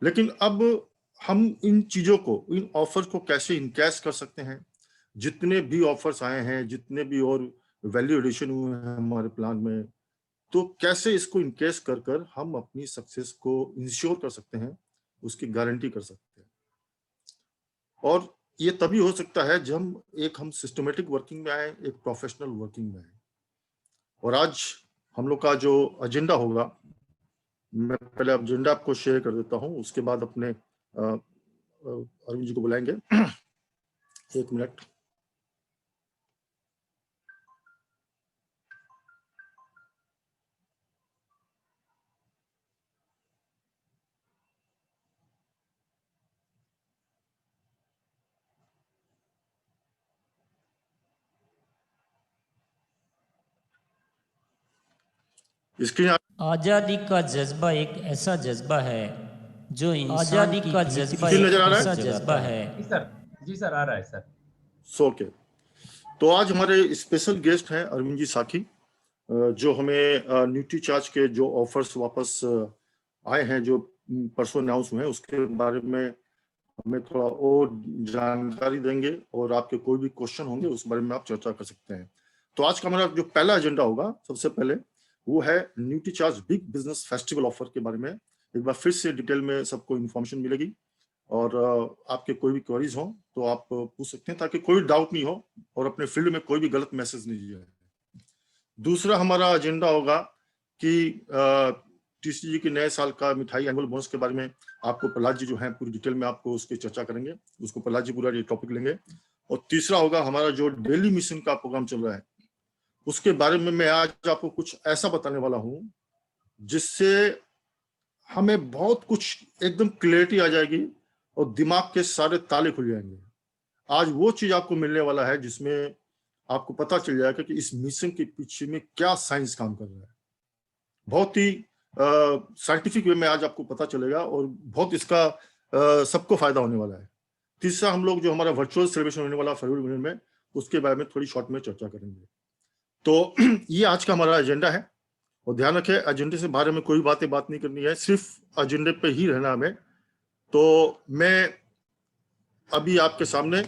लेकिन अब हम इन चीजों को, इन ऑफर्स को कैसे इनकैश कर सकते हैं। जितने भी ऑफर्स आए हैं, जितने भी और वैल्यू एडिशन हुए हैं हमारे प्लान में, तो कैसे इसको इनकेस कर कर हम अपनी सक्सेस को इंश्योर कर सकते हैं, उसकी गारंटी कर सकते हैं। और ये तभी हो सकता है जब हम सिस्टमेटिक वर्किंग में आए, एक प्रोफेशनल वर्किंग में आए। और आज हम लोग का जो एजेंडा होगा, मैं पहले एजेंडा आपको शेयर कर देता हूं, उसके बाद अपने अरविंद जी को बुलाएंगे। एक मिनट। स्क्रीन आज़ादी का जज्बा एक ऐसा जज्बा है जो इंसान की स्क्रीन नजर आ रहा है? जज्बा है। जी सर, आ रहा है सर। सो के तो आज हमारे स्पेशल गेस्ट हैं अरविंद जी साखी, जो हमें न्यूट्री चार्ज के जो ऑफर्स वापस आए हैं, जो परसों अनाउंस हुए हैं, उसके बारे में हमें थोड़ा और जानकारी देंगे, और आपके कोई भी क्वेश्चन होंगे उस बारे में आप चर्चा कर सकते हैं। तो आज का हमारा जो पहला एजेंडा होगा, सबसे पहले वो है nutri charge big business festival offer के बारे में। एक बार फिर से डिटेल में सबको इन्फॉर्मेशन मिलेगी, और आपके कोई भी क्वेरीज हो तो आप पूछ सकते हैं, ताकि कोई डाउट नहीं हो और अपने फील्ड में कोई भी गलत मैसेज नहीं दिया जाए। दूसरा हमारा एजेंडा होगा कि टीसीजी के नए साल का मिठाई एनुअल बोनस के बारे में आपको प्रहलाद जी जो है पूरी डिटेल में आपको उसकी चर्चा करेंगे, उसको प्रहलाद जी पूरा ये टॉपिक लेंगे। और तीसरा होगा हमारा जो डेली मिशन का प्रोग्राम चल रहा है, उसके बारे में मैं आज आपको कुछ ऐसा बताने वाला हूं जिससे हमें बहुत कुछ एकदम क्लियरिटी आ जाएगी और दिमाग के सारे ताले खुल जाएंगे। आज वो चीज आपको मिलने वाला है जिसमें आपको पता चल जाएगा कि इस मिशन के पीछे में क्या साइंस काम कर रहा है। बहुत ही साइंटिफिक वे में आज आपको पता चलेगा, और बहुत इसका सबको फायदा होने वाला है। तीसरा, हम लोग जो हमारा वर्चुअल सेलिब्रेशन होने वाला फरवरी महीने में, उसके बारे में थोड़ी शॉर्ट में चर्चा करेंगे। तो ये आज का हमारा एजेंडा है, और ध्यान रखें एजेंडे से बारे में कोई बात नहीं करनी है, सिर्फ एजेंडे पे ही रहना हमें। तो मैं अभी आपके सामने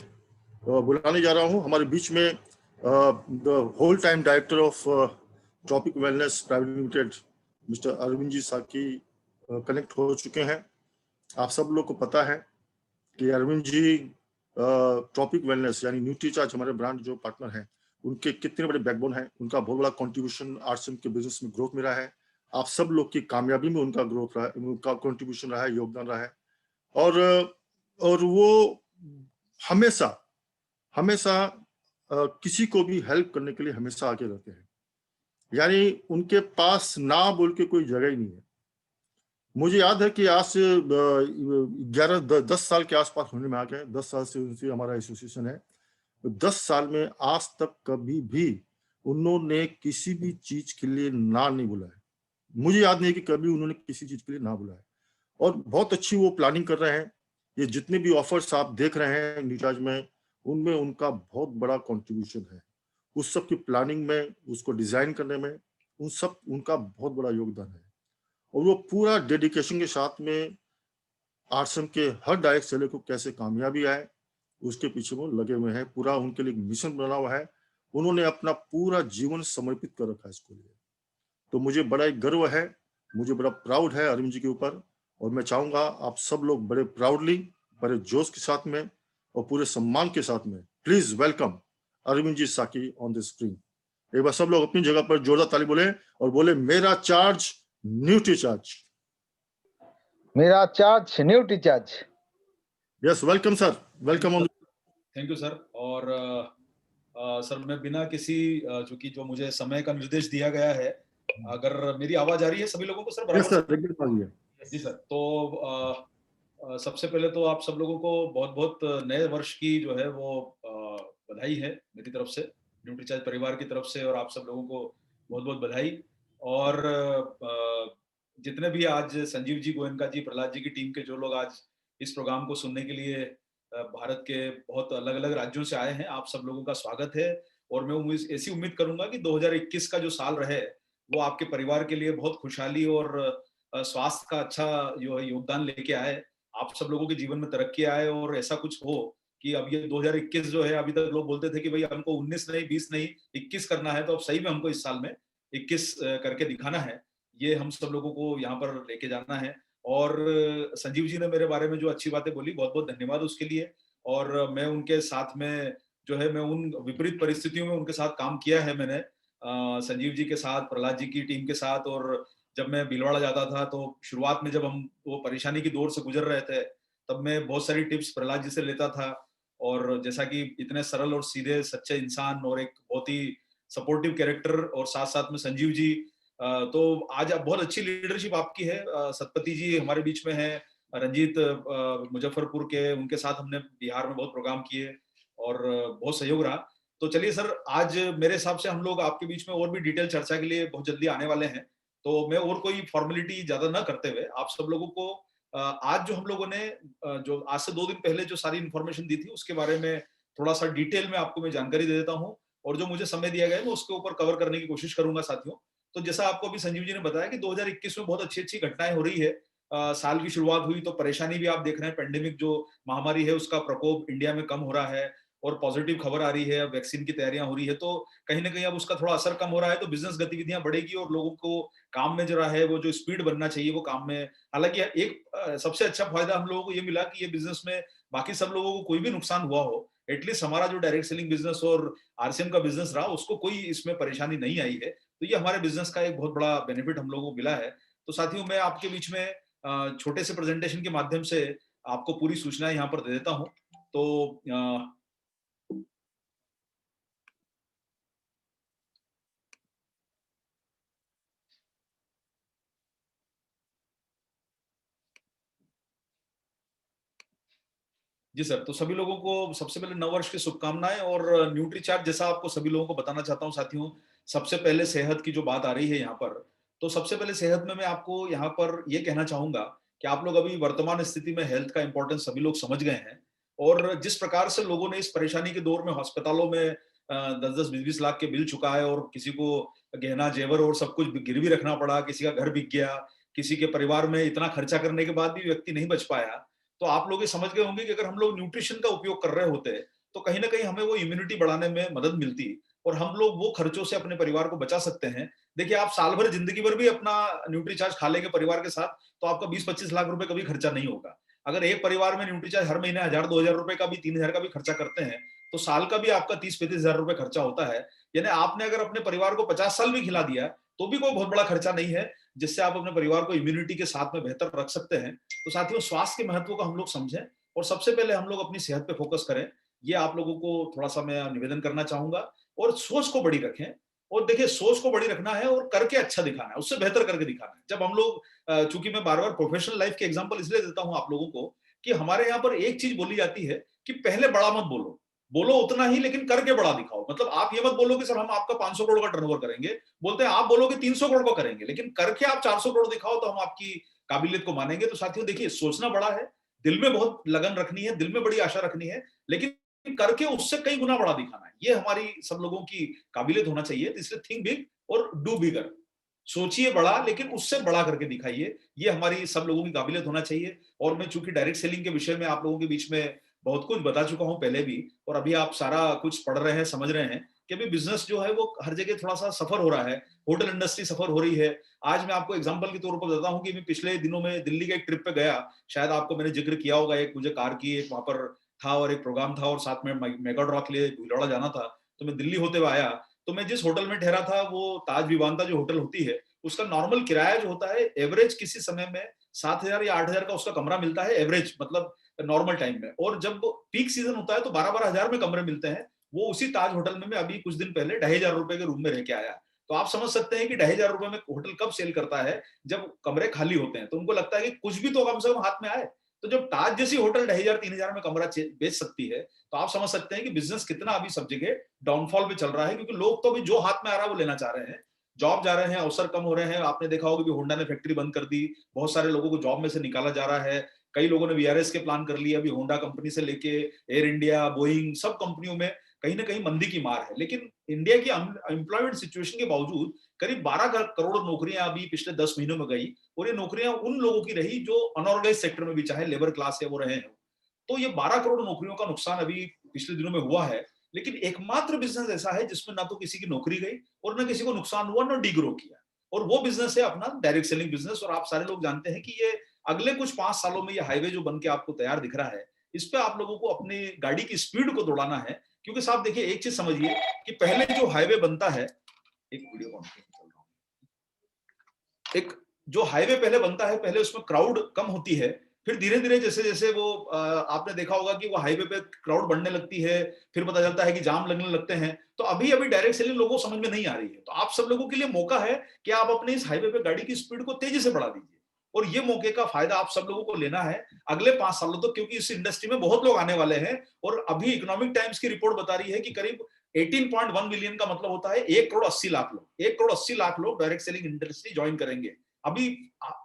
बुलाने जा रहा हूं हमारे बीच में the whole time director of Tropic Wellness Private Limited Mr Arvind ji Saki connect हो चुके हैं। आप सब लोग को पता है कि अरविंद जी ट्रॉपिक वेलनेस यानी न्यूट्री चार्ज हमारे ब्रांड जो पार्टनर हैं, उनके कितने बड़े बैकबोन हैं। उनका बहुत बड़ा कंट्रीब्यूशन आरसीएम के बिजनेस में ग्रोथ में रहा है। आप सब लोग की कामयाबी में उनका ग्रोथ रहा है, उनका कंट्रीब्यूशन रहा है, योगदान रहा है। और वो हमेशा किसी को भी हेल्प करने के लिए हमेशा आगे रहते हैं। यानी उनके पास ना बोल के कोई जगह ही नहीं है। मुझे याद है कि आज से 10 साल के आसपास होने में आ गए। 10 साल से उनसे हमारा एसोसिएशन है। 10 साल में आज तक कभी भी उन्होंने किसी भी चीज के लिए ना नहीं बोला है। मुझे याद नहीं है कि कभी उन्होंने किसी चीज के लिए ना बोला है। और बहुत अच्छी वो प्लानिंग कर रहे हैं। ये जितने भी ऑफर्स आप देख रहे हैं न्यूट्राज में, उनमें उनका बहुत बड़ा कंट्रीब्यूशन है। उस सब की प्लानिंग में, उसको डिजाइन करने में, उनका बहुत बड़ा योगदान है। और वो पूरा डेडिकेशन के साथ में आरसीएम के हर डायरेक्ट सेलर को कैसे कामयाबी आए, उसके पीछे वो लगे हुए हैं। पूरा उनके लिए मिशन बना हुआ है। उन्होंने अपना पूरा जीवन समर्पित कर रखा है इसको लिए। तो मुझे बड़ा एक गर्व है, मुझे बड़ा प्राउड है अरविंद जी के ऊपर। और मैं चाहूंगा आप सब लोग बड़े प्राउडली, बड़े जोश के साथ में और पूरे सम्मान के साथ में प्लीज वेलकम अरविंद जी साकी ऑन द स्क्रीन। एक बार सब लोग अपनी जगह पर जोरदार ताली बोले और बोले, मेरा चार्ज न्यूट्री चार्ज, मेरा charge nutri charge. Yes, welcome sir, welcome on. Thank you sir. और सर मैं बिना किसी चूंकि जो मुझे समय का निर्देश दिया गया है, अगर मेरी आवाज आ रही है सभी लोगों को सर बराबर? यस सर, एकदम आ रही है। जी सर। तो सबसे पहले तो आप सब लोगों को बहुत बहुत नए वर्ष की जो है वो बधाई है मेरी तरफ से, न्यूट्री चार्ज परिवार की तरफ से, और आप सब लोगों को बहुत बहुत बधाई। और जितने भी आज संजीव जी, गोयनका जी, प्रहलाद जी की टीम के जो लोग आज इस प्रोग्राम को सुनने के लिए भारत के बहुत अलग अलग राज्यों से आए हैं, आप सब लोगों का स्वागत है। और मैं ऐसी उम्मीद करूंगा कि 2021 का जो साल रहे वो आपके परिवार के लिए बहुत खुशहाली और स्वास्थ्य का अच्छा जो है योगदान लेके आए, आप सब लोगों के जीवन में तरक्की आए और ऐसा कुछ हो कि अब ये 2021 जो है, अभी तक लोग बोलते थे कि भाई हमको 19 नहीं 20 नहीं 21 करना है, तो अब सही में हमको इस साल में 21 करके दिखाना है। ये हम सब लोगों को यहाँ पर लेके जाना है। और संजीव जी ने मेरे बारे में जो अच्छी बातें बोली, बहुत बहुत धन्यवाद उसके लिए। और मैं उनके साथ में जो है, मैं उन विपरीत परिस्थितियों में उनके साथ काम किया है मैंने, संजीव जी के साथ, प्रहलाद जी की टीम के साथ। और जब मैं भीलवाड़ा जाता था तो शुरुआत में जब हम वो परेशानी की दौर से गुजर रहे थे, तब मैं बहुत सारी टिप्स प्रहलाद जी से लेता था। और जैसा कि इतने सरल और सीधे सच्चे इंसान और एक बहुत ही सपोर्टिव कैरेक्टर, और साथ साथ में संजीव जी, तो आज आप बहुत अच्छी लीडरशिप आपकी है। सतपति जी हमारे बीच में है, रंजीत मुजफ्फरपुर के, उनके साथ हमने बिहार में बहुत प्रोग्राम किए और बहुत सहयोग रहा। तो चलिए सर, आज मेरे हिसाब से हम लोग आपके बीच में और भी डिटेल चर्चा के लिए बहुत जल्दी आने वाले हैं। तो मैं और कोई फॉर्मेलिटी ज्यादा ना करते हुए आप सब लोगों को आज जो हम लोगों ने जो आज से 2 दिन पहले जो सारी इन्फॉर्मेशन दी थी, उसके बारे में थोड़ा सा डिटेल में आपको मैं जानकारी दे देता हूँ। और जो मुझे समय दिया गया है, मैं उसके ऊपर कवर करने की कोशिश करूंगा साथियों। तो जैसा आपको अभी संजीव जी ने बताया कि 2021 में बहुत अच्छी घटनाएं हो रही है। साल की शुरुआत हुई तो परेशानी भी आप देख रहे हैं, पेंडेमिक जो महामारी है उसका प्रकोप इंडिया में कम हो रहा है और पॉजिटिव खबर आ रही है, वैक्सीन की तैयारियां हो रही है, तो कहीं ना कहीं अब उसका थोड़ा असर कम हो रहा है, तो बिजनेस गतिविधियां बढ़ेगी और लोगों को काम में जो है वो जो स्पीड बनना चाहिए वो काम में। हालांकि एक सबसे अच्छा फायदा हम लोगों को ये मिला कि ये बिजनेस में बाकी सब लोगों को कोई भी नुकसान हुआ हो, एटलीस्ट हमारा जो डायरेक्ट सेलिंग बिजनेस और आरसीएम का बिजनेस रहा, उसको कोई इसमें परेशानी नहीं आई है। तो ये हमारे बिजनेस का एक बहुत बड़ा बेनिफिट हम लोगों को मिला है। तो साथियों, मैं आपके बीच में छोटे से प्रेजेंटेशन के माध्यम से आपको पूरी सूचना यहाँ पर दे देता हूँ। तो जी सर, तो सभी लोगों को सबसे पहले नववर्ष की शुभकामनाएं। और न्यूट्री चार्ट जैसा आपको सभी लोगों को बताना चाहता हूं साथियों, सबसे पहले सेहत की जो बात आ रही है यहाँ पर, तो सबसे पहले सेहत में मैं आपको यहाँ पर ये कहना चाहूंगा कि आप लोग अभी वर्तमान स्थिति में हेल्थ का इंपॉर्टेंस सभी लोग समझ गए हैं। और जिस प्रकार से लोगों ने इस परेशानी के दौर में अस्पतालों में 10-10, 20-20 लाख के बिल चुकाए, और किसी को गहना जेवर और सब कुछ गिरवी रखना पड़ा, किसी का घर बिक गया, किसी के परिवार में इतना खर्चा करने के बाद भी व्यक्ति नहीं बच पाया, तो आप लोग ये समझ गए होंगे कि अगर हम लोग न्यूट्रिशन का उपयोग कर रहे होते तो कहीं ना कहीं हमें वो इम्यूनिटी बढ़ाने में मदद मिलती और हम लोग वो खर्चों से अपने परिवार को बचा सकते हैं। देखिए, आप साल भर जिंदगी भर भी अपना न्यूट्री चार्ज खा लेंगे परिवार के साथ, तो आपका 20-25 लाख रुपए कभी खर्चा नहीं होगा। अगर एक परिवार में न्यूट्री चार्ज हर महीने 1000-2000 रुपए का भी, 3000 का भी खर्चा करते हैं, तो साल का भी आपका 30-35 हजार रुपए खर्चा होता है। यानी आपने अगर अपने परिवार को 50 साल भी खिला दिया तो भी कोई बहुत बड़ा खर्चा नहीं है, जिससे आप अपने परिवार को इम्यूनिटी के साथ में बेहतर रख सकते हैं। तो साथियों, स्वास्थ्य के महत्व को हम लोग समझें और सबसे पहले हम लोग अपनी सेहत पे फोकस करें, ये आप लोगों को थोड़ा सा मैं निवेदन करना चाहूंगा। और सोच को बड़ी रखें। और देखिए, सोच को बड़ी रखना है और करके अच्छा दिखाना है, उससे बेहतर करके दिखाना है। जब हम लोग चूंकि मैं बार बार प्रोफेशनल लाइफ के एग्जांपल इसलिए देता हूं आप लोगों को कि हमारे यहाँ पर एक चीज बोली जाती है कि पहले बड़ा मत बोलो, बोलो उतना ही लेकिन करके बड़ा दिखाओ। मतलब आप ये मत बोलो कि सर हम आपका 500 करोड़ का टर्नओवर करेंगे, बोलते हैं आप बोलोगे 300 करोड़ का करेंगे, लेकिन करके आप 400 करोड़ दिखाओ तो हम आपकी काबिलियत को मानेंगे। तो साथियों देखिए, सोचना बड़ा है, दिल में बहुत लगन रखनी है, दिल में बड़ी आशा रखनी है, लेकिन करके उससे कई गुना बड़ा दिखाना है, ये हमारी सब लोगों की काबिलियत होना चाहिए। तो इसलिए थिंक बिग और डू बिगर, सोचिए बड़ा लेकिन उससे बड़ा करके दिखाइए, ये हमारी सब लोगों की काबिलियत होना चाहिए। और मैं चूंकि डायरेक्ट सेलिंग के विषय में आप लोगों के बीच में बहुत कुछ बता चुका हूं पहले भी, और अभी आप सारा कुछ पढ़ रहे हैं, समझ रहे हैं कि अभी बिजनेस जो है वो हर जगह थोड़ा सा सफर हो रहा है, होटल इंडस्ट्री सफर हो रही है। आज मैं आपको एग्जांपल के तौर पर बताता हूं कि मैं पिछले दिनों में दिल्ली के एक ट्रिप पे गया, शायद आपको मैंने जिक्र किया होगा, एक मुझे कार की एक वहां पर था और एक प्रोग्राम था और साथ में मेगा ड्रॉ के लिए भीलवाड़ा जाना था। तो मैं दिल्ली होते हुए आया, तो मैं जिस होटल में ठहरा था वो ताज विवांता जो होटल होती है, उसका नॉर्मल किराया जो होता है एवरेज किसी समय में 7,000 या 8,000 का उसका कमरा मिलता है एवरेज, मतलब नॉर्मल टाइम में। और जब पीक सीजन होता है तो 12-12 हजार में कमरे मिलते हैं। वो उसी ताज होटल में मैं अभी कुछ दिन पहले 2,500 रुपए के रूम में रह के आया। तो आप समझ सकते हैं कि 2,500 रुपए में होटल कब सेल करता है, जब कमरे खाली होते हैं, तो उनको लगता है कि कुछ भी तो कम से कम हाथ में आए। तो जब ताज जैसी होटल 2,500-3,000 में कमरा बेच सकती है, तो आप समझ सकते हैं कि बिजनेस कितना अभी सब जगह डाउनफॉल पे चल रहा है, क्योंकि लोग तो अभी जो हाथ में आ रहा है वो लेना चाह रहे हैं। जॉब जा रहे हैं, अवसर कम हो रहे हैं। आपने देखा होगा कि होंडा ने फैक्ट्री बंद कर दी, बहुत सारे लोगों को जॉब में से निकाला जा रहा है। कई लोगों ने वीआरएस के प्लान कर लिए, अभी होंडा कंपनी से लेके एयर इंडिया, बोइंग, सब कंपनियों में कहीं ना कहीं मंदी की मार है। लेकिन इंडिया की एम्प्लॉयमेंट सिचुएशन के बावजूद करीब 12 करोड़ नौकरियां अभी पिछले 10 महीनों में गई, और ये नौकरियां उन लोगों की रही जो अनऑर्गेनाइज सेक्टर में भी, चाहे लेबर क्लास है, वो रहे हैं। तो ये 12 करोड़ नौकरियों का नुकसान अभी पिछले दिनों में हुआ है। लेकिन एकमात्र बिजनेस ऐसा है जिसमें ना तो किसी की नौकरी गई और ना किसी को नुकसान हुआ, ना डी ग्रो किया, और वो बिजनेस है अपना डायरेक्ट सेलिंग बिजनेस। और आप सारे लोग जानते हैं कि ये अगले कुछ 5 सालों में ये हाईवे जो बन के आपको तैयार दिख रहा है, इस पे आप लोगों को अपनी गाड़ी की स्पीड को दौड़ाना है। क्योंकि साहब देखिए, एक चीज समझिए कि पहले जो हाईवे बनता है, एक वीडियो कॉन्फ्रेंस चल रहा हूं, एक जो हाईवे पहले बनता है, पहले उसमें क्राउड कम होती है, फिर धीरे धीरे जैसे जैसे वो आपने देखा होगा कि वो हाईवे पे क्राउड बढ़ने लगती है, फिर पता चलता है कि जाम लगने लगते हैं। तो अभी अभी डायरेक्ट सेलिंग लोगों को समझ में नहीं आ रही है। तो आप सब लोगों के लिए मौका है कि आप अपने इस हाईवे पे गाड़ी की स्पीड को तेजी से बढ़ा दीजिए, और ये मौके का फायदा आप सब लोगों को लेना है अगले 5 सालों तक, क्योंकि इस इंडस्ट्री में बहुत लोग आने वाले हैं। और अभी इकोनॉमिक टाइम्स की रिपोर्ट बता रही है कि करीब 18.1 मिलियन का मतलब होता है 1 करोड़ 80 लाख लोग। 1 करोड़ 80 लाख लोग डायरेक्ट सेलिंग इंडस्ट्री ज्वाइन करेंगे। अभी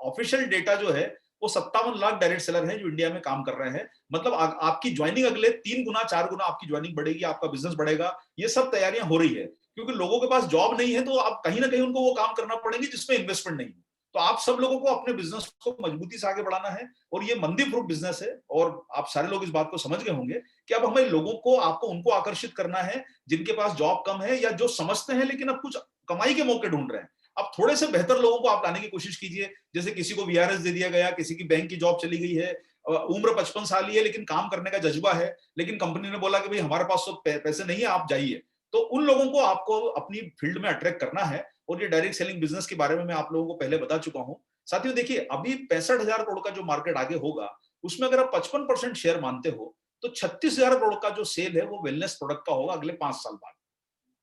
ऑफिशियल डेटा जो है वो 57 लाख डायरेक्ट सेलर हैं जो इंडिया में काम कर रहे हैं। मतलब आपकी ज्वाइनिंग अगले 3 गुना 4 गुना आपकी ज्वाइनिंग बढ़ेगी, आपका बिजनेस बढ़ेगा। ये सब तैयारियां हो रही है, क्योंकि लोगों के पास जॉब नहीं है, तो आप कहीं ना कहीं उनको वो काम करना पड़ेंगे जिसमें इन्वेस्टमेंट नहीं है। तो आप सब लोगों को अपने बिजनेस को मजबूती से आगे बढ़ाना है, और ये मंदी प्रूफ बिजनेस है। और आप सारे लोग इस बात को समझ गए होंगे कि अब हमें लोगों को, आपको उनको आकर्षित करना है जिनके पास जॉब कम है, या जो समझते हैं लेकिन अब कुछ कमाई के मौके ढूंढ रहे हैं। अब थोड़े से बेहतर लोगों को आप लाने की कोशिश कीजिए। जैसे किसी को वीआरएस दे दिया गया, किसी की बैंक की जॉब चली गई है, उम्र 55 साल ही है लेकिन काम करने का जज्बा है, लेकिन कंपनी ने बोला कि भाई हमारे पास तो पैसे नहीं है, आप जाइए। तो उन लोगों को आपको अपनी फील्ड में अट्रैक्ट करना है। और ये डायरेक्ट सेलिंग बिजनेस के बारे में मैं आप लोगों को पहले बता चुका हूं। साथियों देखिए, अभी 65,000 करोड़ का जो मार्केट आगे होगा, उसमें अगर आप 55% शेयर मानते हो, तो 36,000 करोड़ का जो सेल है वो वेलनेस प्रोडक्ट का होगा अगले 5 साल बाद।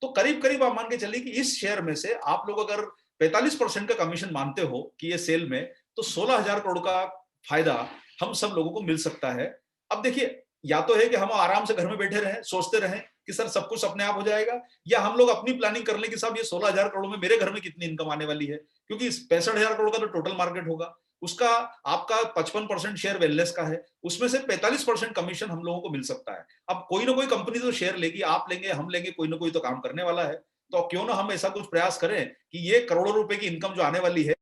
तो करीब करीब आप मान के चलिए कि इस शेयर में से आप लोग अगर 45% का कमीशन मानते हो कि ये सेल में, तो 16,000 करोड़ का फायदा हम सब लोगों को मिल सकता है। अब देखिए, या तो है कि हम आराम से घर में बैठे रहें, सोचते रहें कि सर सब कुछ अपने आप हो जाएगा, या हम लोग अपनी प्लानिंग कर लें कि साहब ये 16,000 करोड़ में मेरे घर में कितनी इनकम आने वाली है। क्योंकि इस 65,000 करोड़ का तो टोटल मार्केट होगा, उसका आपका 55% शेयर वेलनेस का है, उसमें से 45% कमीशन हम लोगों को मिल सकता है। अब कोई ना कोई कंपनी तो शेयर लेगी, आप लेंगे, हम लेंगे, कोई ना कोई तो काम करने वाला है। तो क्यों ना हम ऐसा कुछ प्रयास करें कि ये करोड़ों रुपए की इनकम जो आने वाली है,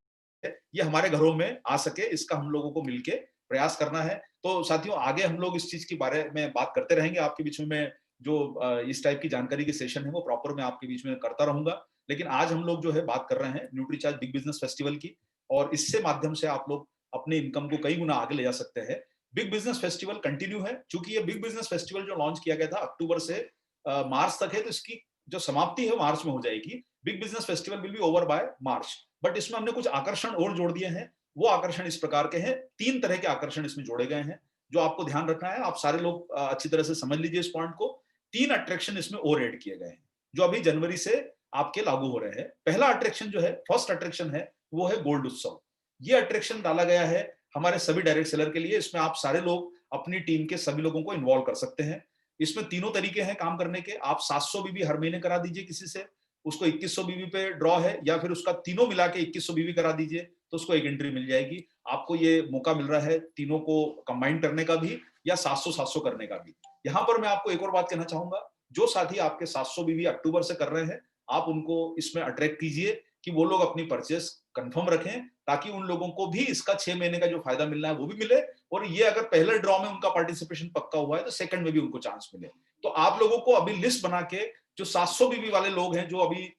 ये हमारे घरों में आ सके, इसका हम लोगों को मिलके प्रयास करना है। तो साथियों, आगे हम लोग इस चीज के बारे में बात करते रहेंगे। आपके बीच में मैं जो इस टाइप की जानकारी के सेशन है वो प्रॉपर मैं आपके बीच में करता रहूंगा। लेकिन आज हम लोग जो है बात कर रहे हैं न्यूट्रीचार्ज बिग बिजनेस फेस्टिवल की, और इससे माध्यम से आप लोग अपने इनकम को कई गुना आगे ले जा सकते हैं। बिग बिजनेस फेस्टिवल कंटिन्यू है, चूंकि ये बिग बिजनेस फेस्टिवल जो लॉन्च किया गया था अक्टूबर से मार्च तक है, तो इसकी जो समाप्ति है मार्च में हो जाएगी। Big business festival will be over by March, but इसमें हमने कुछ आकर्षण और जोड़ दिए हैं। वो आकर्षण इस प्रकार के हैं, 3 तरह के आकर्षण इसमें जोड़े गए हैं जो आपको ध्यान रखना है। आप सारे लोग अच्छी तरह से समझ लीजिए इस पॉइंट को। 3 अट्रैक्शन इसमें और ऐड किए गए हैं जो अभी जनवरी से आपके लागू हो रहे हैं। पहला अट्रैक्शन जो है, फर्स्ट अट्रैक्शन है, वो है गोल्ड उत्सव। ये अट्रैक्शन डाला गया है हमारे सभी डायरेक्ट सेलर के लिए। इसमें आप सारे लोग अपनी टीम के सभी लोगों को इन्वॉल्व कर सकते हैं। इसमें तीनों तरीके हैं काम करने के। आप 700 बीबी हर महीने करा दीजिए किसी से, उसको 2100 बीबी पे ड्रॉ है, या फिर उसका तीनों मिला के 2100 बीबी करा दीजिए तो उसको एक एंट्री मिल जाएगी। आपको ये मौका मिल रहा है तीनों को कंबाइन करने का भी, या 700-700 करने का भी। यहाँ पर मैं आपको एक और बात कहना चाहूंगा, जो साथी आपके 700 बीबी अक्टूबर से कर रहे हैं, आप उनको इसमें अट्रैक्ट कीजिए कि वो लोग अपनी परचेस कंफर्म रखें, ताकि उन लोगों को भी इसका 6 महीने का जो फायदा मिलना है वो भी मिले, और ये अगर पहले ड्रॉ में उनका पार्टिसिपेशन पक्का हुआ है तो सेकंड में भी उनको चांस मिले। तो आप लोगों को अभी लिस्ट बना के, जो 700 बीबी वाले लोग हैं जो अभी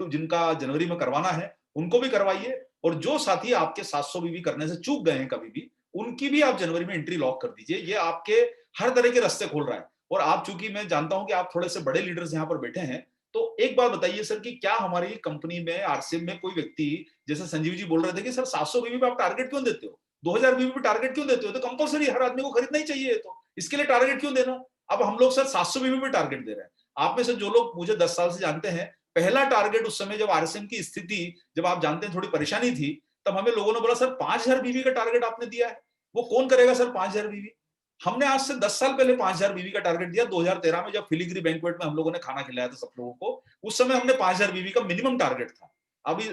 जिनका जनवरी में करवाना है, उनको भी करवाइए, और जो साथी आपके 700 बीबी करने से चूक गए हैं कभी भी, उनकी भी आप जनवरी में एंट्री लॉक कर दीजिए। ये आपके हर तरह के रास्ते खोल रहा है। और आप, चूंकि मैं जानता हूं कि आप थोड़े से बड़े लीडर्स यहाँ पर बैठे हैं, तो एक बात बताइए सर कि क्या हमारी कंपनी में, आरसीएम में कोई व्यक्ति, जैसे संजीव जी बोल रहे थे कि सर 700 बीबी पे आप टारगेट क्यों देते हो, 2000 बीबी पे टारगेट क्यों देते हो, तो कंपलसरी हर आदमी को खरीदना ही चाहिए, तो इसके लिए टारगेट क्यों देना। अब हम लोग सर 700 बीबी पे टारगेट दे रहे हैं। आप में से जो लोग मुझे 10 साल से जानते हैं, पहला टारगेट उस समय जब आरसीएम की स्थिति, जब आप जानते हैं थोड़ी परेशानी थी, तब हमें लोगों ने बोला सर 5000 बीबी का टारगेट आपने दिया है, वो कौन करेगा सर 5000 बीबी। हमने आज से 10 साल पहले 5000 बीबी का टारगेट दिया। 2013 में जब फिलीग्री बैंक्वेट में हम लोगों ने खाना खिलाया था सब लोगों को, उस समय हमने 5000 बीबी का मिनिमम टारगेट था। अभी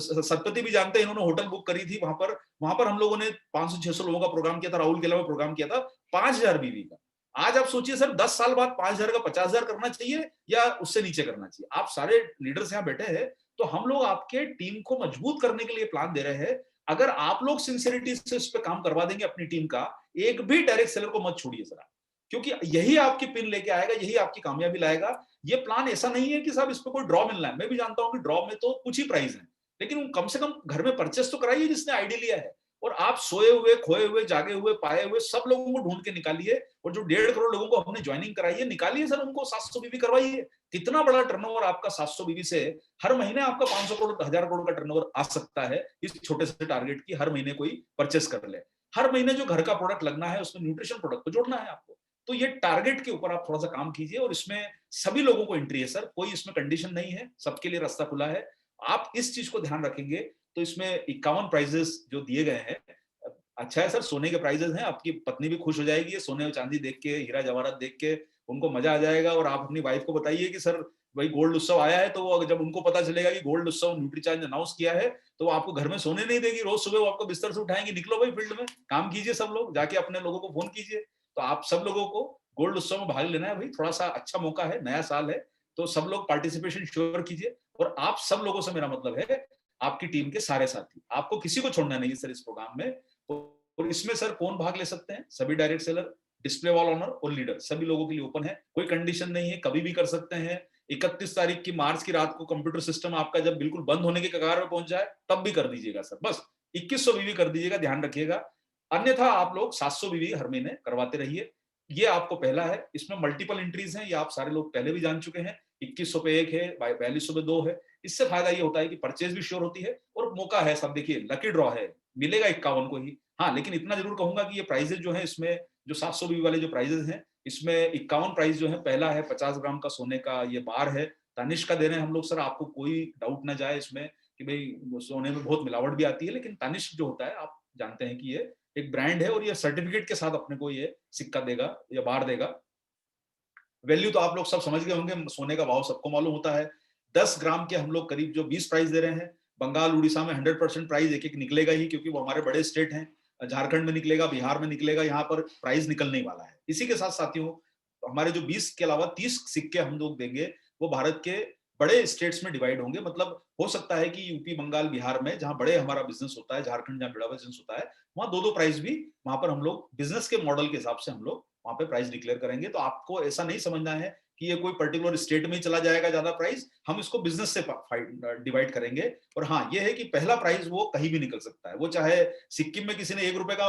सतपति भी जानते हैं, इन्होंने होटल बुक करी थी, वहां पर हम लोगों ने 500-600 लोगों का प्रोग्राम किया था, राहुल केला में प्रोग्राम किया था 5000 बीबी का। आज आप सोचिए सर 10 साल बाद 5,000 का 50,000 करना चाहिए या उससे नीचे करना चाहिए। आप सारे लीडर्स यहाँ बैठे हैं, तो हम लोग आपके टीम को मजबूत करने के लिए प्लान दे रहे हैं। अगर आप लोग सिंसियरिटी से इस पे काम करवा देंगे अपनी टीम का, एक भी डायरेक्ट सेलर को मत छोड़िए सर आप, क्योंकि यही आपकी पिन लेके आएगा, यही आपकी कामयाबी लाएगा। ये प्लान ऐसा नहीं है कि साहब इस पे कोई ड्रॉ मिलना है। मैं भी जानता हूं कि ड्रॉ में तो कुछ ही प्राइस है, लेकिन कम से कम घर में परचेस तो कराइए जिसने आईडी लिया है। और आप सोए हुए, खोए हुए, जागे हुए, पाए हुए सब लोगों को ढूंढ के निकालिए, और जो 1.5 करोड़ लोगों को हमने ज्वाइनिंग कराई है, निकालिए सर उनको, 700 बीवी करवाइए। कितना बड़ा टर्नओवर आपका 700 बीवी से, हर महीने आपका 500 करोड़ 1000 करोड़ का टर्नओवर आ सकता है इस छोटे से टारगेट की। हर महीने कोई परचेस कर ले, हर महीने जो घर का प्रोडक्ट लगना है उसमें न्यूट्रिशन प्रोडक्ट को जोड़ना है आपको। तो ये टारगेट के ऊपर आप थोड़ा सा काम कीजिए, और इसमें सभी लोगों को एंट्री है सर, कोई इसमें कंडीशन नहीं है, सबके लिए रास्ता खुला है। आप इस चीज को ध्यान रखेंगे तो इसमें 51 प्राइजेस जो दिए गए हैं, अच्छा है सर, सोने के प्राइजेस हैं, आपकी पत्नी भी खुश हो जाएगी सोने और चांदी देख के, हीरा जवाहरात देख के, उनको मजा आ जाएगा। और आप अपनी वाइफ को बताइए कि सर भाई गोल्ड उत्सव आया है, तो वो जब उनको पता चलेगा कि गोल्ड उत्सव न्यूट्रीचार्ज ने अनाउंस किया है, तो वो आपको घर में सोने नहीं देगी, रोज सुबह वो आपको बिस्तर से उठाएंगे, निकलो भाई फील्ड में काम कीजिए, सब लोग जाके अपने लोगों को फोन कीजिए। तो आप सब लोगों को गोल्ड उत्सव में भाग लेना है भाई, थोड़ा सा अच्छा मौका है, नया साल है, तो सब लोग पार्टिसिपेशन श्योर कीजिए। और आप सब लोगों से मेरा मतलब है आपकी टीम के सारे साथी, आपको किसी को छोड़ना नहीं है सर इस प्रोग्राम में। और इसमें सर कौन भाग ले सकते हैं? सभी direct seller, display wall owner और लीडर, सभी लोगों के लिए ओपन है, कोई कंडीशन नहीं है, कभी भी कर सकते हैं। 31 तारीख की मार्च की रात को कंप्यूटर सिस्टम आपका जब बिल्कुल बंद होने के कगार में पहुंच जाए तब भी कर दीजिएगा सर, बस 2100 बीवी कर दीजिएगा, ध्यान रखिएगा। अन्यथा आप लोग 700 बीवी हर महीने करवाते रहिए। ये आपको पहला है, इसमें मल्टीपल एंट्रीज हैं, ये आप सारे लोग पहले भी जान चुके हैं। 2100 पे एक है, 4200 पे 2 है। इससे फायदा ये होता है कि परचेज भी श्योर होती है और मौका है, सब देखिए लकी ड्रॉ है, मिलेगा 51 को ही। हाँ, लेकिन इतना जरूर कहूंगा कि ये प्राइजेस जो है, इसमें जो 700 बीवी वाले जो प्राइजेस हैं, इसमें 51 प्राइस जो है, पहला है 50 ग्राम का सोने का ये बार है, तनिष्क का दे रहे हैं हम लोग सर, आपको कोई डाउट ना जाए इसमें कि भाई सोने में बहुत मिलावट भी आती है, लेकिन तनिष्क जो होता है आप जानते हैं कि ये एक ब्रांड है, और ये सर्टिफिकेट के साथ अपने को ये सिक्का देगा या बार देगा। वैल्यू तो आप लोग सब समझ गए होंगे, सोने का भाव सबको मालूम होता है। 10 ग्राम के हम लोग करीब जो 20 प्राइस दे रहे हैं, बंगाल उड़ीसा में 100% प्राइस एक एक निकलेगा ही, क्योंकि वो हमारे बड़े स्टेट हैं। झारखंड में निकलेगा, बिहार में निकलेगा, यहाँ पर प्राइस निकलने ही वाला है। इसी के साथ साथियों, हमारे जो 20 के अलावा 30 सिक्के हम लोग देंगे, वो भारत के बड़े स्टेट्स में डिवाइड होंगे। मतलब हो सकता है कि यूपी, बंगाल, बिहार में जहां बड़े हमारा बिजनेस होता है, झारखंड जहां बड़ा बिजनेस होता है, वहां 2-2 प्राइस भी वहां पर हम लोग बिजनेस के मॉडल के हिसाब से हम लोग वहां पे प्राइस डिक्लेयर करेंगे। तो आपको ऐसा नहीं समझना है कि ये कोई पर्टिकुलर स्टेट में ही चला जाएगा ज्यादा प्राइस, हम इसको बिजनेस से डिवाइड करेंगे। और हाँ, ये है कि पहला प्राइस वो कहीं भी निकल सकता है, वो चाहे सिक्किम में किसी ने 1 रुपए का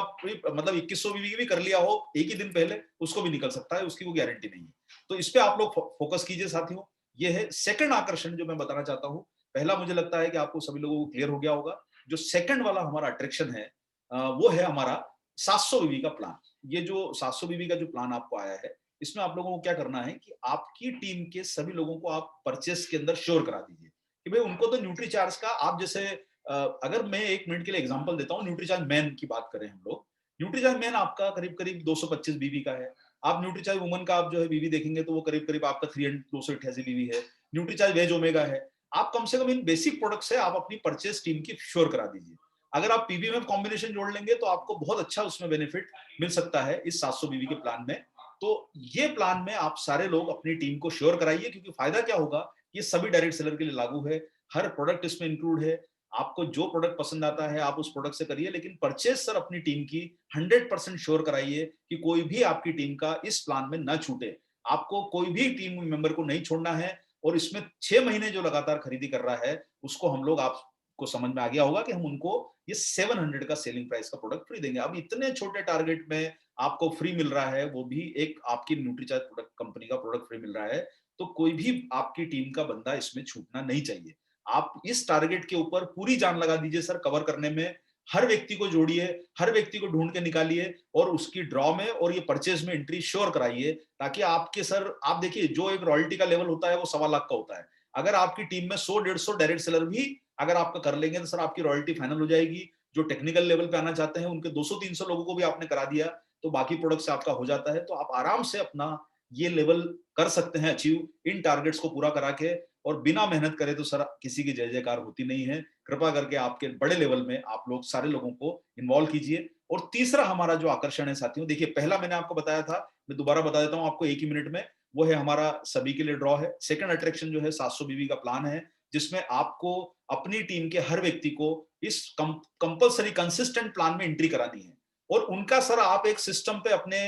मतलब 2100 भी कर लिया हो एक ही दिन पहले, उसको भी निकल सकता है, उसकी कोई गारंटी नहीं है। तो इस पे आप लोग फोकस कीजिए साथियों। ये है सेकंड आकर्षण जो मैं बताना चाहता हूँ। पहला मुझे लगता है कि आपको सभी लोगों को क्लियर हो गया होगा। जो सेकंड वाला हमारा अट्रैक्शन है, वो है हमारा 700 बीवी का प्लान। ये जो 700 बीवी का जो प्लान आपको आया है, इसमें आप लोगों को क्या करना है कि आपकी टीम के सभी लोगों को आप परचेस के अंदर श्योर करा दीजिए कि भाई उनको तो न्यूट्रीचार्ज का, आप जैसे अगर मैं 1 मिनट के लिए एग्जांपल देता हूँ, न्यूट्रीचार्ज मैन की बात करें हम लोग, न्यूट्रीचार्ज मैन आपका करीब करीब 225 बीवी का है। आप न्यूट्रीचार्ज वुमन का आप जो है बीवी देखेंगे तो वो करीब करीब आपका 288 बीवी है। न्यूट्रीचार्ज वेज ओमेगा है। आप कम से कम इन बेसिक प्रोडक्ट से आप अपनी परचेस टीम की श्योर करा दीजिए। अगर आप पीबीएम कॉम्बिनेशन जोड़ लेंगे तो आपको बहुत अच्छा उसमें बेनिफिट मिल सकता है इस 700 बीवी के प्लान में। तो ये प्लान में आप सारे लोग अपनी टीम को श्योर कराइए, क्योंकि फायदा क्या होगा, ये सभी डायरेक्ट सेलर के लिए लागू है, हर प्रोडक्ट इसमें इंक्लूड है। आपको जो प्रोडक्ट पसंद आता है आप उस प्रोडक्ट से करिए, लेकिन परचेस सर अपनी टीम की 100% श्योर कराइए कि कोई भी आपकी टीम का इस प्लान में ना छूटे। आपको कोई भी टीम मेंबर को नहीं छोड़ना है। और इसमें 6 महीने जो लगातार खरीदी कर रहा है उसको हम लोग, आपको समझ में आ गया होगा कि हम उनको ये 700 का सेलिंग प्राइस का प्रोडक्ट फ्री देंगे। अब इतने छोटे टारगेट में आपको फ्री मिल रहा है, वो भी एक आपकी न्यूट्रीचार्ज प्रोडक्ट कंपनी का प्रोडक्ट फ्री मिल रहा है। तो कोई भी आपकी टीम का बंदा इसमें छूटना नहीं चाहिए। आप इस टारगेट के ऊपर पूरी जान लगा दीजिए सर, कवर करने में। हर व्यक्ति को जोड़िए, हर व्यक्ति को ढूंढ के निकालिए और उसकी ड्रॉ में और ये परचेज में एंट्री श्योर कराइए, ताकि आपके सर, आप देखिए जो एक रॉयल्टी का लेवल होता है वो 1.25 लाख का होता है। अगर आपकी टीम में 100-150 डायरेक्ट सेलर भी अगर आपका कर लेंगे तो सर आपकी रॉयल्टी फाइनल हो जाएगी। जो टेक्निकल लेवल पे आना चाहते हैं उनके 200-300 लोगों को भी आपने करा दिया तो बाकी प्रोडक्ट से आपका हो जाता है। तो आप आराम से अपना ये लेवल कर सकते हैं अचीव, इन टारगेट्स को पूरा करा के। और बिना मेहनत करे तो सर किसी की जय जयकार होती नहीं है। कृपा करके आपके बड़े लेवल में आप लोग सारे लोगों को इन्वॉल्व कीजिए। और तीसरा हमारा जो आकर्षण है साथियों, देखिए पहला मैंने आपको बताया था मैं दोबारा बता देता हूँ आपको एक ही मिनट में। वो है हमारा सभी के लिए ड्रॉ है। सेकंड अट्रैक्शन जो है 700 बीवी का प्लान है, जिसमें आपको अपनी टीम के हर व्यक्ति को इस कंपल्सरी कंसिस्टेंट प्लान में एंट्री करानी है। और उनका सर आप एक सिस्टम पे अपने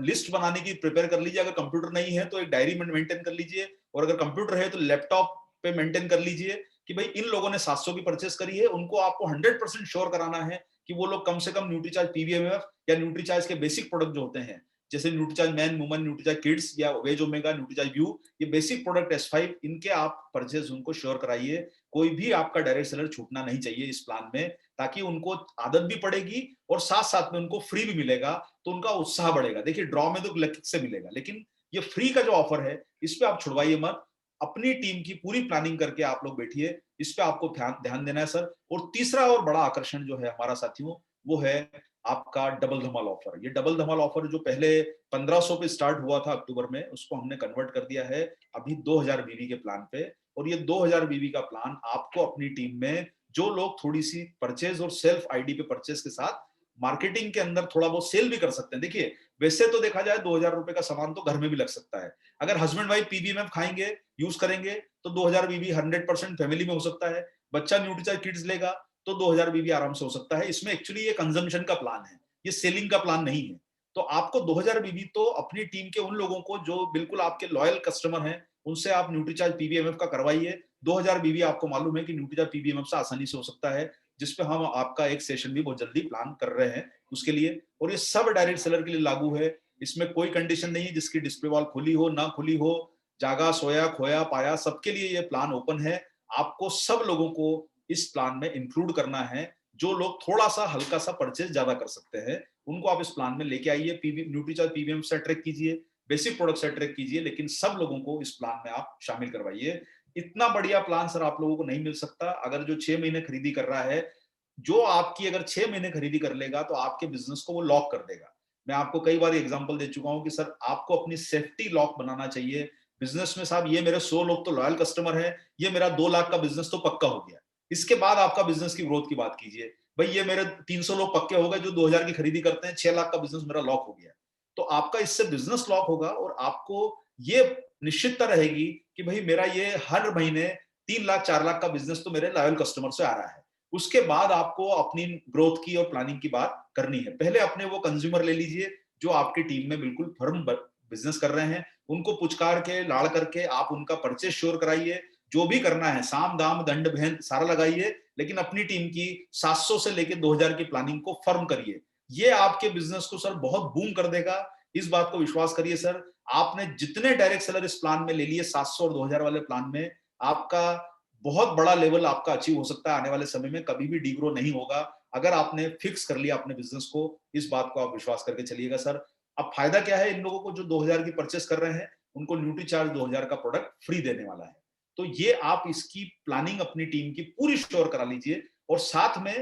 लिस्ट बनाने की प्रिपेयर कर लीजिए। अगर कंप्यूटर नहीं है तो एक डायरी में मेंटेन कर लीजिए, और अगर कंप्यूटर है तो लैपटॉप पे मेंटेन कर लीजिए कि भाई इन लोगों ने 700 की परचेस करी है। उनको आपको 100% श्योर कराना है कि वो लोग कम से कम न्यूट्रीचार्ज पीवीएमएफ या न्यूट्रीचार्ज के बेसिक प्रोडक्ट जो होते हैं, जैसे Nutricharge man, woman, Nutricharge kids या वेज ओमेगा, न्यूट्रीचार्ज व्यू, ये बेसिक प्रोडक्ट S5, इनके आप परचेस उनको श्योर कराइए। कोई भी आपका डायरेक्ट सेलर छूटना नहीं चाहिए इस प्लान में, ताकि उनको आदत भी पड़ेगी और साथ साथ में उनको फ्री भी मिलेगा, तो उनका उत्साह बढ़ेगा। देखिए ड्रॉ में तो लकी से मिलेगा, लेकिन ये फ्री का जो ऑफर है इस पे आप छुड़वाइए मत। अपनी टीम की पूरी प्लानिंग करके आप लोग बैठिए, इस पे आपको ध्यान देना है सर। और तीसरा और बड़ा आकर्षण जो है हमारा साथियों, वो है आपका डबल धमाल ऑफर। ये डबल धमाल ऑफर जो पहले 1500 पे स्टार्ट हुआ था अक्टूबर में, उसको हमने कन्वर्ट कर दिया है अभी 2000 बीवी के प्लान पे। और ये 2000 बीवी का प्लान आपको अपनी टीम में जो लोग थोड़ी सी परचेज और सेल्फ आईडी पे परचेज के साथ मार्केटिंग के अंदर थोड़ा बहुत सेल भी कर सकते हैं। देखिए वैसे तो देखा जाए 2000 रुपए का सामान तो घर में भी लग सकता है। अगर हस्बैंड वाइफ पीबीएमएफ खाएंगे, यूज करेंगे, तो 2000 बीबी 100% फैमिली में हो सकता है। बच्चा न्यूट्रीचार्ज किड्स लेगा तो 2000 बीबी आराम से हो सकता है। इसमें एक्चुअली ये कंजम्पशन का प्लान है, ये सेलिंग का प्लान नहीं है। तो आपको 2000 बीबी तो अपनी टीम के उन लोगों को जो बिल्कुल आपके लॉयल कस्टमर हैं, उनसे आप न्यूट्रीचार्ज पीबीएमएफ का करवाइए। 2000 बीबी आपको मालूम है कि न्यूट्रीचार्ज पीबीएमएफ से आसानी से हो सकता है, जिसपे हम आपका एक सेशन भी बहुत जल्दी प्लान कर रहे हैं उसके लिए। और ये सब डायरेक्ट सेलर के लिए लागू है, इसमें कोई कंडीशन नहीं है जिसकी डिस्प्ले वॉल खुली हो ना खुली हो, जागा सोया खोया पाया, सबके लिए ये प्लान ओपन है। आपको सब लोगों को इस प्लान में इंक्लूड करना है। जो लोग थोड़ा सा हल्का सा परचेज ज्यादा कर सकते हैं, उनको आप इस प्लान में लेके आइए। न्यूट्रीचार्ज पीबीएम से ट्रैक कीजिए, बेसिक प्रोडक्ट से ट्रैक कीजिए, लेकिन सब लोगों को इस प्लान में आप शामिल करवाइए। इतना बढ़िया प्लान सर आप लोगों को नहीं मिल सकता। अगर जो 6 महीने खरीदी कर रहा है, जो आपकी अगर 6 महीने खरीदी कर लेगा, तो आपके बिजनेस को वो लॉक कर देगा। मैं आपको कई बार एग्जांपल दे चुका हूं कि सर आपको अपनी सेफ्टी लॉक बनाना चाहिए बिजनेस में। साहब ये मेरे 100 लोग तो लॉयल कस्टमर है, ये मेरा 2 लाख का बिजनेस तो पक्का हो गया। इसके बाद आपका बिजनेस की ग्रोथ की बात कीजिए। भाई ये मेरे 300 लोग पक्के हो गए जो 2000 की खरीदी करते हैं, 6 लाख का बिजनेस मेरा लॉक हो गया। तो आपका इससे बिजनेस लॉक होगा, और आपको ये निश्चितता रहेगी कि भाई मेरा ये हर महीने 3 लाख 4 लाख का बिजनेस तो मेरे लॉयल कस्टमर से आ रहा है। उसके बाद आपको अपनी ग्रोथ की और प्लानिंग की बात करनी है। पहले अपने वो कंज्यूमर ले लीजिए जो आपकी टीम में बिल्कुल फर्म बिजनेस कर रहे हैं, उनको पुचकार के लाड़ करके आप उनका परचेज श्योर कराइए। जो भी करना है साम दाम दंड भेद सारा लगाइए, लेकिन अपनी टीम की 700 से लेके 2000 की प्लानिंग को फर्म करिए। ये आपके बिजनेस को सर बहुत बूम कर देगा, इस बात को विश्वास करिए सर। आपने जितने डायरेक्ट सेलर इस प्लान में ले लिए 700 और 2000 वाले प्लान में, आपका बहुत बड़ा लेवल आपका अचीव हो सकता है आने वाले समय में। कभी भी डिग्रो नहीं होगा अगर आपने फिक्स कर लिया अपने बिजनेस को। इस बात को आप विश्वास करके चलिएगा सर। अब फायदा क्या है, इन लोगों को जो 2000 की परचेस कर रहे हैं, उनको न्यूट्रीचार्ज 2000 का प्रोडक्ट फ्री देने वाला है। तो ये आप इसकी प्लानिंग अपनी टीम की पूरी श्योर करा लीजिए। और साथ में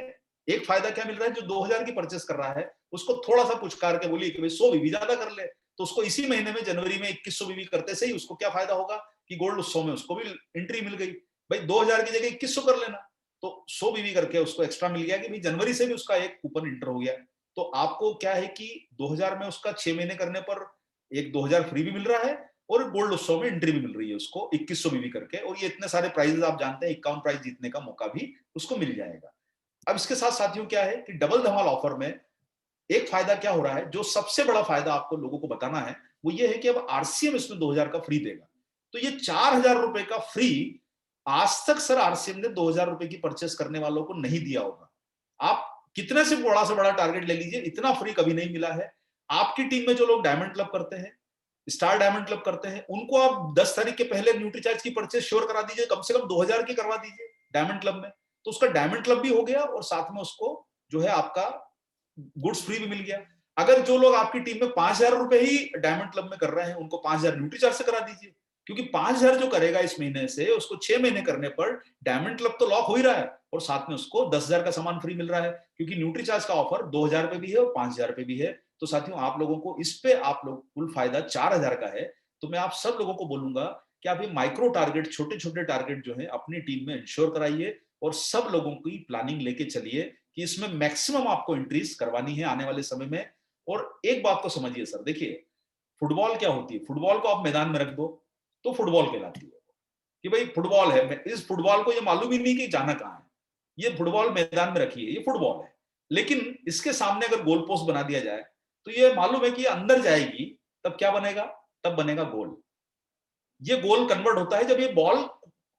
एक फायदा क्या मिल रहा है, जो 2000 की परचेस कर रहा है उसको थोड़ा सा पुचकार के बोलिए कि भाई 100 बीबी ज्यादा कर ले, तो उसको इसी महीने में जनवरी में 2100 बीबी करते से ही उसको क्या फायदा होगा कि गोल्ड उत्सव में उसको भी एंट्री मिल गई। भाई 2000 की जगह 2100 कर लेना, तो 100 बीबी करके उसको एक्स्ट्रा मिल गया कि भाई जनवरी से भी उसका एक कूपन इंटर हो गया। तो आपको क्या है कि 2000 में उसका 6 महीने करने पर एक 2000 फ्री भी मिल रहा है, और गोल्ड उत्सव में एंट्री भी मिल रही है उसको 2100 बीबी करके। और ये इतने सारे प्राइजेस आप जानते हैं, 51 प्राइज जीतने का मौका भी उसको मिल जाएगा। अब इसके साथ साथियों क्या है कि डबल धमाल ऑफर में एक फायदा क्या हो रहा है, जो सबसे बड़ा फायदा आपको लोगों को बताना है, वो ये है कि अब आरसीएम इसमें 2000 का फ्री देगा। तो ये 4000 रुपए का फ्री आज तक सर आरसीएम ने 2000 रुपए की परचेस करने वालों को नहीं दिया होगा। आप कितने से बड़ा टारगेट ले लीजिए, इतना फ्री कभी नहीं मिला है। आपकी टीम में जो लोग डायमंड क्लब करते हैं, स्टार डायमंड क्लब करते हैं, उनको आप 10 तारीख के पहले न्यूट्रीचार्ज की परचेस श्योर करा दीजिए, कम से कम 2000 की करवा दीजिए डायमंड क्लब में। तो उसका डायमंड क्लब भी हो गया, और साथ में उसको जो है आपका गुड्स फ्री भी मिल गया। अगर जो लोग आपकी टीम में 5000 रुपए ही डायमंड क्लब में कर रहे हैं, उनको 5000 न्यूट्रीचार्ज से करा दीजिए, क्योंकि 5000 जो करेगा इस महीने से, उसको 6 महीने करने पर डायमंड क्लब तो लॉक हो ही रहा है, और साथ में उसको 10,000 का सामान फ्री मिल रहा है, क्योंकि न्यूट्रीचार्ज का ऑफर 2000 पे भी है और 5000 पे भी है। तो साथियों आप लोगों को इस पे आप लोग कुल फायदा 4000 का है। तो मैं आप सब लोगों को बोलूंगा कि आप ये माइक्रो टारगेट, छोटे छोटे टारगेट जो है अपनी टीम में इंश्योर कराइए, और सब लोगों की प्लानिंग लेके चलिए कि इसमें मैक्सिमम आपको एंट्रीज करवानी है आने वाले समय में। और एक बात को समझिए सर, देखिए फुटबॉल क्या होती है, फुटबॉल को आप मैदान में रख दो तो फुटबॉल कहलाती है कि भाई फुटबॉल है, इस फुटबॉल को ये मालूम ही नहीं कि जाना कहाँ है, ये फुटबॉल मैदान में रखी है, ये फुटबॉल है। लेकिन इसके सामने अगर गोल पोस्ट बना दिया जाए तो ये मालूम है कि ये अंदर जाएगी, तब क्या बनेगा, तब बनेगा गोल। ये गोल कन्वर्ट होता है जब ये बॉल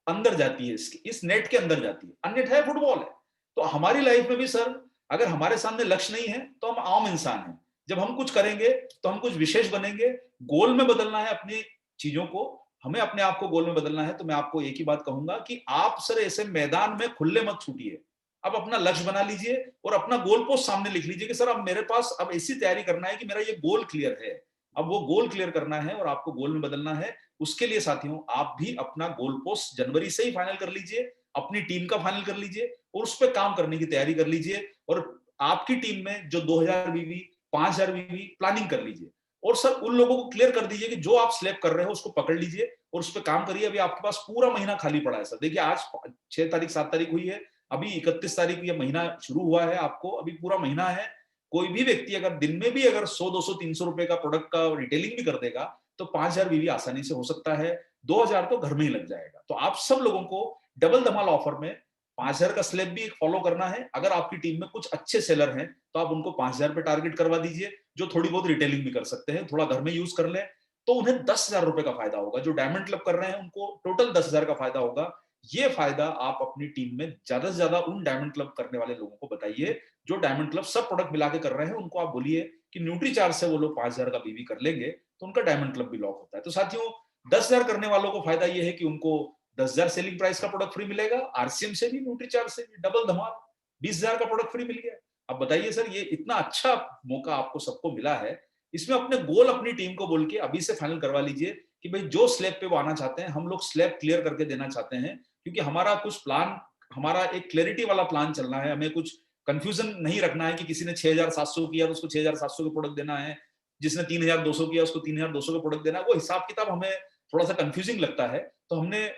अंदर जाती है, इस नेट के अंदर जाती है, अन्यथा है फुटबॉल है। तो हमारी लाइफ में भी सर अगर हमारे सामने लक्ष्य नहीं है तो हम आम इंसान हैं। जब हम कुछ करेंगे तो हम कुछ विशेष बनेंगे, गोल में बदलना है अपनी चीजों को, हमें अपने आप को गोल में बदलना है। तो मैं आपको एक ही बात कहूंगा कि आप सर ऐसे मैदान में खुले मत छूटिए, अब अपना लक्ष्य बना लीजिए और अपना गोल पोस्ट सामने लिख लीजिए कि सर अब मेरे पास अब ऐसी तैयारी करना है कि मेरा ये गोल क्लियर है, अब वो गोल क्लियर करना है और आपको गोल में बदलना है। उसके लिए साथियों आप भी अपना गोल पोस्ट जनवरी से ही फाइनल कर लीजिए, अपनी टीम का फाइनल कर लीजिए और उस पर काम करने की तैयारी कर लीजिए। और आपकी टीम में जो 2000 बीवी 5000 बीवी प्लानिंग कर लीजिए और सर उन लोगों को क्लियर कर दीजिए कि जो आप स्लैब कर रहे हो उसको पकड़ लीजिए और उस पर काम करिए। अभी आपके पास पूरा महीना खाली पड़ा है सर। देखिए आज 6 तारीख 7 तारीख हुई है, अभी 31 तारीख ये महीना शुरू हुआ है, आपको अभी पूरा महीना है। कोई भी व्यक्ति अगर दिन में भी अगर 100 200 300 रुपए का प्रोडक्ट का रिटेलिंग भी कर देगा तो 5000 बीवी आसानी से हो सकता है, 2000 तो घर में ही लग जाएगा। तो आप सब लोगों को डबल धमाल ऑफर में 5000 का स्लैब भी फॉलो करना है। अगर आपकी टीम में कुछ अच्छे सेलर हैं तो आप उनको 5000 पे टारगेट करवा दीजिए, जो थोड़ी बहुत रिटेलिंग भी कर सकते हैं, थोड़ा घर में यूज कर ले तो उन्हें 10,000 रुपए का फायदा होगा। जो डायमंड क्लब कर रहे हैं उनको टोटल 10,000 का फायदा होगा। ये फायदा आप अपनी टीम में ज्यादा से ज्यादा उन डायमंड क्लब करने वाले लोगों को बताइए जो डायमंड क्लब सब प्रोडक्ट मिला के कर रहे हैं। उनको आप बोलिए कि न्यूट्रीचार्ज से वो लोग 5000 का बीवी कर लेंगे तो उनका डायमंड क्लब भी लॉक होता है। तो साथियों 10,000 करने वालों को फायदा ये है कि उनको 10,000 सेलिंग प्राइस का प्रोडक्ट फ्री मिलेगा, आरसीएम से भी न्यूट्रीचार्ज से भी डबल धमाल 20,000 का प्रोडक्ट फ्री मिल गया। अब बताइए सर ये इतना अच्छा मौका आपको सबको मिला है, इसमें अपने गोल अपनी टीम को बोल के अभी से फाइनल करवा लीजिए कि भाई जो स्लैब पे वो आना चाहते हैं, हम लोग स्लैब क्लियर करके देना चाहते हैं, क्योंकि हमारा कुछ प्लान, हमारा एक क्लैरिटी वाला प्लान चलना है। हमें कुछ कंफ्यूजन नहीं रखना है कि किसी ने 6,700 किया तो उसको 6,700 का प्रोडक्ट देना है, जिसने 3,200 किया उसको 3,200 का प्रोडक्ट देना है। वो हिसाब किताब हमें थोड़ा सा कंफ्यूजिंग लगता है। तो हमने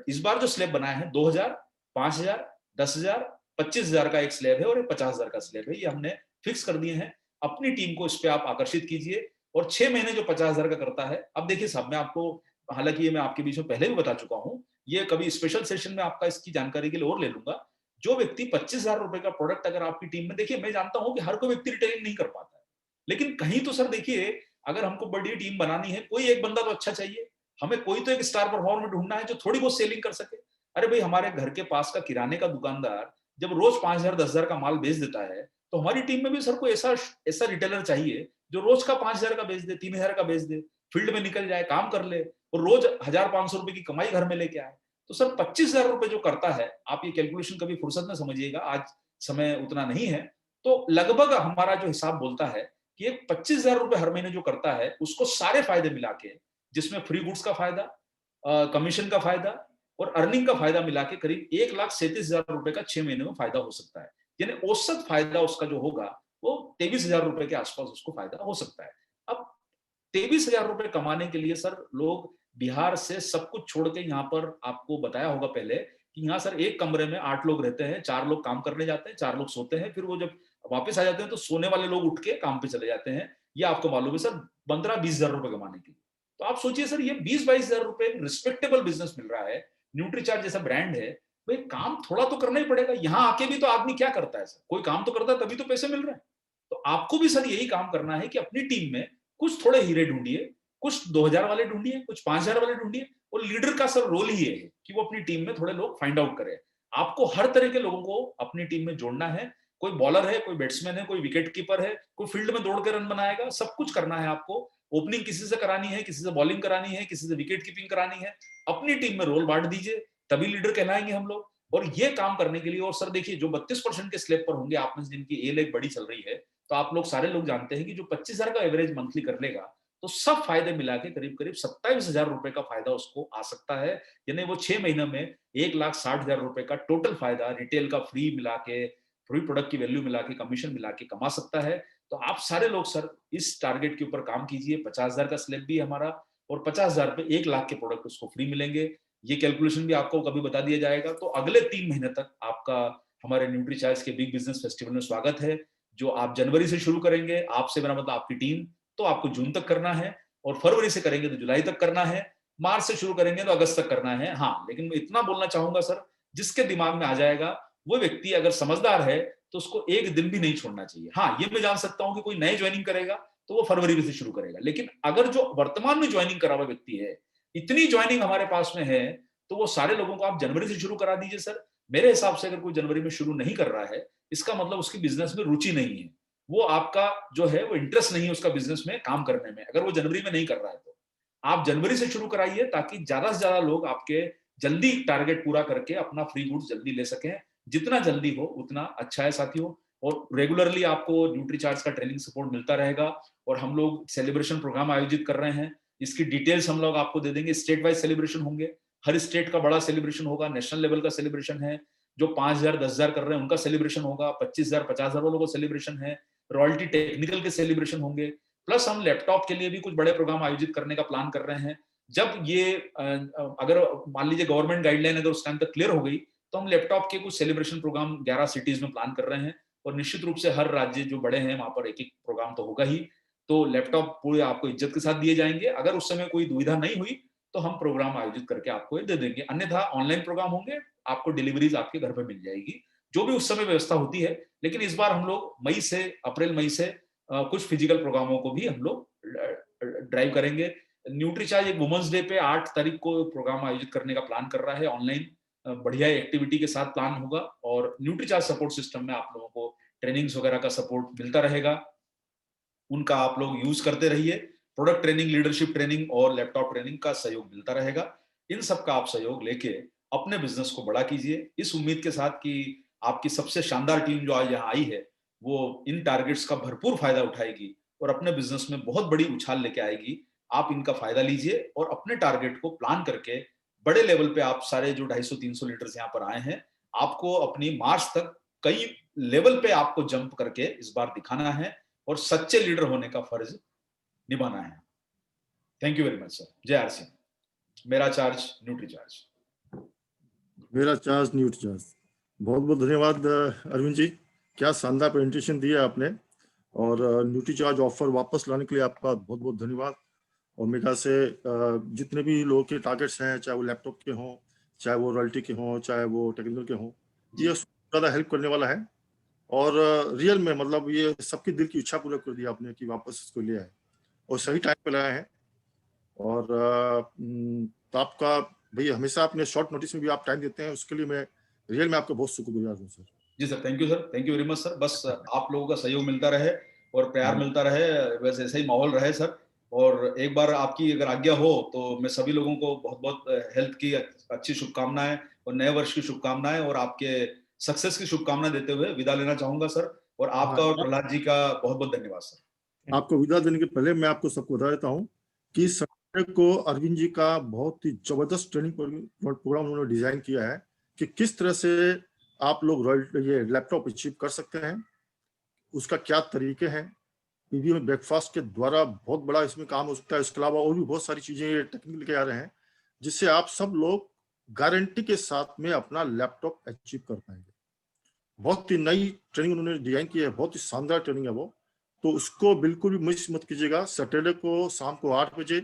इस बार जो स्लैब बनाया है 2,000, 5,000, 10,000, 25,000 का एक स्लैब है और 50,000 का स्लैब है, ये हमने फिक्स कर दिए हैं। अपनी टीम को इस पे आप आकर्षित कीजिए और 6 महीने जो 50,000 का करता है। अब देखिए साहब मैं आपको, हालांकि ये मैं आपके बीच में पहले भी बता चुका हूं, ये कभी स्पेशल सेशन में आपका इसकी जानकारी के लिए और ले लूंगा। जो व्यक्ति 25,000 रुपए का प्रोडक्ट अगर आपकी टीम में, देखिए मैं जानता हूं कि हर कोई व्यक्ति रिटेलिंग नहीं कर पाता है, लेकिन कहीं तो सर देखिए अगर हमको बड़ी टीम बनानी है, कोई एक बंदा तो अच्छा चाहिए, हमें कोई तो एक स्टार परफॉर्मर ढूंढना है जो थोड़ी बहुत सेलिंग कर सके। अरे भाई हमारे घर के पास का किराने का दुकानदार जब रोज 5,000 10,000 का माल बेच देता है, तो हमारी टीम में भी सर कोई ऐसा ऐसा रिटेलर चाहिए जो रोज का 5,000 का बेच दे, 3,000 का बेच दे, फील्ड में निकल जाए, काम कर ले और रोज 1,500 रुपए की कमाई घर में लेके आए। तो सर 25,000 रुपए जो करता है, आप ये कैलकुलेशन कभी फुर्सत में समझिएगा, आज समय उतना नहीं है, तो लगभग हमारा जो हिसाब बोलता है कि एक 25,000 रुपए हर महीने जो करता है उसको सारे फायदे मिला के, जिसमें फ्री गुड्स का फायदा, कमीशन का फायदा और अर्निंग का फायदा मिला के करीब 1,37,000 रुपए का 6 महीने में फायदा हो सकता है। यानी औसत फायदा उसका जो होगा वो 23,000 रुपए के आसपास उसको फायदा हो सकता है। अब 23,000 रुपए कमाने के लिए सर लोग बिहार से सब कुछ छोड़ के यहाँ पर, आपको बताया होगा पहले कि यहाँ सर एक कमरे में 8 लोग रहते हैं, 4 लोग काम करने जाते हैं, 4 लोग सोते हैं, फिर वो जब वापस आ जाते हैं तो सोने वाले लोग उठ के काम पे चले जाते हैं। ये आपको मालूम है सर, 15-20,000 रुपए कमाने के लिए। तो आप सोचिए सर ये 20-22,000 रुपए रिस्पेक्टेबल बिजनेस मिल रहा है, न्यूट्रीचार्ज जैसा ब्रांड है, भाई काम थोड़ा तो करना ही पड़ेगा। यहाँ आके भी तो आदमी क्या करता है सर, कोई काम तो करता है तभी तो पैसे मिल रहे हैं। तो आपको भी सर यही काम करना है कि अपनी टीम में कुछ थोड़े हीरे ढूंढिए, कुछ 2,000 वाले ढूंढिए, कुछ 5,000 वाले ढूंढिए। और लीडर का सर रोल ही ये है कि वो अपनी टीम में थोड़े लोग फाइंड आउट करे। आपको हर तरह के लोगों को अपनी टीम में जोड़ना है, कोई बॉलर है, कोई बैट्समैन है, कोई विकेट कीपर है, कोई फील्ड में दौड़ के रन बनाएगा, सब कुछ करना है आपको। ओपनिंग किसी से करानी है, किसी से बॉलिंग करानी है, किसी से विकेट कीपिंग करानी है, अपनी टीम में रोल बांट दीजिए, तभी लीडर कहलाएंगे हम लोग। और ये काम करने के लिए, और सर देखिए जो 32% के स्लैब पर होंगे आप में जिनकी ए लेग बड़ी चल रही है, तो आप लोग सारे लोग जानते हैं कि जो 25,000 का एवरेज मंथली कर लेगा तो सब फायदे मिला के करीब करीब 27,000 रुपए का फायदा उसको आ सकता है। यानी वो 6 महीने में 1,60,000 रुपए का टोटल फायदा रिटेल का फ्री मिला के, फ्री प्रोडक्ट की वैल्यू मिला के, कमीशन मिला के कमा सकता है। तो आप सारे लोग सर इस टारगेट के ऊपर काम कीजिए। 50,000 का स्लैब भी हमारा और 50,000 पे 1,00,000 के प्रोडक्ट उसको फ्री मिलेंगे। ये कैलकुलेशन भी आपको कभी बता दिया जाएगा। तो अगले 3 महीने तक आपका हमारे न्यूट्रीचार्ज के बिग बिजनेस फेस्टिवल में स्वागत है, जो आप जनवरी से शुरू करेंगे। आपसे मेरा मतलब आपकी टीम, तो आपको जून तक करना है, और फरवरी से करेंगे तो जुलाई तक करना है, मार्च से शुरू करेंगे तो अगस्त तक करना है। हाँ, लेकिन मैं इतना बोलना चाहूंगा सर, जिसके दिमाग में आ जाएगा वो व्यक्ति अगर समझदार है तो उसको एक दिन भी नहीं छोड़ना चाहिए। हाँ, ये मैं जान सकता हूं कि कोई नए ज्वाइनिंग करेगा तो वो फरवरी में से शुरू करेगा, लेकिन अगर जो वर्तमान में ज्वाइनिंग करा हुआ व्यक्ति है, इतनी ज्वाइनिंग हमारे पास में है, तो वो सारे लोगों को आप जनवरी से शुरू करा दीजिए सर। मेरे हिसाब से अगर कोई जनवरी में शुरू नहीं कर रहा है, इसका मतलब उसकी बिजनेस में रुचि नहीं है, वो आपका जो है वो इंटरेस्ट नहीं है उसका बिजनेस में काम करने में, अगर वो जनवरी में नहीं कर रहा है तो आप जनवरी से शुरू कराइए, ताकि ज्यादा से ज्यादा लोग आपके जल्दी टारगेट पूरा करके अपना फ्री गुड्स जल्दी ले सकें। जितना जल्दी हो उतना अच्छा है साथियों। और रेगुलरली आपको न्यूट्रीचार्ज का ट्रेनिंग सपोर्ट मिलता रहेगा, और हम लोग सेलिब्रेशन प्रोग्राम आयोजित कर रहे हैं, इसकी डिटेल्स हम लोग आपको दे देंगे। स्टेट वाइज सेलिब्रेशन होंगे, हर स्टेट का बड़ा सेलिब्रेशन होगा, नेशनल लेवल का सेलिब्रेशन है, जो 5,000 10,000 कर रहे हैं उनका सेलिब्रेशन होगा, 25,000 50,000 वालों का सेलिब्रेशन है, रॉयल्टी टेक्निकल के सेलिब्रेशन होंगे, प्लस हम लैपटॉप के लिए भी कुछ बड़े प्रोग्राम आयोजित करने का प्लान कर रहे हैं। जब ये अगर मान लीजिए गवर्नमेंट गाइडलाइन अगर उस टाइम तक क्लियर हो गई, तो हम लैपटॉप के कुछ सेलिब्रेशन प्रोग्राम 11 सिटीज में प्लान कर रहे हैं, और निश्चित रूप से हर राज्य जो बड़े हैं वहां पर एक एक प्रोग्राम तो होगा ही। तो लैपटॉप पूरे आपको इज्जत के साथ दिए जाएंगे। अगर उस समय कोई दुविधा नहीं हुई तो हम प्रोग्राम आयोजित करके आपको ये दे देंगे, अन्यथा ऑनलाइन प्रोग्राम होंगे, आपको डिलीवरीज आपके घर पे मिल जाएगी, जो भी उस समय व्यवस्था होती है। लेकिन इस बार हम लोग अप्रैल मई से कुछ फिजिकल प्रोग्रामों को भी हम लोग ड्राइव करेंगे। न्यूट्रीचार्ज एक वुमेन्स डे पे 8 तारीख को प्रोग्राम आयोजित करने का प्लान कर रहा है, ऑनलाइन बढ़िया एक्टिविटी के साथ प्लान होगा, और न्यूट्रीचार्ज सपोर्ट सिस्टम में आप लोगों को ट्रेनिंग्स वगैरह का सपोर्ट मिलता रहेगा, उनका आप लोग यूज करते रहिए। प्रोडक्ट ट्रेनिंग, लीडरशिप ट्रेनिंग और लैपटॉप ट्रेनिंग का सहयोग मिलता रहेगा। इन सब का आप सहयोग लेके अपने बिजनेस को बड़ा कीजिए, इस उम्मीद के साथ कि आपकी सबसे शानदार टीम जो आज यहाँ आई है वो इन टारगेट्स का भरपूर फायदा उठाएगी और अपने बिजनेस में बहुत बड़ी उछाल लेके आएगी। आप इनका फायदा लीजिए और अपने टारगेट को प्लान करके बड़े लेवल पे आप सारे जो 250-300 लीडर्स यहाँ पर आए हैं, आपको अपनी मार्च तक कई लेवल पे आपको जंप करके इस बार दिखाना है और सच्चे लीडर होने का फर्ज निभाना है। Thank you very much sir. जय आर सिंह। मेरा चार्ज न्यूट्रीचार्ज। मेरा चार्ज न्यूट्रीचार्ज। बहुत बहुत धन्यवाद अरविंद जी, क्या शानदार प्रेजेंटेशन दिया आपने, और न्यूट्रीचार्ज ऑफर वापस लाने के लिए आपका बहुत बहुत धन्यवाद। और मेरे ख्याल से जितने भी लोगों के टारगेट्स हैं, चाहे वो लैपटॉप के हों, चाहे वो रॉयल्टी के हों, चाहे वो टेक्निकल के हों, ये ज़्यादा हेल्प करने वाला है। और रियल में मतलब ये सबके दिल की इच्छा पूरा कर दिया आपने कि वापस इसको ले आए, और सही टाइम पे लाया है। और तो आपका भैया हमेशा अपने शॉर्ट नोटिस में भी आप टाइम देते हैं, उसके लिए मैं रियल में आपका बहुत शुक्रगुजार हूँ सर। जी sir, thank you sir, thank you very much sir. बस आप लोगों का सहयोग मिलता रहे और प्यार मिलता रहे, वैसे ऐसा ही माहौल रहे सर। और एक बार आपकी अगर आज्ञा हो तो मैं सभी लोगों को बहुत बहुत हेल्थ की अच्छी शुभकामनाएं और नए वर्ष की शुभकामनाएं और आपके सक्सेस की शुभकामनाएं देते हुए विदा लेना चाहूंगा सर। और आपका और प्रहलाद जी का बहुत बहुत धन्यवाद सर। आपको विदा देने के पहले मैं आपको सबको बता देता हूँ कि संडे को अरविंद जी का बहुत ही जबरदस्त ट्रेनिंग प्रोग्राम उन्होंने डिजाइन किया है कि किस तरह से आप लोग ये लैपटॉप अचीव कर सकते हैं, उसका क्या तरीके हैं। पीवी में ब्रेकफास्ट के द्वारा बहुत बड़ा इसमें काम हो सकता है। इसके अलावा और भी बहुत सारी चीजें टेक्निकल लेके आ रहे हैं, जिससे आप सब लोग गारंटी के साथ में अपना लैपटॉप अचीव कर पाएंगे। बहुत ही नई ट्रेनिंग उन्होंने डिजाइन की है, बहुत ही शानदार ट्रेनिंग है वो, तो उसको बिल्कुल भी मिस मत कीजिएगा। सैटरडे को शाम को 8 बजे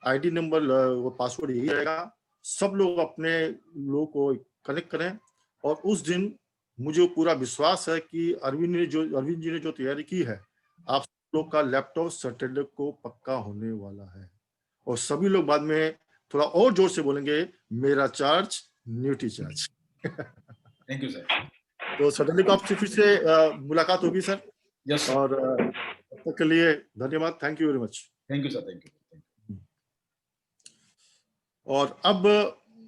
आईडी नंबर वो पासवर्ड यही रहेगा। सब लोग अपने लोगों को कनेक्ट करें, और उस दिन मुझे पूरा विश्वास है कि अरविंद जी ने जो तैयारी की है, आप लोग का लैपटॉप सैटरडे को पक्का होने वाला है। और सभी लोग बाद में थोड़ा और जोर से बोलेंगे, मेरा charge Nutricharge. Thank you sir. तो सैटरडे को आपसे फिर से मुलाकात होगी सर। Yes sir. और तब तक के लिए धन्यवाद। Thank you very much. Thank you sir. Thank you. और अब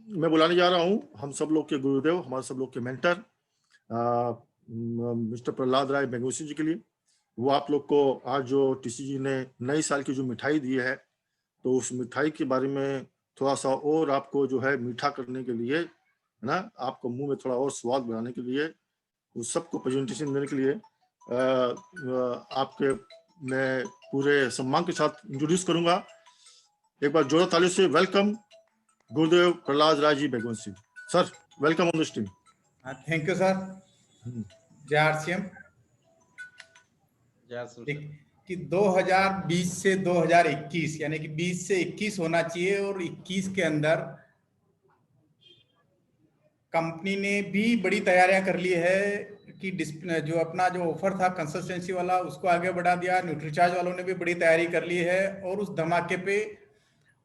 मैं बुलाने जा रहा हूं हम सब लोग के गुरुदेव, हमारे सब लोग के मेंटर मिस्टर प्रहलाद राय बेंगोसी जी के लिए। वो आप लोग को आज जो टीसी जी ने नई साल की जो मिठाई दी है, तो उस मिठाई के बारे में थोड़ा सा और आपको जो है मीठा करने के लिए, है ना, आपको मुंह में थोड़ा और स्वाद बनाने के लिए, उस सबको प्रेजेंटेशन देने के लिए आपके मैं पूरे सम्मान के साथ इंट्रोड्यूस करूंगा। एक बार जोरदार तालियों से वेलकम गुरुदेव प्रहलाद राय जी बेंगोसी sir. Welcome on the stream. Thank you sir. जय आरसीएम। कि 2020 से 2021 यानी कि 20 से 21 होना चाहिए और 21 के अंदर कंपनी ने भी बड़ी तैयारियां कर ली है कि जो अपना जो ऑफर था कंसिस्टेंसी वाला उसको आगे बढ़ा दिया। न्यूट्रीचार्ज वालों ने भी बड़ी तैयारी कर ली है और उस धमाके पे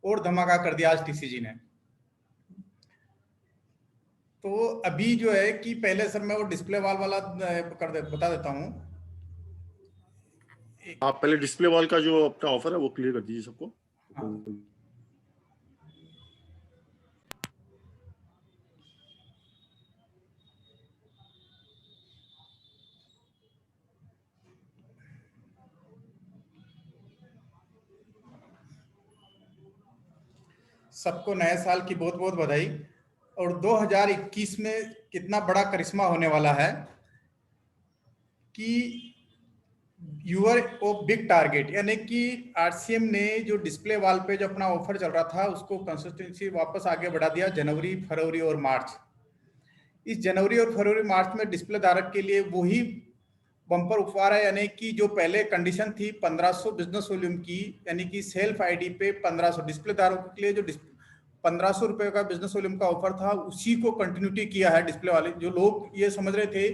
और धमाका कर दिया आज टीसीजी ने। तो अभी जो है कि पहले सर मैं वो डिस्प्ले वाल वाला बता देता हूँ। आप पहले डिस्प्ले वॉल का जो अपना ऑफर है वो क्लियर कर दीजिए सबको। हाँ। सबको नए साल की बहुत बहुत बधाई। और 2021 में कितना बड़ा करिश्मा होने वाला है कि यूआर ओ बिग टारगेट, यानी कि आरसीएम ने जो डिस्प्ले वॉल पे जो अपना ऑफर चल रहा था उसको कंसिस्टेंसी वापस आगे बढ़ा दिया जनवरी, फरवरी और मार्च। इस जनवरी और फरवरी मार्च में डिस्प्ले धारक के लिए वही बम्पर उपहार है, यानी कि जो पहले कंडीशन थी 1500 बिजनेस वॉल्यूम की, यानी कि सेल्फ आईडी पे 1500 डिस्प्ले धारकों के लिए जो 1500 रुपए का बिजनेस वॉल्यूम का ऑफर था उसी को कंटिन्यूटी किया है डिस्प्ले वाले। जो लोग ये समझ रहे थे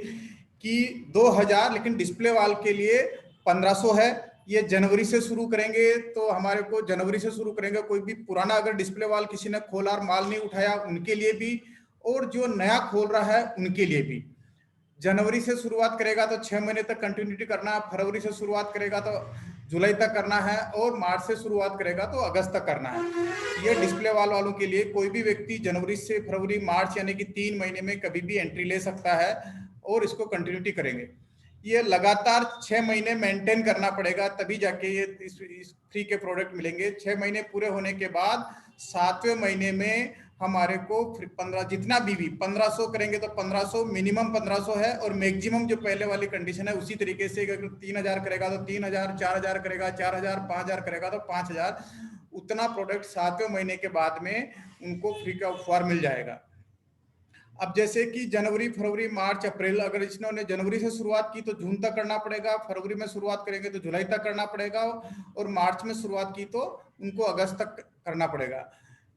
कि 2000 लेकिन डिस्प्ले वाल के लिए 1500 है, ये जनवरी से शुरू करेंगे तो हमारे को जनवरी से शुरू करेंगे। कोई भी पुराना अगर डिस्प्ले वाल किसी ने खोला और माल नहीं उठाया उनके लिए भी, और जो नया खोल रहा है उनके लिए भी। जनवरी से शुरुआत करेगा तो 6 महीने तक कंटिन्यूटी करना है, फरवरी से शुरुआत करेगा तो जुलाई तक करना है, और मार्च से शुरुआत करेगा तो अगस्त तक करना है। ये डिस्प्ले वाल वालों के लिए कोई भी व्यक्ति जनवरी से फरवरी मार्च यानी कि 3 महीने में कभी भी एंट्री ले सकता है और इसको कंटिन्यूटी करेंगे। ये लगातार 6 महीने मेंटेन करना पड़ेगा तभी जाके ये इस फ्री के प्रोडक्ट मिलेंगे। 6 महीने पूरे होने के बाद 7वें महीने में हमारे को 15 जितना भी 1500 करेंगे तो 1500 मिनिमम 1500 है, और मैक्सिमम जो पहले वाली कंडीशन है उसी तरीके से अगर 3000 करेगा तो 3000, 4000 करेगा 4000, 5000 करेगा तो 5000, उतना प्रोडक्ट 7वें महीने के बाद में उनको फ्री का ऑफर मिल जाएगा। अब जैसे कि जनवरी, फरवरी, मार्च, अप्रैल, अगर इन्होंने जनवरी से शुरुआत की तो जून तक करना पड़ेगा, फरवरी में शुरुआत करेंगे तो जुलाई तक करना पड़ेगा, और मार्च में शुरुआत की तो उनको अगस्त तक करना पड़ेगा।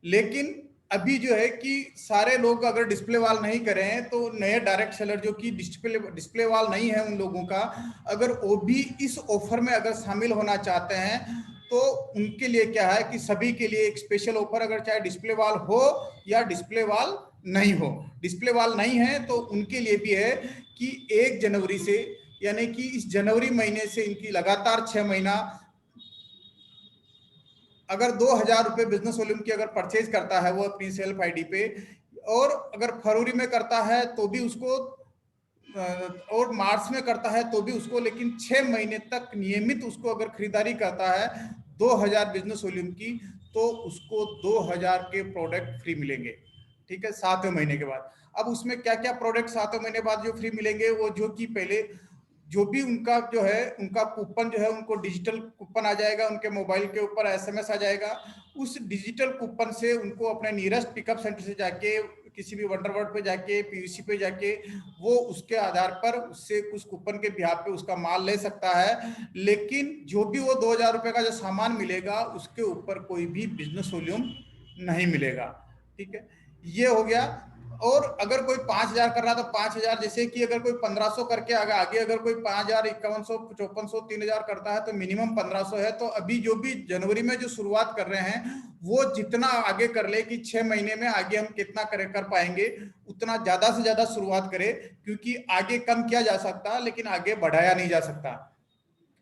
लेकिन अभी जो है कि सारे लोग अगर डिस्प्ले वाल नहीं करें तो नए डायरेक्ट सेलर जो कि डिस्प्ले वाल नहीं है उन लोगों का, अगर वो भी इस ऑफर में अगर शामिल होना चाहते हैं तो उनके लिए क्या है कि सभी के लिए एक स्पेशल ऑफर, अगर चाहे डिस्प्ले वाल हो या डिस्प्ले वाल नहीं हो। डिस्प्ले वाल नहीं है तो उनके लिए भी है कि 1 जनवरी से यानी कि इस जनवरी महीने से इनकी लगातार 6 महीना अगर 2000 रुपए बिजनेस वॉल्यूम की अगर परचेज करता है वो अपनी सेल्फ आईडी पे, और अगर फरवरी में करता है तो भी उसको, और मार्च में करता है तो भी उसको, लेकिन 6 महीने तक नियमित उसको अगर खरीदारी करता है 2000 बिजनेस वॉल्यूम की तो उसको 2000 के प्रोडक्ट फ्री मिलेंगे। ठीक है, 7वें महीने के बाद। अब उसमें क्या क्या प्रोडक्ट 7वें महीने बाद जो फ्री मिलेंगे, वो जो कि पहले जो भी उनका जो है उनका कूपन जो है उनको डिजिटल कूपन आ जाएगा, उनके मोबाइल के ऊपर एसएमएस आ जाएगा। उस डिजिटल कूपन से उनको अपने नियरेस्ट पिकअप सेंटर से जाके किसी भी वंडरवर्ल्ड पे जाके पीयूसी पे जाके वो उसके आधार पर उससे कुछ कूपन के बिहाफ पे उसका माल ले सकता है। लेकिन जो भी वो 2000 रुपए का जो सामान मिलेगा उसके ऊपर कोई भी बिजनेस वॉल्यूम नहीं मिलेगा। ठीक है, ये हो गया। और अगर कोई 5000 कर रहा तो 5000, जैसे कि अगर कोई 1500 करके आगे अगर कोई 5000, 5100, 5400, 3000 करता है तो मिनिमम 1500 है। तो अभी जो भी जनवरी में जो शुरुआत कर रहे हैं वो जितना आगे कर ले कि 6 महीने में आगे हम कितना कर पाएंगे उतना ज्यादा से ज्यादा शुरुआत करें, क्योंकि आगे कम किया जा सकता लेकिन आगे बढ़ाया नहीं जा सकता।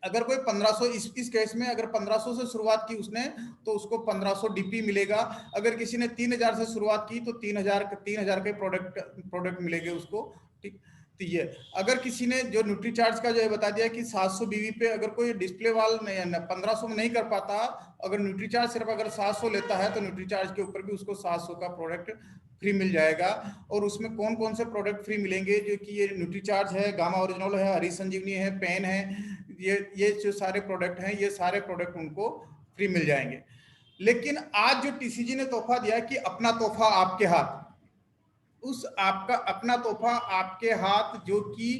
अगर कोई 1500 इस केस में अगर 1500 से शुरुआत की उसने तो उसको 1500 डीपी मिलेगा। अगर किसी ने 3000 से शुरुआत की तो 3000 के प्रोडक्ट मिलेंगे उसको। ठीक, तो ये अगर किसी ने जो न्यूट्रीचार्ज का जो है बता दिया कि 700 बीवी पे अगर कोई डिस्प्ले वाल 1500 में नहीं कर पाता, अगर न्यूट्रीचार्ज सिर्फ अगर 700 लेता है तो न्यूट्रीचार्ज के ऊपर भी उसको 700 का प्रोडक्ट फ्री मिल जाएगा। और उसमें कौन कौन से प्रोडक्ट फ्री मिलेंगे, जो कि ये न्यूट्रीचार्ज है, गामा ओरिजिनल है, हरी संजीवनी है, पेन है, ये जो सारे प्रोडक्ट हैं ये सारे प्रोडक्ट उनको फ्री मिल जाएंगे। लेकिन आज जो टीसीजी ने तोहफा दिया कि अपना तोहफा आपके हाथ, उस आपका अपना तोहफा आपके हाथ जो कि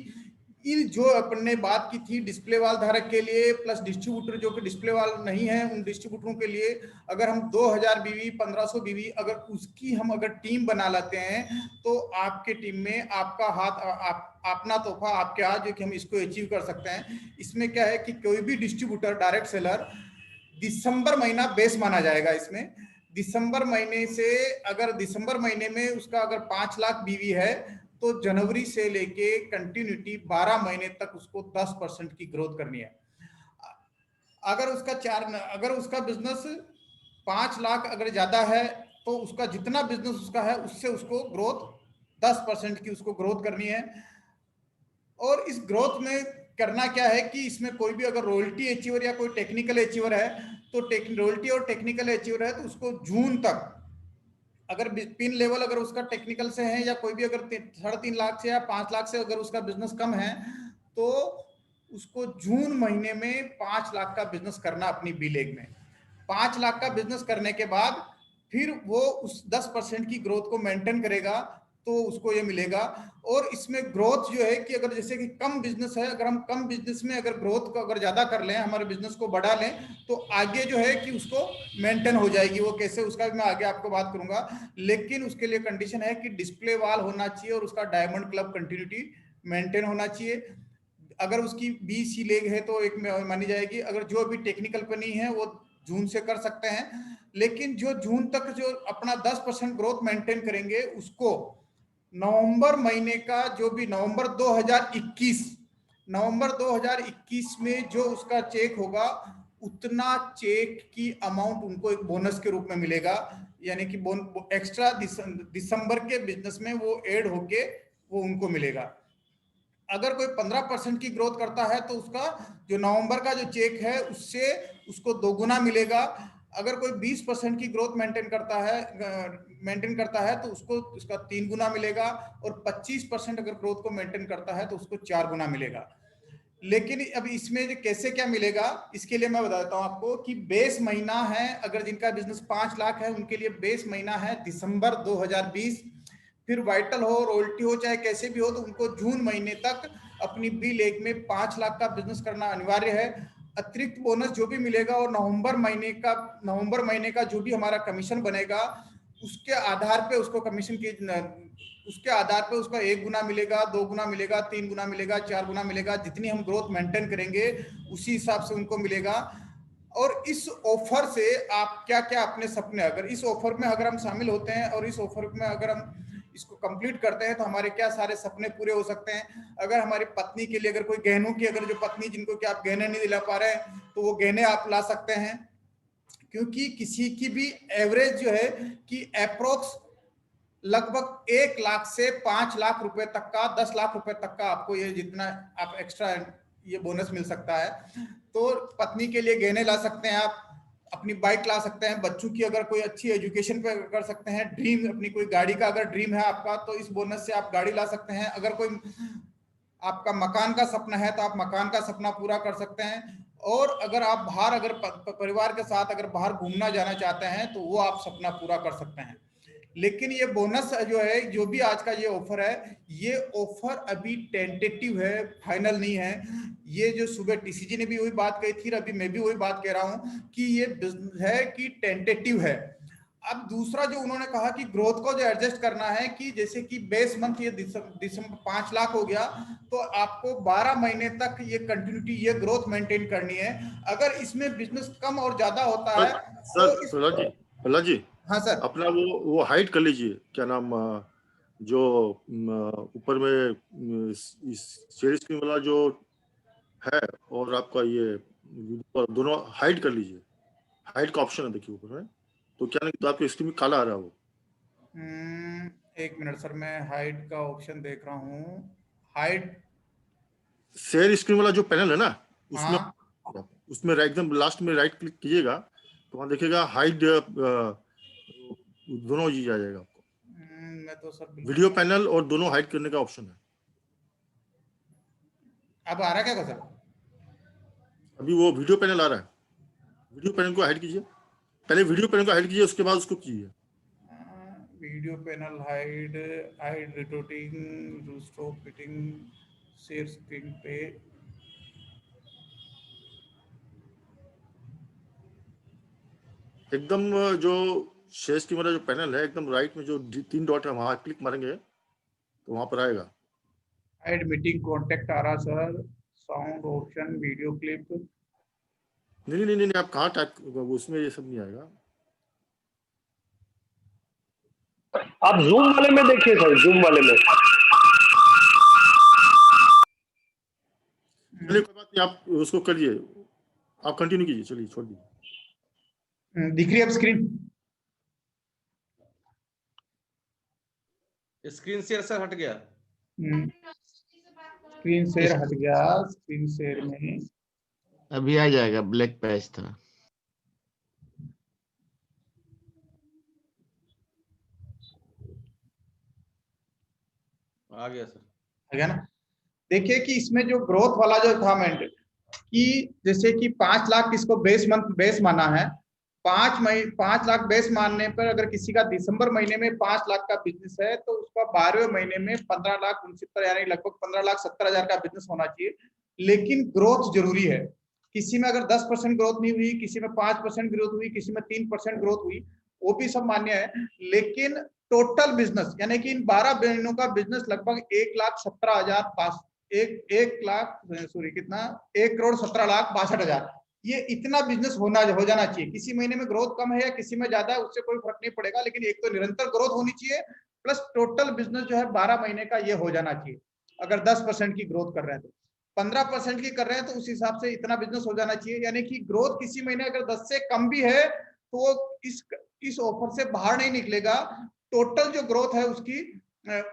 ये जो अपन ने बात की थी डिस्प्ले वाल धारक के लिए प्लस डिस्ट्रीब्यूटर जो कि डिस्प्ले वाल नहीं है उन डिस्ट्रीब्यूटरों के लिए अगर हम 2000 बीवी 1500 बीवी अगर उसकी हम अगर टीम बना लेते हैं तो आपके टीम में आपका हाथ अपना तोहफा आपके हाथ जो कि हम इसको अचीव कर सकते हैं। इसमें क्या है कि कोई भी डिस्ट्रीब्यूटर डायरेक्ट सेलर दिसंबर महीना बेस माना जाएगा। इसमें दिसंबर महीने से अगर दिसंबर महीने में उसका अगर 5 लाख बीवी है तो जनवरी से लेके कंटिन्यूटी 12 महीने तक उसको 10% की ग्रोथ करनी है। अगर उसका बिजनेस 5 लाख अगर ज्यादा है तो उसका जितना बिजनेस उसका है उससे उसको ग्रोथ 10% की उसको ग्रोथ करनी है। और इस ग्रोथ में करना क्या है कि इसमें कोई भी अगर रॉयल्टी अचीवर या कोई टेक्निकल अचीवर है तो रॉयल्टी और टेक्निकल अचीवर है तो उसको जून तक अगर पिन लेवल अगर उसका टेक्निकल से है या कोई भी अगर 3.5 लाख से या 5 लाख से अगर उसका बिजनेस कम है तो उसको जून महीने में 5 लाख का बिजनेस करना अपनी बी लेग में। 5 लाख का बिजनेस करने के बाद फिर वो उस 10% की ग्रोथ को मेंटेन करेगा तो उसको ये मिलेगा। और इसमें ग्रोथ जो है कि अगर जैसे कि कम बिजनेस है अगर हम कम बिजनेस में अगर ग्रोथ को अगर ज्यादा कर लें हमारे बिजनेस को बढ़ा लें तो आगे जो है कि उसको मेंटेन हो जाएगी। वो कैसे उसका भी मैं आगे आपको बात करूंगा, लेकिन उसके लिए कंडीशन है कि डिस्प्ले वाल होना चाहिए और उसका डायमंड क्लब कंटिन्यूटी मेंटेन होना चाहिए। अगर उसकी बी सी लेग है तो एक मानी जाएगी। अगर जो अभी टेक्निकल पे नहीं है वो जून से कर सकते हैं, लेकिन जो जून तक जो अपना 10% ग्रोथ मेंटेन करेंगे उसको नवंबर महीने का जो भी नवंबर 2021 में जो उसका चेक होगा उतना चेक की अमाउंट उनको एक बोनस के रूप में मिलेगा। यानी कि एक्स्ट्रा दिसंबर के बिजनेस में वो ऐड होके वो उनको मिलेगा। अगर कोई 15% की ग्रोथ करता है तो उसका जो नवंबर का जो चेक है उससे उसको 2 गुना मिलेगा। अगर कोई 20% की ग्रोथ मेंटेन करता है तो उसको उसका 3 गुना मिलेगा और 25% अगर ग्रोथ को मेंटेन करता है तो उसको 4 गुना मिलेगा। लेकिन अब इसमें कैसे क्या मिलेगा इसके लिए मैं बता देता हूं आपको कि बेस महीना है अगर जिनका बिजनेस 5 लाख है उनके लिए बेस महीना है दिसंबर 2020। फिर वाइटल हो रॉयल्टी हो चाहे कैसे भी हो तो उनको जून महीने तक अपनी बी लेग में 5 लाख का बिजनेस करना अनिवार्य है। अतिरिक्त बोनस जो भी मिलेगा और नवंबर महीने का जो भी हमारा कमीशन बनेगा उसके आधार पे उसको कमीशन की उसके आधार पे उसका 1 गुना मिलेगा, 2 गुना मिलेगा, 3 गुना मिलेगा, 4 गुना मिलेगा। जितनी हम ग्रोथ मेंटेन करेंगे उसी हिसाब से उनको मिलेगा। और इस ऑफर से आप क्या क्या अपने सपने अगर इस ऑफर में अगर हम शामिल होते हैं और इस ऑफर में अगर हम इसको कंप्लीट करते हैं तो हमारे क्या सारे सपने पूरे हो सकते हैं। अगर हमारी पत्नी के लिए अगर कोई गहनों की अगर जो पत्नी जिनको कि आप गहने नहीं दिला पा रहे हैं तो वो गहने आप ला सकते हैं। क्योंकि किसी की भी एवरेज जो है कि अप्रोक्स लगभग 1 लाख से 5 लाख रुपए तक का 10 लाख रुपए तक का आपको ये जितना आप एक्स्ट्रा ये बोनस मिल सकता है। तो पत्नी के लिए गहने ला सकते हैं, आप अपनी बाइक ला सकते हैं, बच्चों की अगर कोई अच्छी एजुकेशन पे कर सकते हैं, ड्रीम अपनी कोई गाड़ी का अगर ड्रीम है आपका तो इस बोनस से आप गाड़ी ला सकते हैं। अगर कोई आपका मकान का सपना है तो आप मकान का सपना पूरा कर सकते हैं। और अगर आप बाहर अगर परिवार के साथ अगर बाहर घूमना जाना चाहते हैं तो वो आप सपना पूरा कर सकते हैं। लेकिन ये बोनस जो है जो भी आज का ये ऑफर है ये ऑफर अभी टेंटेटिव है, फाइनल नहीं है। ये जो सुबह टीसीजी ने भी वही बात कही थी, अभी मैं भी वही बात कह रहा हूं कि ये है कि टेंटेटिव है। अब दूसरा जो उन्होंने कहा कि ग्रोथ को जो एडजस्ट करना है कि जैसे कि बेस मंथ ये दिसंबर 5 लाख हो गया तो आपको 12 महीने तक ये कंटिन्यूटी ये ग्रोथ मेंटेन करनी है। अगर इसमें बिजनेस कम और ज्यादा होता है सर प्रहलाद जी हाँ सर अपना वो हाइड कर लीजिए क्या नाम जो ऊपर में शेयर स्क्रीन वाला जो है और आपका ये दोनों हाइड कर लीजिए। हाइड का ऑप्शन है देखिए ऊपर में तो क्या नहीं तो आपके स्क्रीन में काला आ रहा है वो। 1 मिनट सर मैं हाइड का ऑप्शन देख रहा हूँ। हाइड शेयर स्क्रीन वाला जो पैनल है ना उसमें हाँ उसमें एकदम लास्ट में राइट क्लिक कीजिएगा तो वहां देखिएगा हाइड दोनों चीज आ जाएगा आपको। मैं तो सर वीडियो पैनल और दोनों हाइड करने का ऑप्शन है। अब आ रहा क्या सर? अभी वो वीडियो पैनल आ रहा है, वीडियो पैनल को हाइड कीजिए। पहले वीडियो पैनल को हाइड कीजिए उसके बाद उसको कीजिए। Video panel hide rotating stop fitting share screen पे एकदम जो शेष की मेरा जो पैनल है एकदम राइट में जो 3 डॉट है वहां क्लिक मारेंगे तो वहां पर आएगा। ऐड मीटिंग कॉन्टेक्ट आ रहा sir, sound option, video clip. नहीं नहीं नहीं नहीं, आप कहाँ टाइप, उसमें ये सब नहीं आएगा। आप जूम वाले में देखिए सर, जूम वाले में। चलिए कोई बात नहीं, आप उसको करिए, आप कंटिन्यू कीजिए, चलिए छोड़ दीजिए। दिख रही है अब स्क्रीन? स्क्रीन शेयर सर हट गया। स्क्रीन शेयर हट गया। स्क्रीन शेयर में अभी आ जाएगा, ब्लैक पैच था। आ गया सर। आ गया ना? देखिए कि इसमें जो ग्रोथ वाला जो था मेंटेन कि जैसे कि 5 लाख किसको बेस माना है, 5 लाख बेस मानने पर अगर किसी का दिसंबर महीने में 5 लाख का बिजनेस है तो उसका 12वें महीने में 15,69,000 यानी लगभग 15,70,000 का बिजनेस होना चाहिए। लेकिन ग्रोथ जरूरी है। किसी में अगर 10% ग्रोथ नहीं हुई, किसी में 5% ग्रोथ हुई, किसी में 3% ग्रोथ हुई, वो भी सब मान्य है। लेकिन टोटल बिजनेस यानी कि इन 12 महीनों का बिजनेस लगभग 1,17,000 ये इतना बिजनेस हो जाना चाहिए। किसी महीने में ग्रोथ कम है या किसी में ज्यादा है उससे कोई फर्क नहीं पड़ेगा, लेकिन एक तो निरंतर ग्रोथ होनी चाहिए प्लस टोटल बिजनेस जो है 12 महीने का ये हो जाना चाहिए। अगर 10% की ग्रोथ कर रहे हैं तो 15% की कर रहे हैं तो उस हिसाब से इतना बिजनेस हो जाना चाहिए। यानी कि ग्रोथ किसी महीने अगर 10 से कम भी है तो वो इस ऑफर से बाहर नहीं निकलेगा। टोटल जो ग्रोथ है उसकी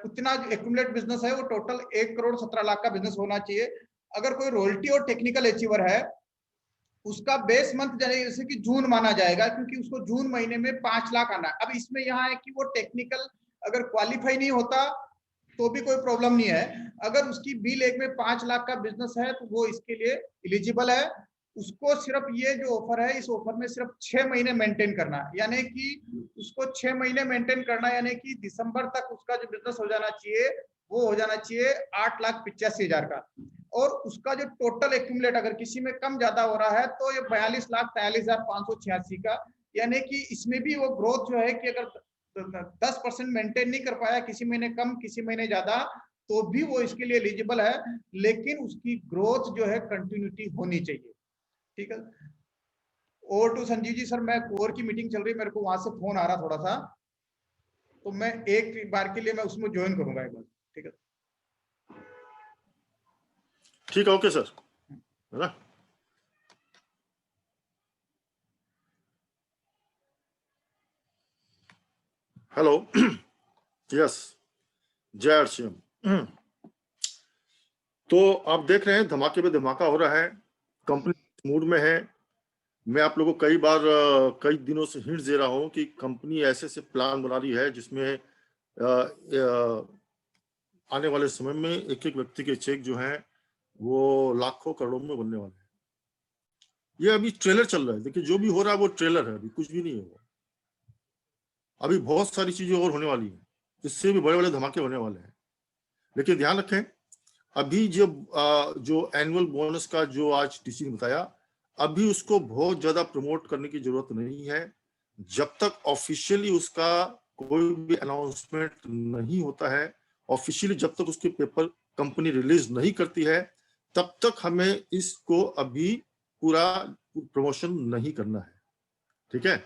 उतना जो एक्यूमुलेट बिजनेस है वो टोटल 1,17,00,000 का बिजनेस होना चाहिए। अगर कोई रॉयल्टी और टेक्निकल अचीवर है उसका बेस मंथ जैसे कि जून माना जाएगा, क्योंकि उसको जून महीने में 5 लाख आना है। अब इसमें यहाँ है कि वो टेक्निकल अगर क्वालिफाई नहीं होता तो भी कोई प्रॉब्लम नहीं है। अगर उसकी बिल एक में 5 लाख का बिजनेस है तो वो इसके लिए एलिजिबल है। उसको सिर्फ ये जो ऑफर है इस ऑफर में सिर्फ 6 महीने मेंटेन करना है, यानी कि उसको 6 महीने मेंटेन करना, यानी कि दिसंबर तक उसका जो बिजनेस हो जाना चाहिए वो हो जाना चाहिए 8,85,000 का। और उसका जो टोटल एक्यूमुलेट अगर किसी में कम ज्यादा हो रहा है तो ये 42,43,586 का, यानी कि इसमें भी वो ग्रोथ जो है कि अगर 10% मेंटेन नहीं कर पाया, किसी महीने कम किसी महीने ज्यादा, तो भी वो इसके लिए एलिजिबल है। लेकिन उसकी ग्रोथ जो है कंटिन्यूटी होनी चाहिए। ठीक है। और टू संजीव जी सर, मैं कोर की मीटिंग चल रही है, मेरे को वहां से फोन आ रहा थोड़ा सा, तो मैं एक बार के लिए मैं उसमें ज्वाइन करूंगा एक बार। ठीक है, ठीक है, ओके सर, है ना। हेलो, यस, जय अर्शियम। तो आप देख रहे हैं धमाके पे धमाका हो रहा है, कंपनी मूड में है। मैं आप लोगों को कई बार कई दिनों से हिंट दे रहा हूं कि कंपनी ऐसे से प्लान बना रही है जिसमें आने वाले समय में एक एक व्यक्ति के चेक जो हैं वो लाखों करोड़ों में बनने वाले हैं। ये अभी ट्रेलर चल रहा है, देखिए जो भी हो रहा है वो ट्रेलर है, अभी कुछ भी नहीं है वो। अभी बहुत सारी चीजें और होने वाली हैं, इससे भी बड़े बड़े धमाके होने वाले हैं। लेकिन ध्यान रखें, अभी जो एनुअल बोनस का जो आज टीसी ने बताया, अभी उसको बहुत ज्यादा प्रमोट करने की जरूरत नहीं है। जब तक ऑफिशियली उसका कोई भी अनाउंसमेंट नहीं होता है, ऑफिशियली जब तक उसके पेपर कंपनी रिलीज नहीं करती है, तब तक हमें इसको अभी पूरा प्रमोशन नहीं करना है। ठीक है,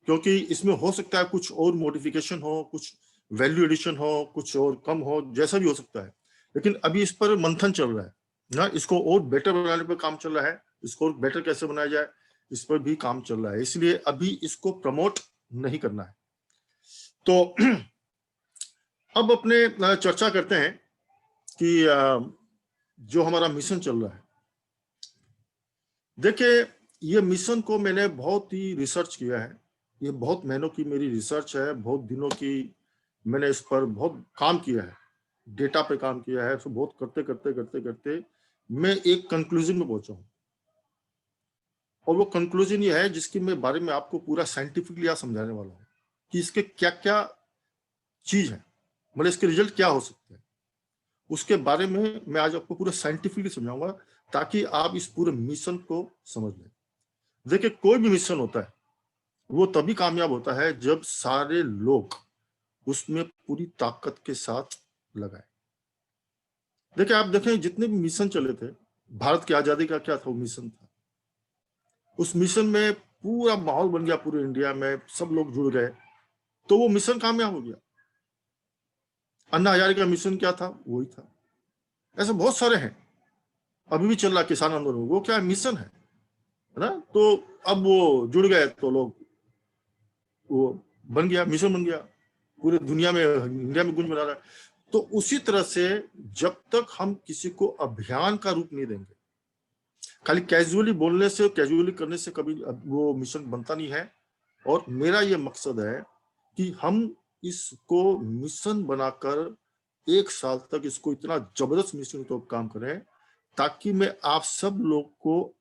क्योंकि इसमें हो सकता है कुछ और मॉडिफिकेशन हो, कुछ वैल्यू एडिशन हो, कुछ और कम हो, जैसा भी हो सकता है। लेकिन अभी इस पर मंथन चल रहा है ना, इसको और बेटर बनाने पर काम चल रहा है, इसको और बेटर कैसे बनाया जाए इस पर भी काम चल रहा है। इसलिए अभी इसको प्रमोट नहीं करना है। तो अब अपने चर्चा करते हैं कि जो हमारा मिशन चल रहा है। देखिए, ये मिशन को मैंने बहुत ही रिसर्च किया है, ये बहुत महीनों की मेरी रिसर्च है, बहुत दिनों की मैंने इस पर बहुत काम किया है, डेटा पे काम किया है। तो बहुत करते करते करते करते मैं एक कंक्लूजन में पहुंचा हूं, और वो कंक्लूजन ये है जिसके मैं बारे में आपको पूरा साइंटिफिकली आज समझाने वाला हूं कि इसके क्या क्या चीज है, मतलब इसके रिजल्ट क्या हो सकते हैं। उसके बारे में मैं आज आपको पूरा साइंटिफिकली समझाऊंगा ताकि आप इस पूरे मिशन को समझ लें। देखिए, कोई भी मिशन होता है वो तभी कामयाब होता है जब सारे लोग उसमें पूरी ताकत के साथ लगाए। देखिए, आप देखें जितने भी मिशन चले थे, भारत की आजादी का क्या था, वो मिशन था। उस मिशन में पूरा माहौल बन गया, पूरे इंडिया में सब लोग जुड़ गए, तो वो मिशन कामयाब हो गया। अन्ना हजारे का मिशन क्या था, वही था। ऐसे बहुत सारे हैं, अभी भी चल रहा किसान आंदोलन, वो क्या मिशन है ना। तो अब वो जुड़ गए तो लोग, वो बन गया, मिशन बन गया, पूरे दुनिया में, इंडिया में गूंज बना रहा है। तो उसी तरह से जब तक हम किसी को अभियान का रूप नहीं देंगे, खाली कैजुअली बोलने से, कैजुअली करने से कभी वो मिशन बनता नहीं है। और मेरा ये मकसद है कि हम इसको मिशन बनाकर 1 साल तक इसको इतना जबरदस्त मिशन तो काम करें ताकि मैं आप सब लोग को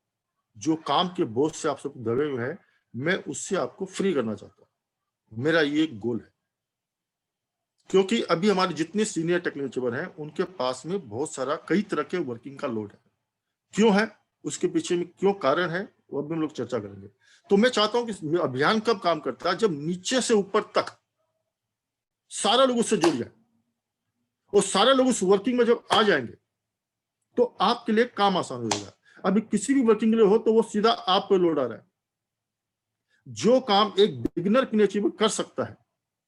जो काम के बोझ से आप सब दबे हुए हैं, मैं उससे आपको फ्री करना चाहता हूं। मेरा ये गोल है, क्योंकि अभी हमारे जितने सीनियर टेक्निकल हैं उनके पास में बहुत सारा कई तरह के वर्किंग का लोड है। क्यों है, उसके पीछे में क्यों कारण है, वो अभी हम लोग चर्चा करेंगे। तो मैं चाहता हूं कि अभियान कब काम करता है, जब नीचे से ऊपर तक सारा लोग उससे जुड़ जाए और सारे लोग उस वर्किंग में जब आ जाएंगे तो आपके लिए काम आसान हो जाएगा। अभी किसी भी वर्किंग के लिए हो तो वो सीधा आप पे लोड आ रहा है। जो काम एक बिगिनर भी कर सकता है,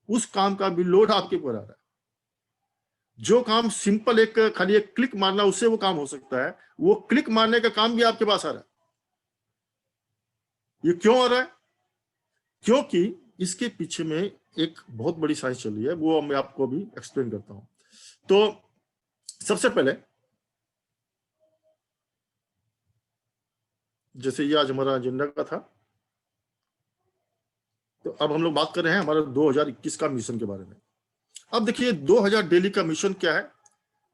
उस काम का भी लोड आपके ऊपर आ रहा है। जो काम सिंपल एक खाली एक क्लिक मारना, उससे वो काम हो सकता है, वो क्लिक मारने का काम भी आपके पास आ रहा है। ये क्यों आ रहा है? क्योंकि इसके पीछे में एक बहुत बड़ी साइंस चल रही है, वो मैं आपको अभी एक्सप्लेन करता हूं। तो सबसे पहले, जैसे ये आज हमारा एजेंडा का था, तो अब हम लोग बात कर रहे हैं हमारे 2021 का मिशन के बारे में। अब देखिए 2000 डेली का मिशन क्या है,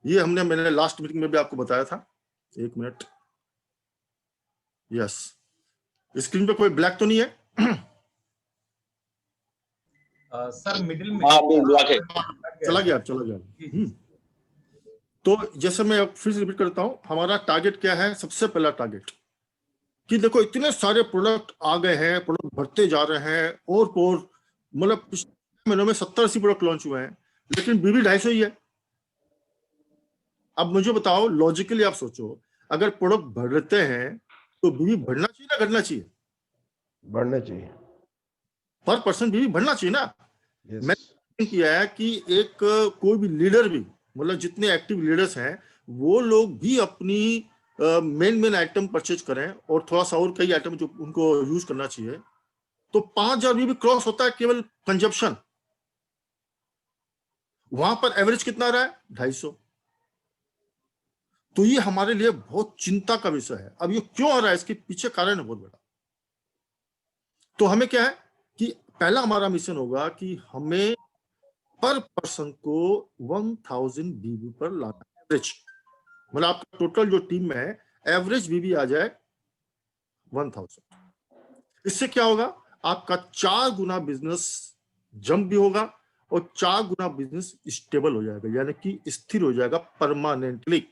ये मैंने लास्ट मीटिंग में भी आपको बताया था। 1 मिनट, यस, स्क्रीन पे कोई ब्लैक तो नहीं है? सर मिडिल में हाँ अभी ब्लॉक है। चला गया। तो जैसे मैं फिर से रिपीट करता हूं, हमारा टारगेट क्या है? सबसे पहला टारगेट कि देखो इतने सारे प्रोडक्ट आ गए हैं, प्रोडक्ट बढ़ते जा रहे हैं, और मतलब पिछले महीनों में 70-80 प्रोडक्ट लॉन्च हुए हैं, लेकिन बीबी 250 ही है। अब मुझे बताओ, लॉजिकली आप सोचो, अगर प्रोडक्ट बढ़ते हैं तो बीबी बढ़ना चाहिए ना घटना चाहिए? बढ़ना चाहिए। पर पर्सन बीबी बढ़ना चाहिए ना। Yes. मैंने किया है कि एक कोई भी लीडर भी, मतलब जितने एक्टिव लीडर्स हैं वो लोग भी अपनी मेन आइटम परचेज करें और थोड़ा सा और कई आइटम जो उनको यूज करना चाहिए। तो 5000 भी क्रॉस होता है केवल कंजप्शन। वहां पर एवरेज कितना रहा है? 250। तो ये हमारे लिए बहुत चिंता का विषय है। अब ये क्यों आ रहा है, इसके पीछे कारण है बहुत बड़ा। तो हमें क्या है कि पहला हमारा मिशन होगा कि हमें पर पर्सन को 1000 बीबी पर लाना, एवरेज, मतलब आपका टोटल जो टीम में है एवरेज बीबी आ जाए 1000। इससे क्या होगा? आपका 4 गुना बिजनेस जंप भी होगा और 4 गुना बिजनेस स्टेबल हो जाएगा, यानी कि स्थिर हो जाएगा परमानेंटली।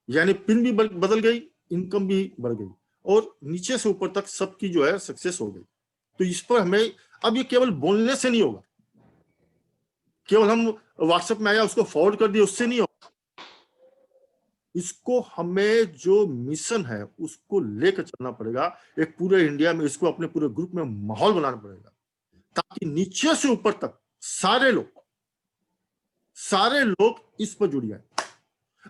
यानी पिन भी बदल गई, इनकम भी बढ़ गई, और नीचे से ऊपर तक सबकी जो है सक्सेस हो गई। तो इस पर हमें अब ये केवल बोलने से नहीं होगा, केवल हम व्हाट्सएप में आया उसको फॉरवर्ड कर दिया उससे नहीं होगा। इसको हमें जो मिशन है उसको लेकर चलना पड़ेगा। एक पूरे इंडिया में इसको अपने पूरे ग्रुप में माहौल बनाना पड़ेगा ताकि नीचे से ऊपर तक सारे लोग इस पर जुड़ जाए।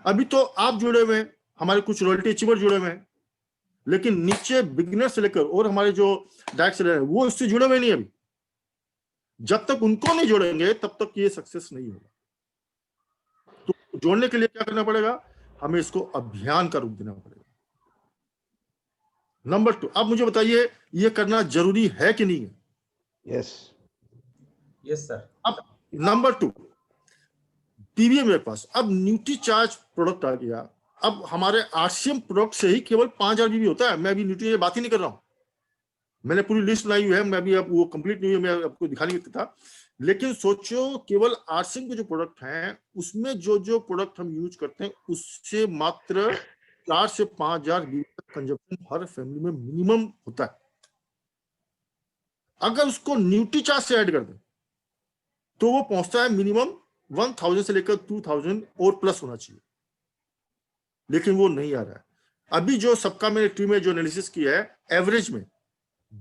अभी तो आप जुड़े हुए हैं, हमारे कुछ रॉयल्टी अचीवर जुड़े हुए हैं, लेकिन नीचे बिगिनर से लेकर और हमारे जो डायरेक्ट सेलर हैं वो इससे जुड़े हुए नहीं। अभी जब तक उनको नहीं जोड़ेंगे तब तक ये सक्सेस नहीं होगा। तो जोड़ने के लिए क्या करना पड़ेगा? हमें इसको अभियान का रूप देना पड़ेगा। नंबर 2, अब मुझे बताइए ये करना जरूरी है कि नहीं है? Yes yes sir. अब नंबर 2, पीवीए मेरे पास, अब न्यूट्रीचार्ज प्रोडक्ट आ गया। अब हमारे आरसीएम प्रोडक्ट से ही केवल 5000 बीबी होता है। मैं अभी न्यूट्री बात ही नहीं कर रहा हूं, मैंने पूरी लिस्ट बनाई हुई है, मैं अभी अब वो कंप्लीट नहीं हुई, मैं आपको दिखा नहीं था। लेकिन सोचो केवल आर्सिंग के जो प्रोडक्ट हैं उसमें जो जो प्रोडक्ट हम यूज करते हैं उससे मात्र 4 से 5,000 बीवी का कंजप्शन हर फैमिली में मिनिमम होता है। अगर उसको न्यूट्रीचार्ज से ऐड कर दें तो वो पहुंचता है मिनिमम 1,000 से लेकर 2,000 और प्लस होना चाहिए, लेकिन वो नहीं आ रहा है। अभी जो सबका मैंने टीम में जो एनालिसिस किया है, एवरेज में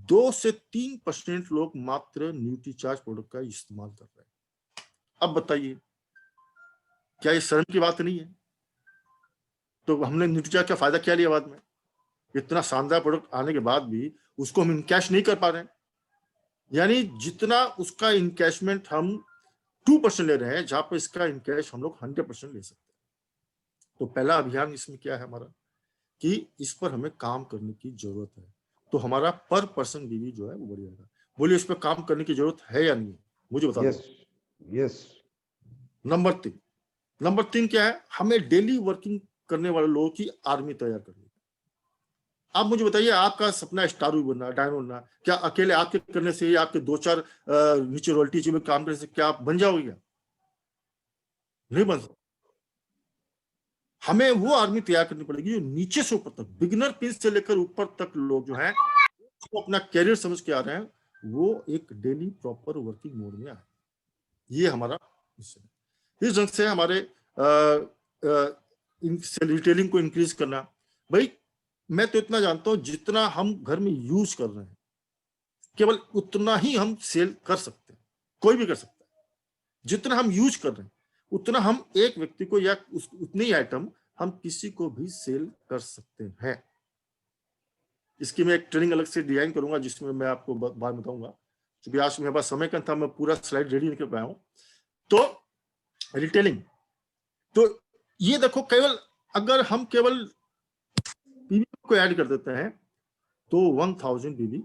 2 से 3% लोग मात्र न्यूट्रीचार्ज प्रोडक्ट का इस्तेमाल कर रहे हैं। अब बताइए क्या ये शर्म की बात नहीं है? तो हमने न्यूट्रीचार्ज का फायदा क्या लिया बाद में? इतना शानदार प्रोडक्ट आने के बाद भी उसको हम इनकैश नहीं कर पा रहे हैं। यानी जितना उसका इनकैशमेंट हम 2% ले रहे हैं, जहां पर इसका इनकैश हम लोग 100% ले सकते हैं। तो पहला अभियान इसमें क्या है हमारा कि इस पर हमें काम करने की जरूरत है, तो हमारा पर पर्सन बीवी जो है वो बढ़ जाएगा। बोलिए इस पर काम करने की जरूरत है या नहीं है, मुझे बता यस दो। यस नंबर 3 क्या है? हमें डेली वर्किंग करने वाले लोगों की आर्मी तैयार करनी है। आप मुझे बताइए, आपका सपना स्टार भी बनना, डायन बनना, क्या अकेले आपके करने से या आपके 2-4 नीचे रॉयल्टी में काम करने से क्या आप बन जाओगे? क्या नहीं बन सकते। हमें वो आर्मी तैयार करनी पड़ेगी जो नीचे से ऊपर तक, बिगिनर पिन से लेकर ऊपर तक लोग जो हैं वो अपना कैरियर समझ के आ रहे हैं, वो एक डेली प्रॉपर वर्किंग मोड में आए। ये हमारा मिशन है। इस ढंग से हमारे रिटेलिंग को इंक्रीज करना। भाई मैं तो इतना जानता हूं जितना हम घर में यूज कर रहे हैं केवल उतना ही हम सेल कर सकते हैं, कोई भी कर सकता है। जितना हम यूज कर रहे हैं उतना हम एक व्यक्ति को या उतनी ही आइटम हम किसी को भी सेल कर सकते हैं। इसकी मैं एक ट्रेनिंग अलग से डिजाइन करूंगा जिसमें मैं आपको बाद बताऊंगा, क्योंकि आज मेरे पास समय कम था, मैं पूरा स्लाइड रेडी नहीं कर पाया हूं। तो रिटेलिंग, तो ये देखो केवल अगर हम केवल बीवी को ऐड कर देते हैं तो 1,000 बीवी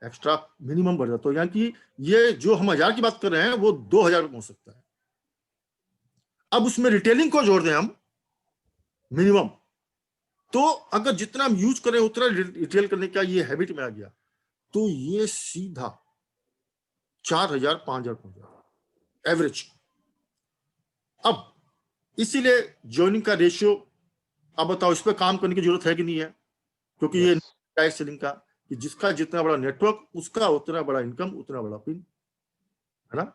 एक्स्ट्रा मिनिमम बढ़ जाता है। यानी कि ये जो हम 1000 की बात कर रहे हैं वो 2,000 पे पहुंच सकता है। अब उसमें रिटेलिंग को जोड़ दें हम मिनिमम, तो अगर जितना हम यूज करें उतना रिटेल करने का ये हैबिट में आ गया तो ये सीधा 4,000 5,000 पहुंच जाएगा एवरेज। अब इसीलिए ज्वाइनिंग का रेशियो, अब बताओ इस पर काम करने की जरूरत है कि नहीं है? क्योंकि ये डायरेक्ट सेलिंग का कि जिसका जितना बड़ा नेटवर्क उसका उतना बड़ा इनकम, उतना बड़ा पिन, है ना।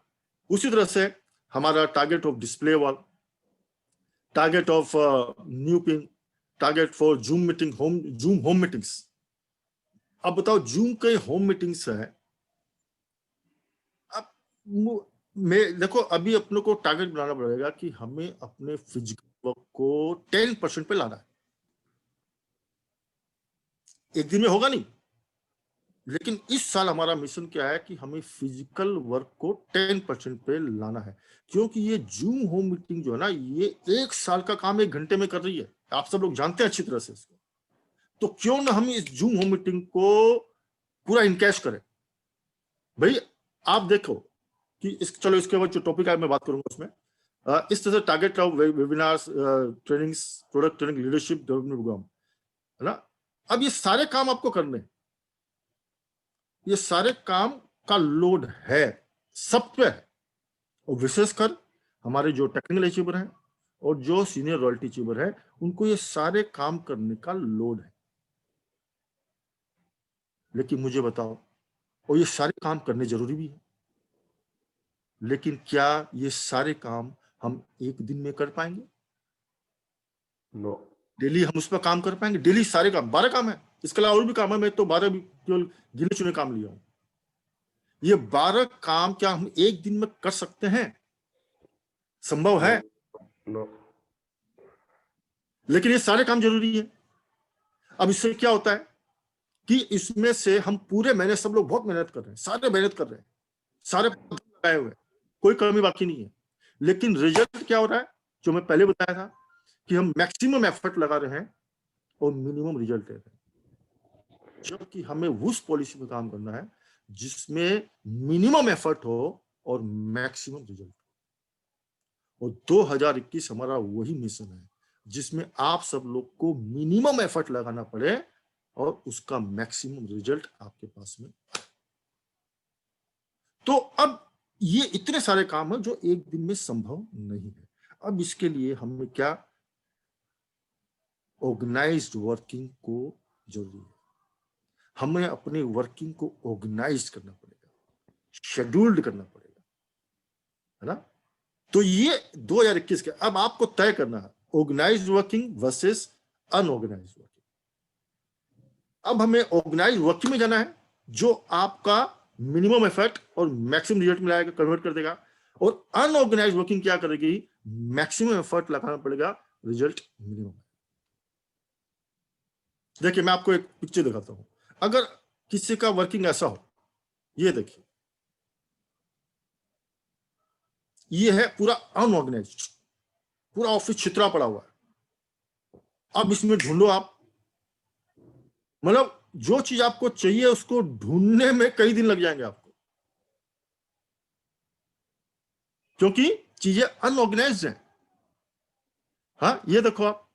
उसी तरह से हमारा target of display wall, target of new pin, target for zoom meeting, zoom home meetings. अब बताओ जूम के होम मीटिंग्स है, अब मैं देखो अभी अपने को टारगेट बनाना पड़ेगा कि हमें अपने फिजिकल वर्क को 10% पे लाना है। एक दिन में होगा नहीं, लेकिन इस साल हमारा मिशन क्या है कि हमें फिजिकल वर्क को 10% पे लाना है। क्योंकि ये जूम होम मीटिंग जो है ना, ये 1 साल का काम 1 घंटे में कर रही है, आप सब लोग जानते हैं अच्छी तरह से इसको। तो क्यों ना हम इस जूम होम मीटिंग को पूरा इनकैश करें। भाई आप देखो कि चलो इसके बाद जो टॉपिक है मैं बात करूंगा उसमें इस तरह से target of webinars, trainings, product training, leadership development programme, है ना। अब ये सारे काम आपको करने, ये सारे काम का लोड है सब पे है, और विशेषकर हमारे जो टेक्निकल अचीवर हैं और जो सीनियर रॉयल्टी अचीवर हैं उनको ये सारे काम करने का लोड है। लेकिन मुझे बताओ, और ये सारे काम करने जरूरी भी है, लेकिन क्या ये सारे काम हम एक दिन में कर पाएंगे? नो। डेली हम उस पर काम कर पाएंगे? डेली सारे काम, 12 काम है, इसके अलावा और भी काम है, मैं तो 12 भी केवल गिने चुने काम लिया हूं। ये 12 काम क्या हम एक दिन में कर सकते हैं? संभव है? नो। लेकिन ये सारे काम जरूरी है। अब इससे क्या होता है कि इसमें से हम पूरे महीने सब लोग बहुत मेहनत कर रहे हैं, सारे मेहनत कर रहे हैं, सारे लगाए हुए, कोई कमी बाकी नहीं है, लेकिन रिजल्ट क्या हो रहा है? जो मैं पहले बताया था कि हम मैक्सिमम एफर्ट लगा रहे हैं और मिनिमम रिजल्ट ले रहे हैं। जबकि हमें उस पॉलिसी में काम करना है जिसमें मिनिमम एफर्ट हो और मैक्सिमम रिजल्ट हो। और 2021 हमारा वही मिशन है जिसमें आप सब लोग को मिनिमम एफर्ट लगाना पड़े और उसका मैक्सिमम रिजल्ट आपके पास में। तो अब ये इतने सारे काम हैं जो एक दिन में संभव नहीं है। अब इसके लिए हमें क्या, ऑर्गेनाइज्ड वर्किंग को जरूरी है। हमें अपने वर्किंग को ऑर्गेनाइज करना पड़ेगा, शेड्यूल्ड करना पड़ेगा, है ना। तो ये 2021 के अब आपको तय करना है organised working versus unorganised working. अब हमें ऑर्गेनाइज्ड वर्किंग में जाना है जो आपका मिनिमम एफर्ट और मैक्सिमम रिजल्ट मिलाएगा, कन्वर्ट कर देगा। और अनऑर्गेनाइज्ड वर्किंग क्या करेगी, मैक्सिमम एफर्ट लगाना पड़ेगा, रिजल्ट मिनिमम। देखिए मैं आपको एक पिक्चर दिखाता हूं। अगर किसी का वर्किंग ऐसा हो, ये देखिए, ये है पूरा अनऑर्गेनाइज्ड, पूरा ऑफिस छितरा पड़ा हुआ है। अब इसमें ढूंढो आप, मतलब जो चीज आपको चाहिए उसको ढूंढने में कई दिन लग जाएंगे आपको, क्योंकि चीजें अनऑर्गेनाइज्ड हैं। हाँ ये देखो आप,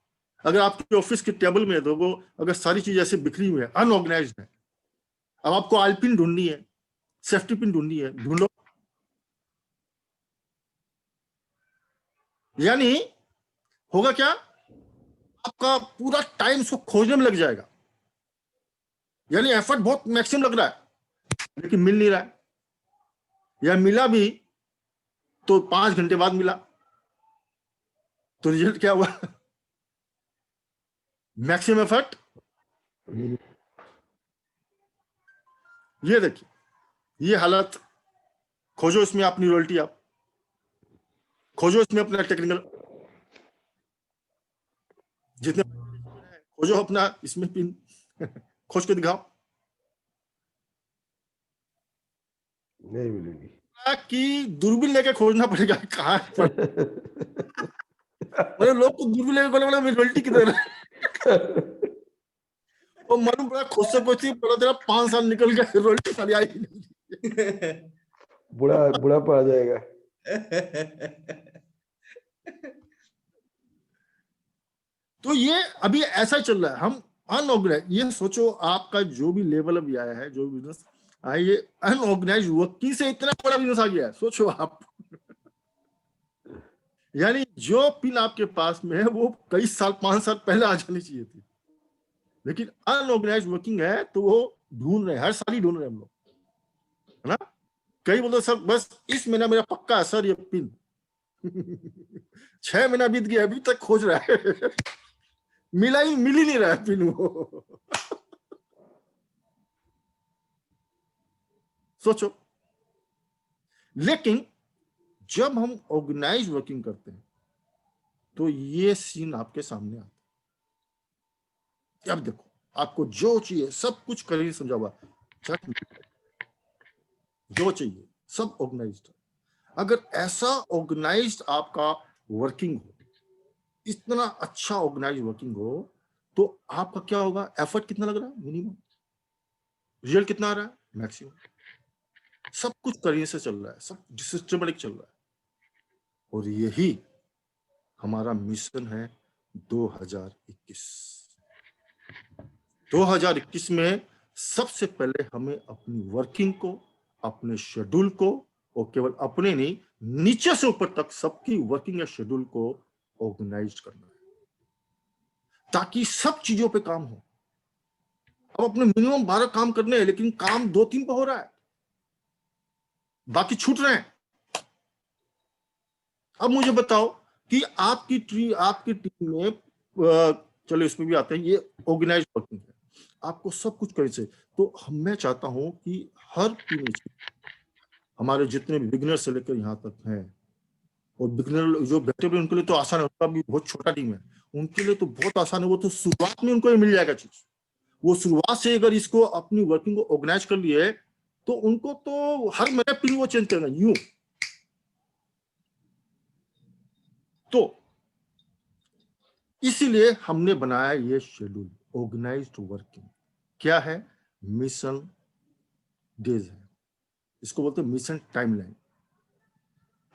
अगर आपके ऑफिस के टेबल में तो वो अगर सारी चीजें ऐसे बिखरी हुई है, अनऑर्गेनाइज्ड है। अब आपको ऑयल पिन ढूंढनी है, सेफ्टी पिन ढूंढनी है, ढूंढो। यानी होगा क्या, आपका पूरा टाइम उसको खोजने में लग जाएगा। यानी एफर्ट बहुत मैक्सिमम लग रहा है लेकिन मिल नहीं रहा है, या मिला भी तो 5 घंटे बाद मिला। तो रिजल्ट क्या हुआ, मैक्सिमम एफर्ट। ये देखिए, ये हालत। खोजो इसमें अपनी रॉयल्टी, आप खोजो इसमें अपना टेक्निकल, जितने खोजो अपना इसमें पिन खोज के दिखाओ नहीं मिलेगी। कि दूरबीन लेके खोजना पड़ेगा कहाँ पर। मतलब लोग को दूरबीन लेके बोले मेरी रॉयल्टी किधर है। और मालूम पड़ा खुद से पूछती पड़ा, तेरा 5 साल निकल गया, रॉयल्टी सारी आई नहीं। बुढ़ा पा जाएगा। तो ये अभी ऐसा चल रहा है। हम अनऑर्गेनाइज, ये सोचो आपका जो भी लेवल अभी आया है, जो बिजनेस आया, ये अनऑर्गेनाइज वर्किंग से इतना बड़ा बिजनेस आ गया है, सोचो आप। यानी जो पिन आपके पास में है वो कई साल, 5 साल पहले आ जानी चाहिए थी, लेकिन अनऑर्गेनाइज वर्किंग है तो वो ढूंढ रहे हैं, हर साल ही ढूंढ रहे हैं हम लोग, है ना। कई बोलते सर बस इस महीना मेरा पक्का है सर ये पिन। 6 महीना बीत गया अभी तक खोज रहा है। मिल ही नहीं रहा है पिन वो। सोचो। लेकिन जब हम ऑर्गेनाइज वर्किंग करते हैं तो ये सीन आपके सामने आता है। अब देखो, आपको जो चाहिए सब कुछ करिए समझा हुआ, जो चाहिए सब ऑर्गेनाइज्ड। अगर ऐसा ऑर्गेनाइज्ड आपका वर्किंग हो, इतना अच्छा ऑर्गेनाइज वर्किंग हो, तो आपका क्या होगा, एफर्ट कितना लग रहा है, मिनिमम, रिजल्ट कितना आ रहा है, मैक्सिमम। सब कुछ करिए से चल रहा है, सब सिस्टमेटिक चल रहा है। और यही हमारा मिशन है 2021। 2021 में सबसे पहले हमें अपनी वर्किंग को, अपने शेड्यूल को, और केवल अपने नहीं, नीचे से ऊपर तक सबकी वर्किंग या शेड्यूल को ऑर्गेनाइज करना है, ताकि सब चीजों पे काम हो। अब अपने मिनिमम 12 काम करने हैं, लेकिन काम 2-3 पे हो रहा है, बाकी छूट रहे हैं। अब मुझे बताओ कि आपकी टीम में, चलो इसमें भी आते हैं, ये ऑर्गेनाइज वर्किंग है, आपको सब कुछ करने से। तो मैं चाहता हूं कि हर टीम में हमारे जितने बिगिनर से लेकर यहाँ तक हैं, और बिगिनर जो बैठे हुए उनके लिए तो आसान है, उनका भी बहुत छोटा टीम है, उनके लिए तो बहुत आसान है। वो तो शुरुआत में उनको मिल जाएगा चीज। वो शुरुआत से अगर इसको अपनी वर्किंग को ऑर्गेनाइज कर लिए तो उनको तो हर महीने पिन वो चेंज करना यूं। तो इसीलिए हमने बनाया ये शेड्यूल, ऑर्गेनाइज्ड वर्किंग। क्या है, मिशन डेज है, इसको बोलते हैं मिशन टाइमलाइन।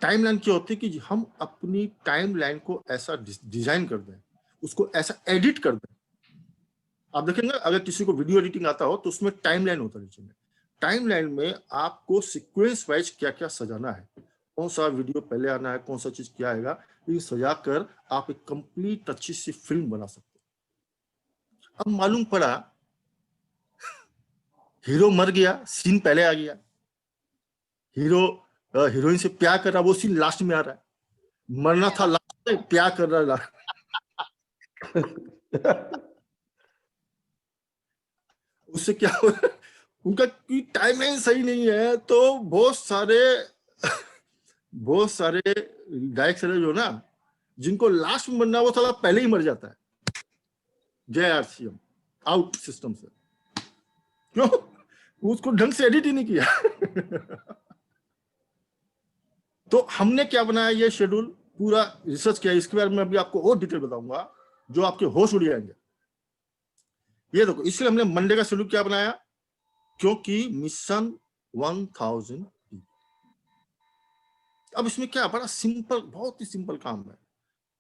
टाइमलाइन क्या होती है कि हम अपनी टाइमलाइन को ऐसा डिजाइन कर दें, उसको ऐसा एडिट कर दें आप देखेंगे अगर किसी को वीडियो एडिटिंग आता हो तो उसमें टाइमलाइन होता है नीचे में। टाइमलाइन में आपको सीक्वेंस वाइज क्या क्या सजाना है, कौन सा वीडियो पहले आना है, कौन सा चीज क्या आएगा, ये सजा कर आप एक कंप्लीट अच्छी सी फिल्म बना सकते हो। अब मालूम पड़ा हीरो मर गया, सीन पहले आ गया, हीरो हीरोइन से प्यार कर रहा, वो सीन लास्ट में आ रहा है, मरना था लास्ट में, प्यार कर रहा है। उससे क्या हो उनका की टाइमलाइन सही नहीं है, तो बहुत सारे डायरेक्टर जो ना जिनको लास्ट में मरना वो साला पहले ही मर जाता है। जय आरसीएम आउट सिस्टम से, क्यों? उसको ढंग से एडिट ही नहीं किया। तो हमने क्या बनाया, ये शेड्यूल पूरा रिसर्च किया, इसके बारे में अभी आपको और डिटेल बताऊंगा जो आपके होश उड़ जाएंगे। ये देखो, इसलिए हमने मंडे का शेड्यूल क्या बनाया, क्योंकि मिशन 1000। अब इसमें क्या, बड़ा सिंपल, बहुत ही सिंपल काम है।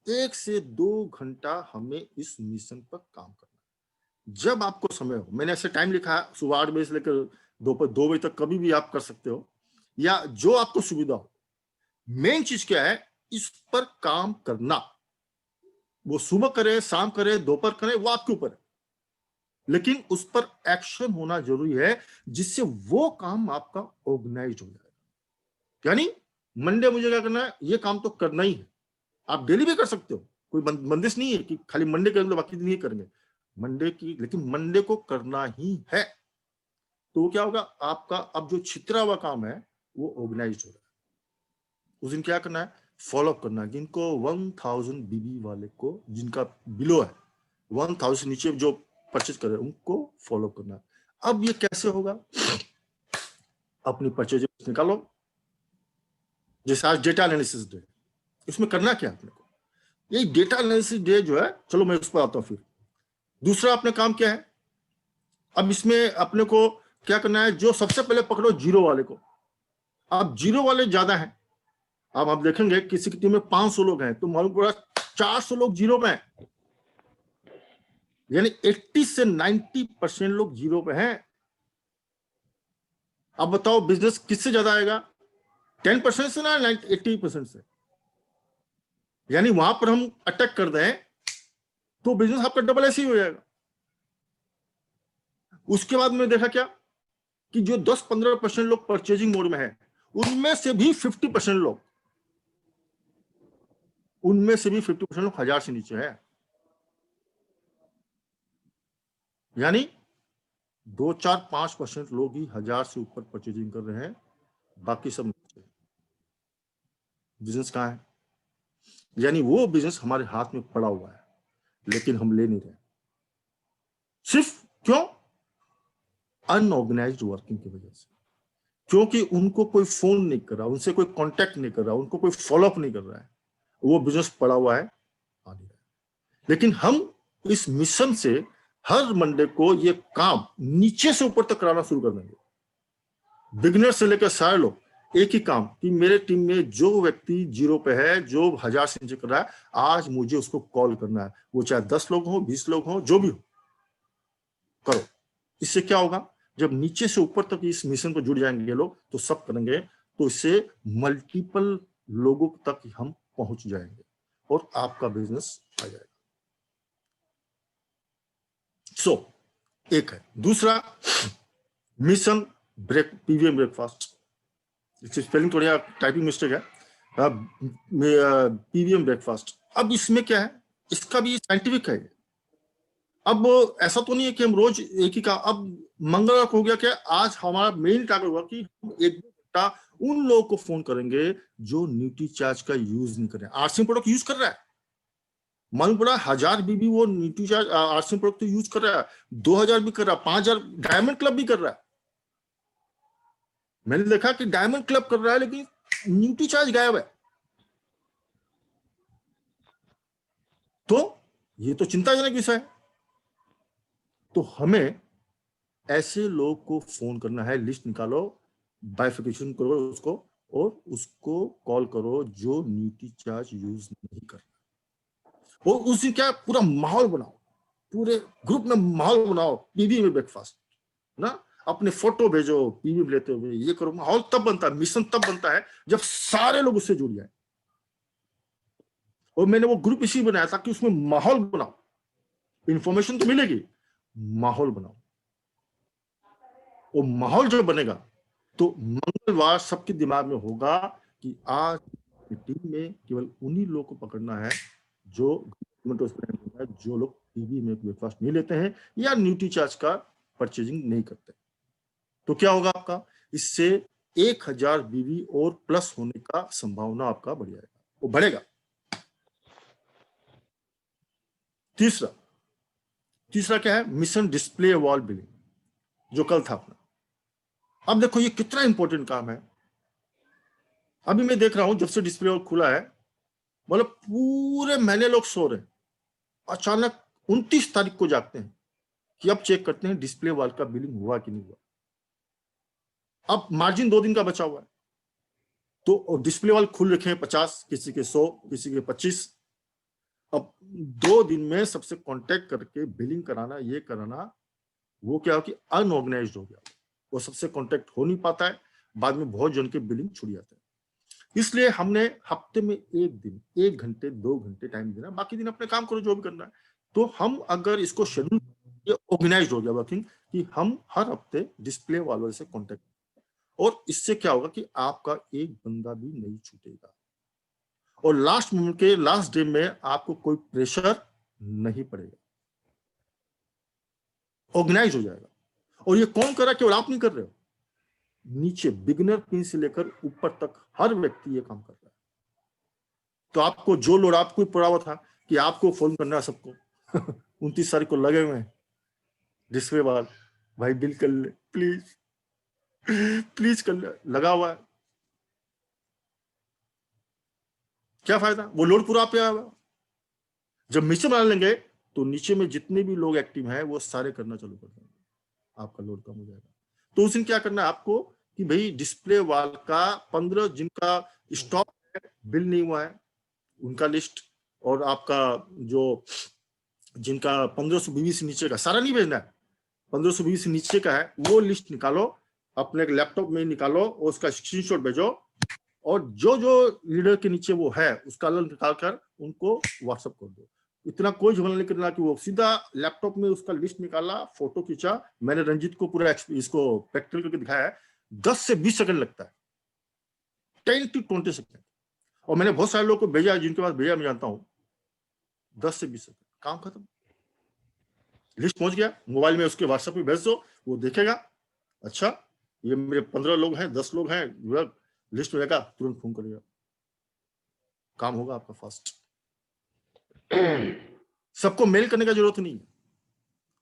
1 से 2 घंटा हमें इस मिशन पर काम करना है, जब आपको समय हो। मैंने ऐसे टाइम लिखा है, सुबह 8 बजे से लेकर दोपहर 2 बजे तक, कभी भी आप कर सकते हो, या जो आपको सुविधा हो। मेन चीज क्या है, इस पर काम करना। वो सुबह करे, शाम करे, दोपहर करे, वो आपके ऊपर है, लेकिन उस पर एक्शन होना जरूरी है, जिससे वो काम आपका ऑर्गेनाइज हो जाएगा। यानी मंडे मुझे क्या करना है, ये काम तो करना ही है। आप डेली भी कर सकते हो, कोई बंदिश नहीं है कि खाली मंडे करेंगे बाकी दिन नहीं करेंगे मंडे की, लेकिन मंडे को करना ही है। तो क्या होगा आपका, अब जो छितरा हुआ काम है वो ऑर्गेनाइज हो रहा है। उस दिन क्या करना है, फॉलो अप करना है। जिनको 1000 बीबी वाले को, जिनका बिलो है 1000 से नीचे जो परचेज करे, उनको फॉलो करना है। अब ये कैसे होगा, अपनी परचेज निकालो। जैसे आज डेटा एनालिसिस डे, इसमें करना क्या है अपने को, ये डेटा एनालिसिस डे जो है, चलो मैं उस पर आता हूं। फिर दूसरा अपने काम क्या है, अब इसमें अपने को क्या करना है, जो सबसे पहले पकड़ो जीरो वाले को। अब जीरो वाले ज्यादा हैं, अब आप देखेंगे किसी की टीम में 500 लोग हैं, तो मालूम पड़ा 400 लोग जीरो पे हैं, यानी 80 से 90% लोग जीरो पे हैं। अब बताओ बिजनेस किससे ज्यादा आएगा, 10% से ना 80% से। यानी वहां पर हम अटैक कर दें तो बिजनेस आपका डबल ऐसे ही हो जाएगा। उसके बाद में देखा क्या कि जो 10-15% लोग परचेजिंग मोड में है, उनमें से भी 50% लोग 1000 से नीचे है। यानी 2-4-5% लोग ही 1000 से ऊपर परचेजिंग कर रहे हैं, बाकी सब नीचे। बिजनेस कहां है, यानी वो बिजनेस हमारे हाथ में पड़ा हुआ है, लेकिन हम ले नहीं रहे। सिर्फ क्यों, अनऑर्गेनाइज्ड वर्किंग की वजह से। क्योंकि उनको कोई फोन नहीं कर रहा, उनसे कोई कांटेक्ट नहीं कर रहा, उनको कोई फॉलोअप नहीं कर रहा है, वो बिजनेस पड़ा हुआ है, आ नहीं रहा है। लेकिन हम इस मिशन से हर मंडे को ये काम नीचे से ऊपर तक कराना शुरू कर देंगे। बिगिनर से लेकर सारे लोग एक ही काम, कि मेरे टीम में जो व्यक्ति जीरो पे है, जो 1000 से नीचे कर रहा है, आज मुझे उसको कॉल करना है, वो चाहे 10 लोग हो, 20 लोग हो, जो भी हो, करो। इससे क्या होगा, जब नीचे से ऊपर तक इस मिशन पर जुड़ जाएंगे लोग, तो सब करेंगे, तो इससे मल्टीपल लोगों तक हम पहुंच जाएंगे और आपका बिजनेस आ जाएगा। सो एक है। दूसरा, मिशन पीवीएम ब्रेकफास्ट, स्पेलिंग थोड़ा टाइपिंग मिस्टेक है, पीवीएम ब्रेकफास्ट। अब इसमें क्या है, इसका भी साइंटिफिक है। अब ऐसा तो नहीं है कि हम रोज एक ही का, अब मंगलवार को हो गया क्या, आज हमारा मेन टारगेट हुआ कि हम 1-2 घंटा उन लोगों को फोन करेंगे जो न्यूट्रीचार्ज का यूज नहीं कर रहे हैं। आरसीएम प्रोडक्ट यूज कर रहा है, मालूम पड़ा 1000 बीबी वो न्यूट्रीचार्ज आरसीएम प्रोडक्ट तो यूज कर रहा है, 2000 भी कर रहा है, 5000 डायमंड क्लब भी कर रहा है। मैंने देखा कि डायमंड क्लब कर रहा है, लेकिन न्यूट्रीचार्ज गायब है। तो ये तो चिंताजनक विषय है। तो हमें ऐसे लोग को फोन करना है, लिस्ट निकालो, बाइफिकेशन करो उसको, और उसको कॉल करो जो न्यूट्रीचार्ज यूज नहीं कर रहा, और उसी क्या पूरा माहौल बनाओ, पूरे ग्रुप में माहौल बनाओ, पीवी में ब्रेकफास्ट ना, अपने फोटो भेजो पीवी में लेते हुए, ये करो। माहौल तब बनता है, मिशन तब बनता है जब सारे लोग उससे जुड़ जाए। और मैंने वो ग्रुप इसी बनाया ताकि उसमें माहौल बनाओ, इंफॉर्मेशन तो मिलेगी, माहौल बनाओ। और माहौल जो बनेगा तो मंगलवार सबके दिमाग में होगा कि आज टीम में केवल उन्हीं लोगों को पकड़ना है जो जो लोग पीवी में ब्रेकफास्ट नहीं लेते हैं या न्यूट्रीचार्ज का परचेजिंग नहीं करते। तो क्या होगा आपका, इससे 1000 बीवी और प्लस होने का संभावना आपका बढ़ जाएगा, वो बढ़ेगा। तीसरा क्या है, मिशन डिस्प्ले वॉल बिलिंग, जो कल था अपना। अब देखो ये कितना इंपॉर्टेंट काम है। अभी मैं देख रहा हूं जब से डिस्प्ले वॉल खुला है, मतलब पूरे महीने लोग सो रहे हैं, अचानक 29 तारीख को जागते हैं कि अब चेक करते हैं डिस्प्ले वॉल का बिलिंग हुआ कि नहीं हुआ। अब मार्जिन 2 दिन का बचा हुआ है, तो डिस्प्ले वॉल खुल रखे हैं 50, किसी के 100, किसी के 25। अब 2 दिन में सबसे कांटेक्ट करके बिलिंग कराना, ये कराना, वो क्या हो कि अनऑर्गेनाइज्ड हो गया, वो सबसे कांटेक्ट हो नहीं पाता है, बाद में बहुत जन के बिलिंग छूट जाते हैं। इसलिए हमने हफ्ते में 1 दिन, 1 घंटे 2 घंटे टाइम देना, बाकी दिन अपने काम करो जो भी करना है। तो हम अगर इसको शेड्यूल, ये ऑर्गेनाइज्ड हो गया वर्किंग कि हम हर हफ्ते डिस्प्ले वालों से कांटेक्ट, और इससे क्या होगा कि आपका एक बंदा भी नहीं छूटेगा और लास्ट मोमेंट के लास्ट डे में आपको कोई प्रेशर नहीं पड़ेगा, ऑर्गेनाइज हो जाएगा। और ये कौन कर रहा है, केवल आप नहीं कर रहे हो, नीचे बिगिनर पिन से लेकर ऊपर तक हर व्यक्ति ये काम कर रहा है। तो आपको जो लोड आपको पड़ा हुआ था कि आपको फोन करना है सबको 29 तारीख को लगे हुए हैं डिस्प्ले वाल, भाई बिल कर ले प्लीज, प्लीज कर ले, लगा हुआ है। क्या फायदा, वो लोड पूरा पे आया हुआ। जब मिशन बना लेंगे तो नीचे में जितने भी लोग एक्टिव हैं वो सारे करना चालू कर देंगे, आपका लोड कम हो जाएगा। तो उस दिन क्या करना है आपको कि भाई डिस्प्ले वाल का 15 जिनका स्टॉक है, बिल नहीं हुआ है, उनका लिस्ट, और आपका जो जिनका 1500 बीवी से नीचे का, सारा नहीं भेजना है, 1500 बीवी से नीचे का है, वो लिस्ट निकालो, अपने लैपटॉप में निकालो और उसका स्क्रीनशॉट भेजो, और जो जो लीडर के नीचे वो है उसका अलग निकाल कर उनको व्हाट्सएप कर दो। इतना कोई झमेला नहीं करना कि वो सीधा लैपटॉप में उसका लिस्ट निकाला, फोटो खींचा। मैंने रंजीत को पूरा इसको प्रैक्टिकल करके दिखाया है, 10 से 20 सेकंड लगता है, 10 to 20 सेकंड। और मैंने बहुत सारे लोगों को भेजा, जिनके पास भेजा मैं जानता हूं, 10 से 20 सेकंड, काम खत्म, लिस्ट पहुंच गया। मोबाइल में उसके व्हाट्सएप पे भेज दो, वो देखेगा, अच्छा ये मेरे 15 लोग हैं, 10 लोग हैं, लिस्ट में तुरंत फोन करेगा, काम होगा आपका फास्ट। सबको मेल करने का जरूरत नहीं है,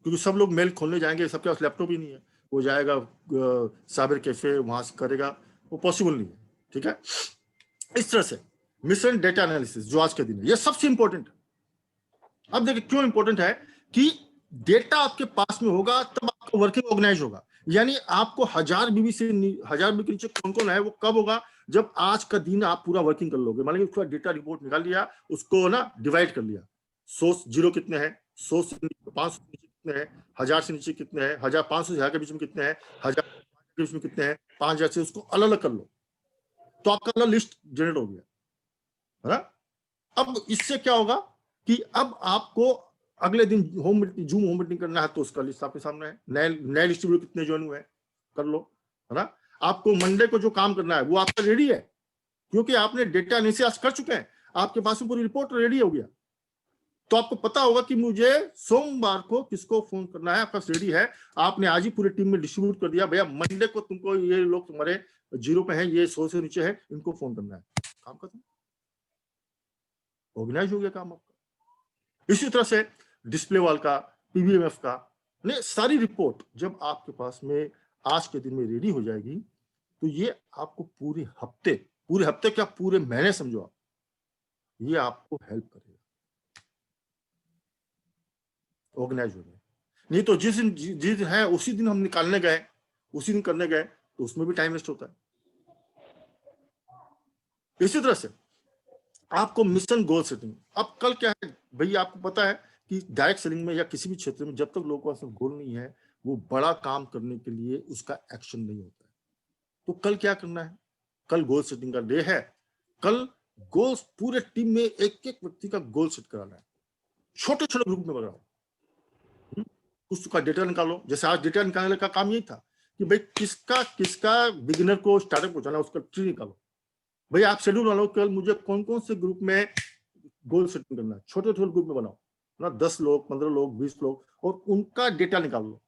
क्योंकि सब लोग मेल खोलने जाएंगे, सबके पास लैपटॉप ही नहीं है, वो जाएगा साइबर कैफे, वहां से करेगा, वो पॉसिबल नहीं है। ठीक है, इस तरह से मिशन डेटा एनालिसिस जो आज के दिन है, ये सबसे इंपॉर्टेंट है। अब देखिए क्यों इंपॉर्टेंट है कि डेटा आपके पास में होगा तब आपका वर्किंग ऑर्गेनाइज होगा। यानी आपको 1000 बीवी से 1000 बीवी के नीचे कौन कौन है, वो कब होगा, जब आज का दिन आप पूरा वर्किंग कर लोगे। मान लीजिए उसका डेटा रिपोर्ट निकाल लिया, उसको ना डिवाइड कर लिया, 100 जीरो कितने हैं, 100 से 500 से नीचे कितने हैं, 1000 से नीचे कितने हैं, 1500 से 1000 के बीच में कितने हैं, 1000 के बीच में कितने हैं, 5000 से, उसको अलग अलग कर लो, तो आपका अलग लिस्ट जनरेट हो गया, है ना। अब इससे क्या होगा कि अब आपको अगले दिन जूम होम मीटिंग करना है तो उसका लिस्ट आपके सामने है, नए डिस्ट्रीब्यूटर कितने ज्वाइन हुए हैं कर लो, है ना। आपको मंडे को जो काम करना है वो आपका रेडी है, क्योंकि आपने डेटा एनालिसिस कर चुके हैं, आपके पास में पूरी रिपोर्ट रेडी हो गया। तो आपको पता होगा कि मुझे सोमवार को किसको फोन करना है, आपका रेडी है। आपने आज ही पूरी टीम में डिस्ट्रीब्यूट कर दिया, भैया मंडे को तुमको ये लोग तुम्हारे जीरो पे हैं, ये 100 से नीचे है, इनको फोन करना है, काम खत्म, ऑर्गेनाइज हो गया काम आपका। इसी तरह से डिस्प्ले वॉल का, पीबीएमएफ का, ने सारी रिपोर्ट जब आपके पास में आज के दिन में रेडी हो जाएगी, तो ये आपको पूरे हफ्ते क्या पूरे महीने समझो आप, ये आपको हेल्प करेगा ऑर्गेनाइज होने। नहीं तो जिस दिन है उसी दिन हम निकालने गए, उसी दिन करने गए, तो उसमें भी टाइम वेस्ट होता है। इसी तरह से आपको मिशन गोल सेटिंग, अब कल क्या है भैया, आपको पता है कि डायरेक्ट सेलिंग में या किसी भी क्षेत्र में जब तक लोगों के पास गोल नहीं है, वो बड़ा काम करने के लिए उसका एक्शन नहीं होता है। तो कल क्या करना है? कल गोल सेटिंग का डे है। कल गोल्स पूरे टीम में एक एक व्यक्ति का गोल सेट कराना है, छोटे छोटे ग्रुप में बनाओ, उसका डेटा निकालो। जैसे आज डेटा निकालने का काम यही था कि भाई किसका किसका बिगिनर को स्टार्टअप पहुंचाना, उसका ट्री निकालो। भाई आप शेड्यूल बनाओ, कल मुझे कौन कौन से ग्रुप में गोल सेटिंग करना है, छोटे छोटे ग्रुप में बनाओ ना, 10 लोग, 15 लोग, 20 लोग, और उनका डेटा निकाल लो।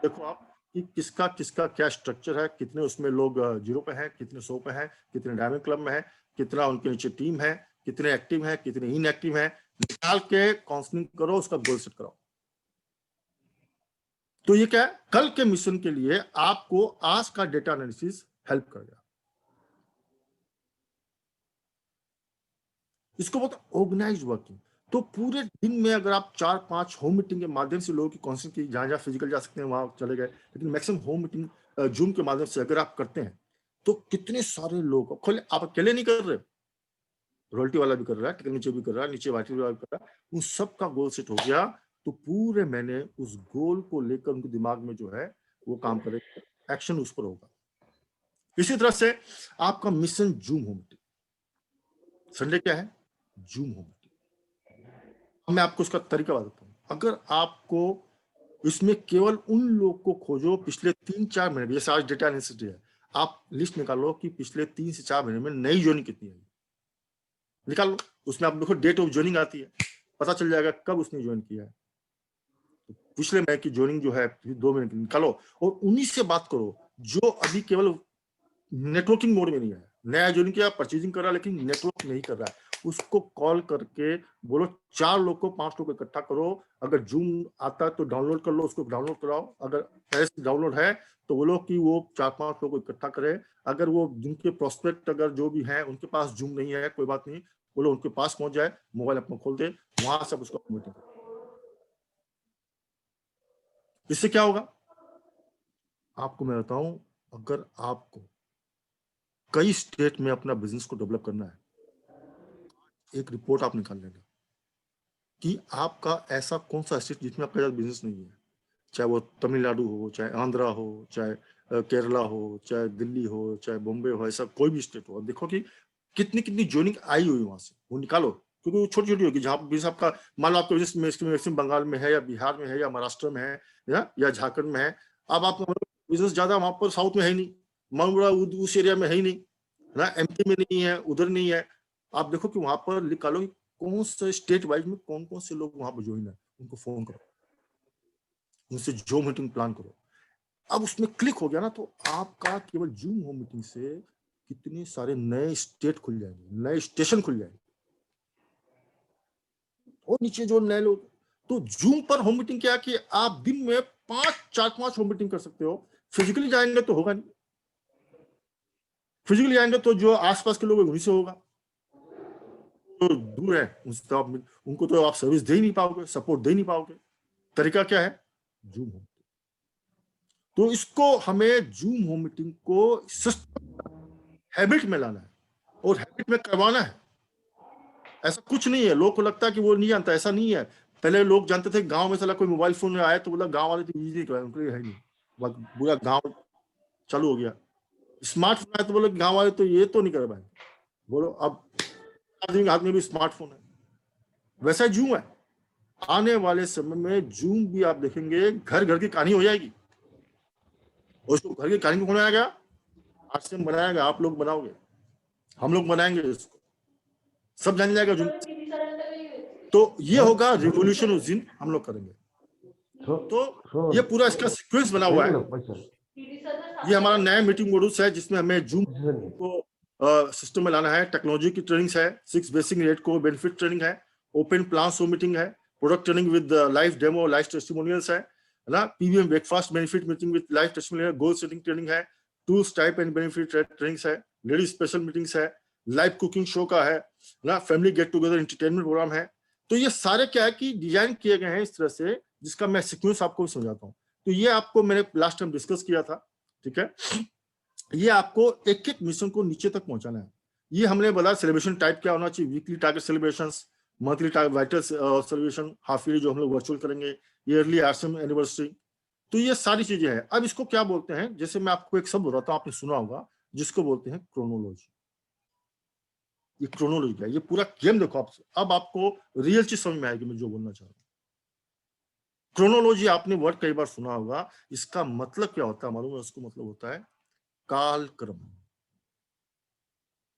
देखो आप कि किसका किसका क्या स्ट्रक्चर है, कितने उसमें लोग 0 पे हैं, कितने 100 पे हैं, कितने डायमंड क्लब में है, कितना उनके नीचे टीम है, कितने एक्टिव है, कितने इनएक्टिव है, निकाल के काउंसलिंग करो, उसका गोल सेट करो। तो ये क्या है? कल के मिशन के लिए आपको आज का डेटा एनालिसिस हेल्प करेगा। इसको बोलते हैं ऑर्गेनाइज्ड वर्किंग। तो पूरे दिन में अगर आप 4-5 होम मीटिंग के माध्यम से लोगों की काउंसलिंग की, जहां जहां फिजिकल जा सकते हैं वहां चले गए, लेकिन मैक्सिमम होम मीटिंग जूम के माध्यम से अगर आप करते हैं तो कितने सारे लोग, खोले आप अकेले नहीं कर रहे, रॉयल्टी वाला भी कर रहा है, टिकट नीचे भी कर रहा है, नीचे वाइटी वाला भी कर रहा है, उन सबका गोल सेट हो गया। तो पूरे महीने उस गोल को लेकर उनके दिमाग में जो है वो काम करेगा, एक्शन उस पर होगा। इसी तरह से आपका mission zoom home meeting, Sunday क्या है? Zoom home meeting. मैं आपको उसका तरीका बताता हूँ। अगर आपको इसमें केवल उन लोग को खोजो पिछले 3-4 महीने, जैसे आज डेटा एनालिसिस है, आप लिस्ट निकालो कि पिछले 3 से 4 महीने में नई ज्वाइनिंग कितनी है, निकाल लो। उसमें आप देखो डेट ऑफ ज्वाइनिंग आती है, पता चल जाएगा कब उसने ज्वाइन किया है। तो पिछले महीने की ज्वाइनिंग जो है 2 महीने की निकालो और उन्हीं से बात करो जो अभी केवल नेटवर्किंग मोड में नहीं है, नया ज्वाइनिंग किया, परचेजिंग कर रहा है लेकिन नेटवर्क नहीं कर रहा है, उसको कॉल करके बोलो 4 लोग को 5 लोग को इकट्ठा करो। अगर जूम आता है तो डाउनलोड कर लो, उसको डाउनलोड कराओ। अगर पहले डाउनलोड है तो बोलो कि वो 4-5 लोग को इकट्ठा करे। अगर वो जिनके प्रोस्पेक्ट अगर जो भी है उनके पास जूम नहीं है, कोई बात नहीं, बोलो उनके पास पहुंच जाए, मोबाइल अपना खोल दे, वहां से उसको मीटिंग। इससे क्या होगा? आपको मैं बताऊं, अगर आपको कई स्टेट में अपना बिजनेस को डेवलप करना है, एक रिपोर्ट आप निकाल लेना कि आपका ऐसा कौन सा स्टेट जिसमें आपका बिजनेस नहीं है, चाहे वो तमिलनाडु हो, चाहे आंध्रा हो, चाहे केरला हो, चाहे दिल्ली हो, चाहे बॉम्बे हो, ऐसा कोई भी स्टेट हो। देखो कि कितनी कितनी ज्वाइनिंग आई हुई वहां से, वो निकालो, क्योंकि वो छोटी छोटी होगी। जहाँ बिजनेस आपका, मान लो आपका बिजनेस मैक्सिमम बंगाल में है या बिहार में है या महाराष्ट्र में है या झारखंड में है। अब आपका बिजनेस ज्यादा वहां पर साउथ में है ही नहीं, मालूम उस एरिया में है ही नहीं, है ना, एमपी में नहीं है, उधर नहीं है। आप देखो कि वहां पर निकालो कौन से स्टेट वाइज में कौन कौन से लोग वहां पर ज्वाइन है, उनको फोन करो, उनसे जूम मीटिंग प्लान करो। अब उसमें क्लिक हो गया ना, तो आपका केवल जूम होम मीटिंग से कितने सारे नए स्टेट खुल जाएंगे, नए स्टेशन खुल जाएंगे, और नीचे जो नए लोग। तो जूम पर होम मीटिंग क्या कि आप दिन में 4-5 होम मीटिंग कर सकते हो। फिजिकली जाएंगे तो होगा नहीं, फिजिकली जाएंगे तो जो आसपास के लोग उन्हीं से होगा, तो दूर है उनसे तो आप, उनको तो आप सर्विस दे ही नहीं पाओगे, सपोर्ट दे नहीं पाओगे। तरीका क्या है? Zoom home meeting. तो इसको हमें जूम होम मीटिंग को हैबिट में लाना है और हैबिट में करवाना है। ऐसा कुछ नहीं है, लोग को लगता है कि वो नहीं जानता, ऐसा नहीं है। पहले लोग जानते थे, गांव में साला कोई मोबाइल फोन में आया तो बोला गांव वाले तो इजी करवाए, उनके लिए है नहीं, पूरा गांव चालू हो गया। स्मार्टफोन आया तो बोलो गांव वाले तो ये तो नहीं कर पाए, बोलो अब आदमी के हाथ में भी स्मार्टफोन है। वैसा जूम है, आने वाले समय में जूम भी आप देखेंगे घर घर की कहानी हो जाएगी। उसको घर की कहानी को बनाया गया, आज से बनाया गया, आप लोग बनाओगे, हम लोग बनाएंगे, इसको सब जान जाएगा जूम। तो ये होगा रिवोल्यूशन उस दिन हम लोग करेंगे। तो ये पूरा इसका सीक्वेंस बना हुआ है। ये हमारा नया मीटिंग मॉड्यूल्स है जिसमें हमें जूम को सिस्टम में लाना है। टेक्नोलॉजी की ट्रेनिंग्स है, 6 बेसिक रेट को बेनिफिट ट्रेनिंग है, ओपन प्लान शो मीटिंग है, product training with live demo, live testimonials है ना, PVM breakfast benefit meeting with live testimonial, goal setting training है, tools type and benefit trainings है, ladies special meetings है, live cooking show का है ना, family get together entertainment programme है। तो ये सारे क्या है कि डिजाइन किए गए हैं इस तरह से, जिसका मैं सीक्वेंस आपको समझाता हूँ। तो ये आपको मैंने लास्ट टाइम डिस्कस किया था, ठीक है। ये आपको एक एक मिशन को नीचे तक पहुंचाना है। ये हमने बोला सेलिब्रेशन टाइप क्या होना चाहिए, weekly target celebrations, monthly vital observation, half yearly जो हम लोग वर्चुअल करेंगे, ईयरली आरसीएम एनिवर्सरी, तो ये सारी चीजें हैं। अब इसको क्या बोलते हैं, जैसे मैं आपको एक शब्द बताता हूं, आपने सुना होगा, जिसको बोलते हैं क्रोनोलॉजी। ये क्रोनोलॉजी क्या है, ये पूरा गेम देखो आप, अब आपको रियल चीज समझ में आएगी मैं जो बोलना चाह रहा हूं। क्रोनोलॉजी आपने वर्ड कई बार सुना होगा, इसका मतलब क्या होता है मालूम है? उसको मतलब होता है कालक्रम,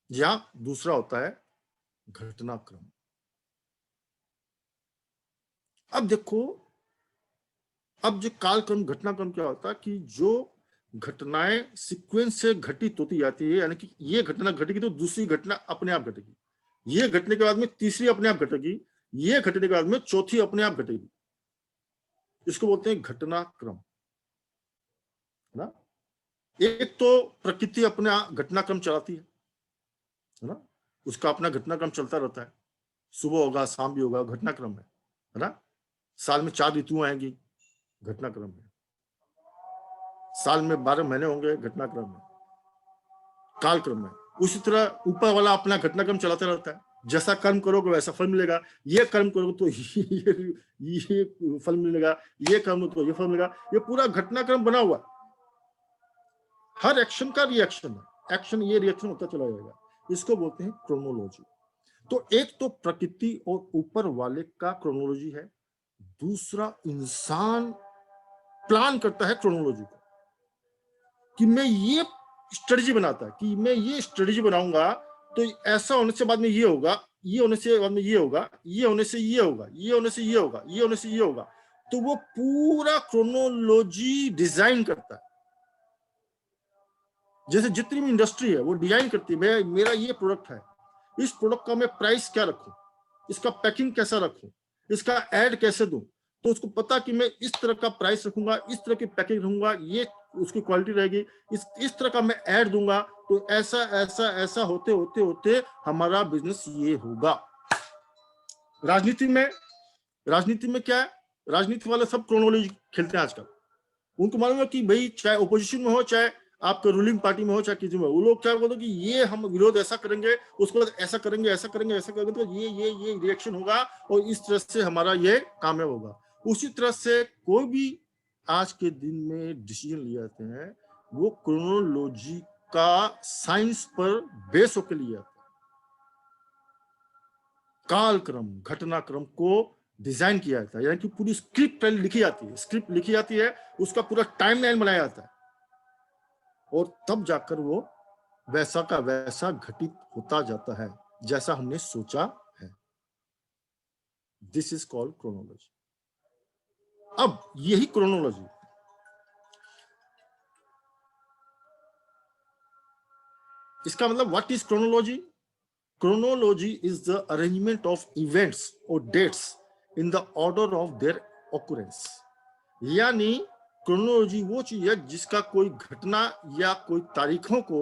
या दूसरा होता है घटनाक्रम। अब देखो, अब जो कालक्रम घटनाक्रम क्या होता है कि जो घटनाएं सीक्वेंस से घटित होती जाती है, यानी कि ये घटना घटेगी तो दूसरी घटना अपने आप घटेगी, ये घटने के बाद में तीसरी अपने आप घटेगी, ये घटने के बाद में चौथी अपने आप घटेगी। इसको बोलते हैं घटनाक्रम ना। एक तो प्रकृति अपने घटनाक्रम चलाती है ना, उसका अपना घटनाक्रम चलता रहता है, सुबह होगा शाम भी होगा, घटनाक्रम है ना। साल में 4 ऋतुएं आएंगी, घटनाक्रम है। साल में 12 महीने होंगे, घटनाक्रम है, कालक्रम है। उसी तरह ऊपर वाला अपना घटनाक्रम चलाता रहता है, जैसा कर्म करोगे वैसा फल मिलेगा, ये कर्म करोगे तो ये फल मिलेगा, ये कर्म तो ये फल मिलेगा। ये पूरा घटनाक्रम बना हुआ, हर एक्शन का रिएक्शन है, एक्शन ये रिएक्शन होता चला जाएगा। इसको बोलते हैं क्रोनोलॉजी। तो एक तो प्रकृति और ऊपर वाले का क्रोनोलॉजी है, दूसरा इंसान प्लान करता है क्रोनोलॉजी को, कि मैं ये स्ट्रेटजी बनाता है कि मैं ये स्ट्रेटजी बनाऊंगा तो ऐसा होने से बाद में ये होगा, ये होने से बाद में ये होगा, ये होने से ये होगा, ये होने से ये होगा, ये होने से ये होगा। तो वो पूरा क्रोनोलॉजी डिजाइन करता है। जैसे जितनी भी इंडस्ट्री है वो डिजाइन करती है, मेरा ये प्रोडक्ट है, इस प्रोडक्ट का मैं प्राइस क्या रखूं, इसका पैकिंग कैसा रखूं, इसका एड कैसे दूं, तो उसको पता कि मैं इस तरह का प्राइस रखूंगा, इस तरह की पैकिंग रखूंगा, ये उसकी क्वालिटी रहेगी, इस तरह का मैं ऐड दूंगा, तो ऐसा ऐसा ऐसा होते होते होते हमारा बिजनेस ये होगा। राजनीति में क्या है, राजनीति वाले सब क्रोनोलॉजी खेलते हैं आजकल। उनको मालूम है कि भाई चाहे ओपोजिशन में हो, चाहे आपका रूलिंग पार्टी में हो, चाहे किसी में, वो लोग क्या बोलते हैं कि ये हम विरोध ऐसा करेंगे, उसके बाद ऐसा करेंगे, ऐसा करेंगे, ऐसा करेंगे, तो ये रिएक्शन होगा और इस तरह से हमारा ये कामयाब होगा। उसी तरह से कोई भी आज के दिन में डिसीजन लिए जाते हैं, वो क्रोनोलॉजी का साइंस पर बेस होकर लिए जाते हैं। कालक्रम, घटनाक्रम को डिजाइन किया जाता है, यानी कि पूरी स्क्रिप्ट लिखी जाती है, उसका पूरा टाइमलाइन बनाया जाता है, और तब जाकर वो वैसा का वैसा घटित होता जाता है जैसा हमने सोचा है। This is called chronology. अब यही क्रोनोलॉजी, इसका मतलब what is chronology? Chronology is the arrangement of events और dates in the order of their occurrence. यानी क्रोनोलॉजी वो चीज है जिसका कोई घटना या कोई तारीखों को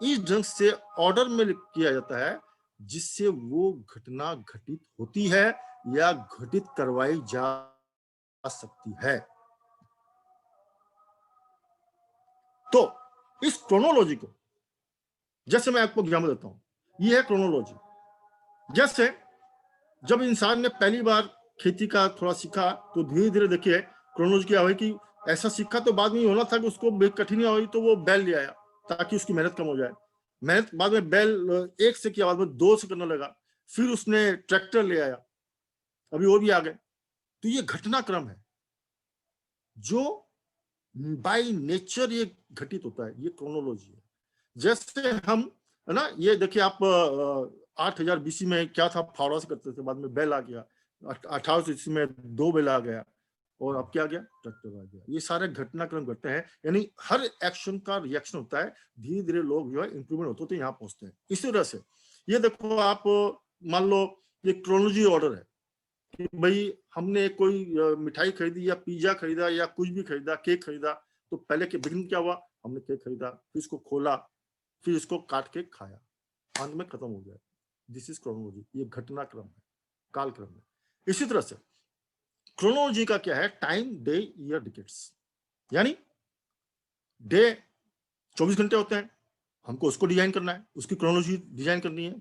इस ढंग से ऑर्डर में किया जाता है जिससे वो घटना घटित होती है या घटित करवाई जा सकती है। तो इस क्रोनोलॉजी को, जैसे मैं आपको एग्जाम्पल देता हूं, ये है क्रोनोलॉजी। जैसे जब इंसान ने पहली बार खेती का थोड़ा सीखा, तो धीरे धीरे देखिए क्रोनोलॉजी क्या हुई कि ऐसा सीखा तो बाद में होना था कि उसको कठिनाई हुई तो वो बैल ले आया ताकि उसकी मेहनत कम हो जाए। मेहनत बाद में बैल 1 से किया, बाद में 2 से करने लगा, फिर उसने ट्रैक्टर ले आया, अभी और भी आ गए। तो ये घटनाक्रम है जो बाय नेचर ये घटित होता है, ये क्रोनोलॉजी है। जैसे हम है ना, ये देखिए आप 8000 BC में क्या था, फावड़ा से करते थे, बाद में बैल आ गया, 1800 ईस्वी में 2 बैल आ गया, और अब क्या आ गया, ट्रैक्टर आ गया। ये सारे घटनाक्रम घटते हैं, यानी हर एक्शन का रिएक्शन होता है, धीरे धीरे लोग जो है इंप्रूवमेंट होते हैं, यहाँ पहुंचते हैं। इसी तरह से ये देखो, आप मान लो ये क्रोनोलॉजी ऑर्डर है कि भाई हमने कोई मिठाई खरीदी या पिज्जा खरीदा या कुछ भी खरीदा, केक खरीदा, तो पहले के बिगिनिंग क्या हुआ, हमने केक खरीदा, फिर इसको खोला, फिर इसको काट के खाया, अंत में खत्म हो गया। This is chronology. ये घटनाक्रम है, कालक्रम है। इसी तरह से क्रोनोलॉजी का क्या है, टाइम, डे, ईयर, डिकेड्स। यानी डे 24 घंटे होते हैं, हमको उसको डिजाइन करना है, उसकी क्रोनोलॉजी डिजाइन करनी है।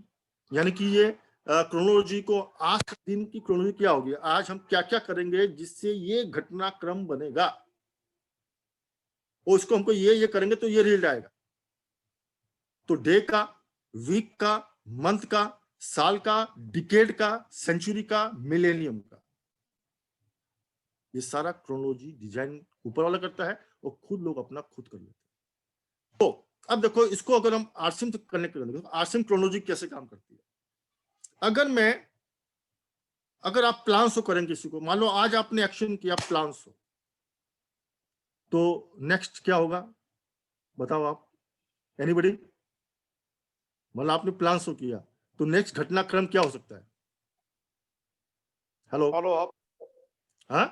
यानी कि ये क्रोनोलॉजी को, आज के दिन की क्रोनोलॉजी क्या होगी, आज हम क्या क्या करेंगे जिससे ये घटनाक्रम बनेगा, और इसको हमको ये करेंगे तो ये रिजल्ट आएगा। तो डे का, वीक का, मंथ का, साल का, डिकेड का, सेंचुरी का, मिलेनियम का, ये सारा क्रोनोलॉजी डिजाइन ऊपर वाला करता है और खुद लोग अपना खुद कर लेते हैं। तो अब देखो, इसको अगर हम आरसीएम से कनेक्ट करेंगे तो आरसीएम क्रोनोलॉजी कैसे काम करती है। अगर आप प्लान शो करेंगे किसी को, मान लो आज आपने एक्शन किया प्लान शो, तो नेक्स्ट क्या होगा बताओ आप, एनीबॉडी? मतलब आपने प्लान शो किया तो नेक्स्ट घटनाक्रम क्या हो सकता है? हेलो फॉलो अप, हाँ,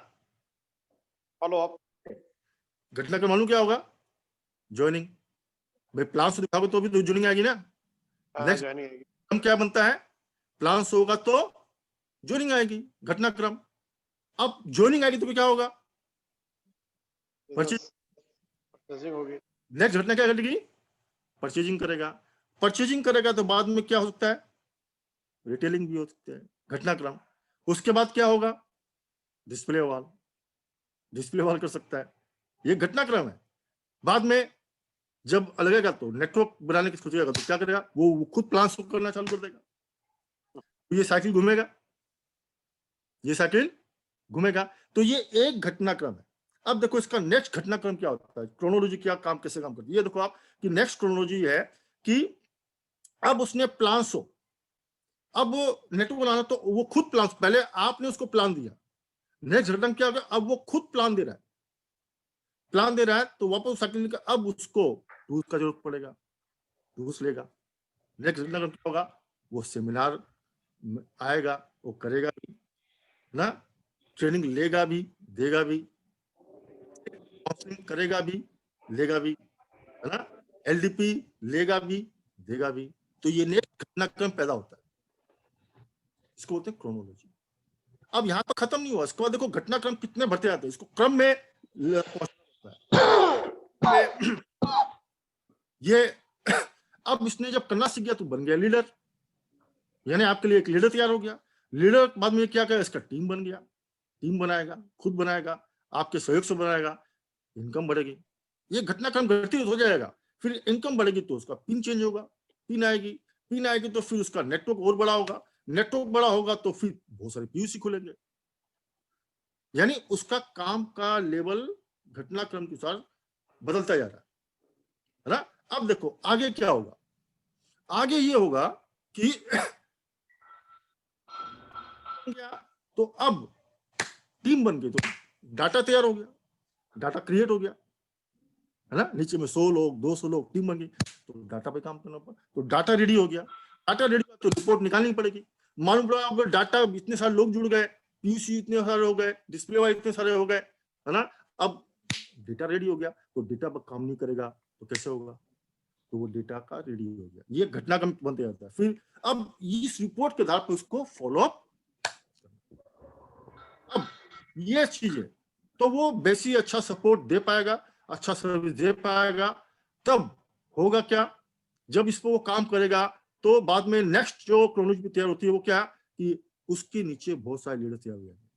फॉलो अप, घटनाक्रम मालूम क्या होगा? ज्वाइनिंग। भाई प्लान शो दिखाओगे तो भी तो ज्वाइनिंग आएगी ना। नेक्स्ट ज्वाइनिंग आएगी। क्रम क्या बनता है? प्लान शो होगा तो ज्वाइनिंग आएगी, घटनाक्रम। अब ज्वाइनिंग आएगी तो क्या होगा? परचेजिंग होगी। नेक्स्ट घटना क्या घटेगी? परचेजिंग करेगा। परचेजिंग करेगा तो बाद में क्या हो सकता है? रिटेलिंग भी हो सकता है, घटनाक्रम। उसके बाद क्या होगा? डिस्प्ले वॉल, डिस्प्ले वॉल कर सकता है, ये घटनाक्रम है। बाद में जब लगेगा तो नेटवर्क बनाने की सोचेगा तो क्या करेगा? वो खुद प्लान शो करना चालू कर देगा, तो ये साइकिल घूमेगा, ये साइकिल घूमेगा। तो ये एक घटनाक्रम है। अब देखो इसका नेक्स्ट घटनाक्रम क्या होता है, क्रोनोलॉजी क्या काम, कैसे काम करती है। ये देखो आप कि नेक्स्ट क्रोनोलॉजी है कि अब उसने प्लान शो, अब नेटवर्क बनाना तो वो खुद प्लान, पहले आपने उसको प्लान दिया, नेक्स्ट घटना क्या होगा? अब वो खुद प्लान दे रहा है, प्लान दे रहा है तो वापस साइकिल का, अब उसको टूल्स का जरूरत पड़ेगा, टूल्स लेगा। नेक्स्ट घटनाक्रम क्या होगा? वो सेमिनार आएगा, वो करेगा भी ना, ट्रेनिंग लेगा भी, देगा भी, काउंसलिंग करेगा भी, लेगा भी, है ना, एलडीपी लेगा भी, देगा भी। तो ये नेक्स्ट घटनाक्रम पैदा होता है, इसको बोलते हैं क्रोनोलॉजी। अब यहाँ पर खत्म नहीं हुआ, इसके बाद देखो घटनाक्रम कितने बढ़ते जाते हैं, इसको क्रम में ये अब इसने जब करना सीख गया तो बन गया लीडर, यानी आपके लिए एक लीडर तैयार हो गया। लीडर बाद में क्या करेगा? इसका टीम बन गया, टीम बनाएगा, खुद बनाएगा, आपके सहयोग से बनाएगा, इनकम बढ़ेगी। ये घटनाक्रम घटित हो जाएगा, फिर इनकम बढ़ेगी तो उसका पिन चेंज होगा, पिन आएगी, पिन आएगी तो फिर उसका नेटवर्क और बड़ा होगा, नेटवर्क बड़ा होगा तो फिर बहुत सारे पीयूसी खुलेंगे, यानी उसका काम का लेवल घटनाक्रम के अनुसार बदलता जा रहा है ना। अब देखो आगे क्या होगा, आगे ये होगा कि तो अब टीम बन गई, तो डाटा तैयार हो गया, डाटा क्रिएट हो गया, है ना, नीचे में 100 लोग 200 लोग टीम बन गई, तो डाटा पे काम करना पड़ा, तो डाटा रेडी हो गया, डाटा रेडी हुआ तो रिपोर्ट निकालनी पड़ेगी। मालूम पड़ा अगर डाटा इतने सारे लोग जुड़ गए, पीयूसी इतने सारे हो गए, डिस्प्ले वाले इतने सारे हो गए, है ना, अब डेटा रेडी हो गया, तो डेटा पर काम नहीं करेगा तो कैसे होगा? तो वो डेटा का रेडी हो गया, ये घटनाक्रम बनते जाता है। फिर अब इस रिपोर्ट के आधार पर उसको फॉलो अप, अब ये चीज है तो वो बेसिक अच्छा सपोर्ट दे पाएगा, अच्छा सर्विस दे पाएगा। तब होगा क्या? जब इस पर वो काम करेगा तो बाद में नेक्स्ट जो क्रोनोलॉजी तैयार होती है वो क्या कि उसके नीचे बहुत सारे लीडर तैयार हो जाएंगे,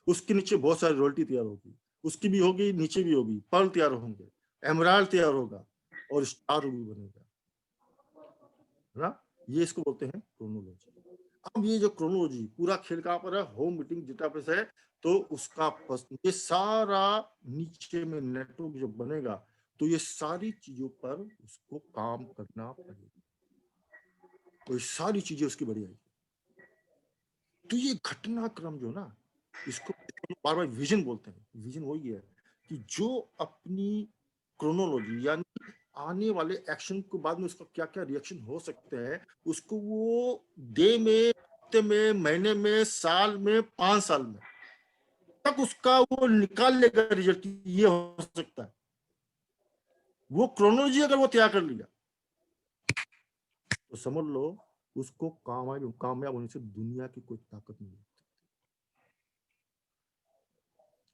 उसके नीचे बहुत सारी रॉयल्टी तैयार होगी, उसकी भी होगी, नीचे भी होगी, पर्ल तैयार होंगे, एमराल्ड तैयार होगा और स्टार भी बनेगा, है ना। ये इसको बोलते हैं क्रोनोलॉजी। अब ये जो क्रोनोलॉजी पूरा खेल कहाँ पर है? होम मीटिंग डेटाबेस है, तो उसका ये सारा नीचे में नेटवर्क जो बनेगा तो ये सारी चीजों पर उसको काम करना पड़ेगा, तो ये सारी चीजें उसकी बढ़ जाएगी। तो ये घटनाक्रम जो ना, इसको बार बार विजन बोलते हैं। विजन वही है कि जो अपनी क्रोनोलॉजी यानी आने वाले एक्शन के बाद में उसका क्या क्या रिएक्शन हो सकते हैं, उसको वो डे में, हफ्ते में, महीने में, साल में, 5 साल में तक उसका वो निकाल लेगा रिजल्ट, ये हो सकता है। वो क्रोनोलॉजी अगर वो तैयार कर लिया तो समझ लो उसको कामयाब होने से दुनिया की कोई ताकत नहीं है।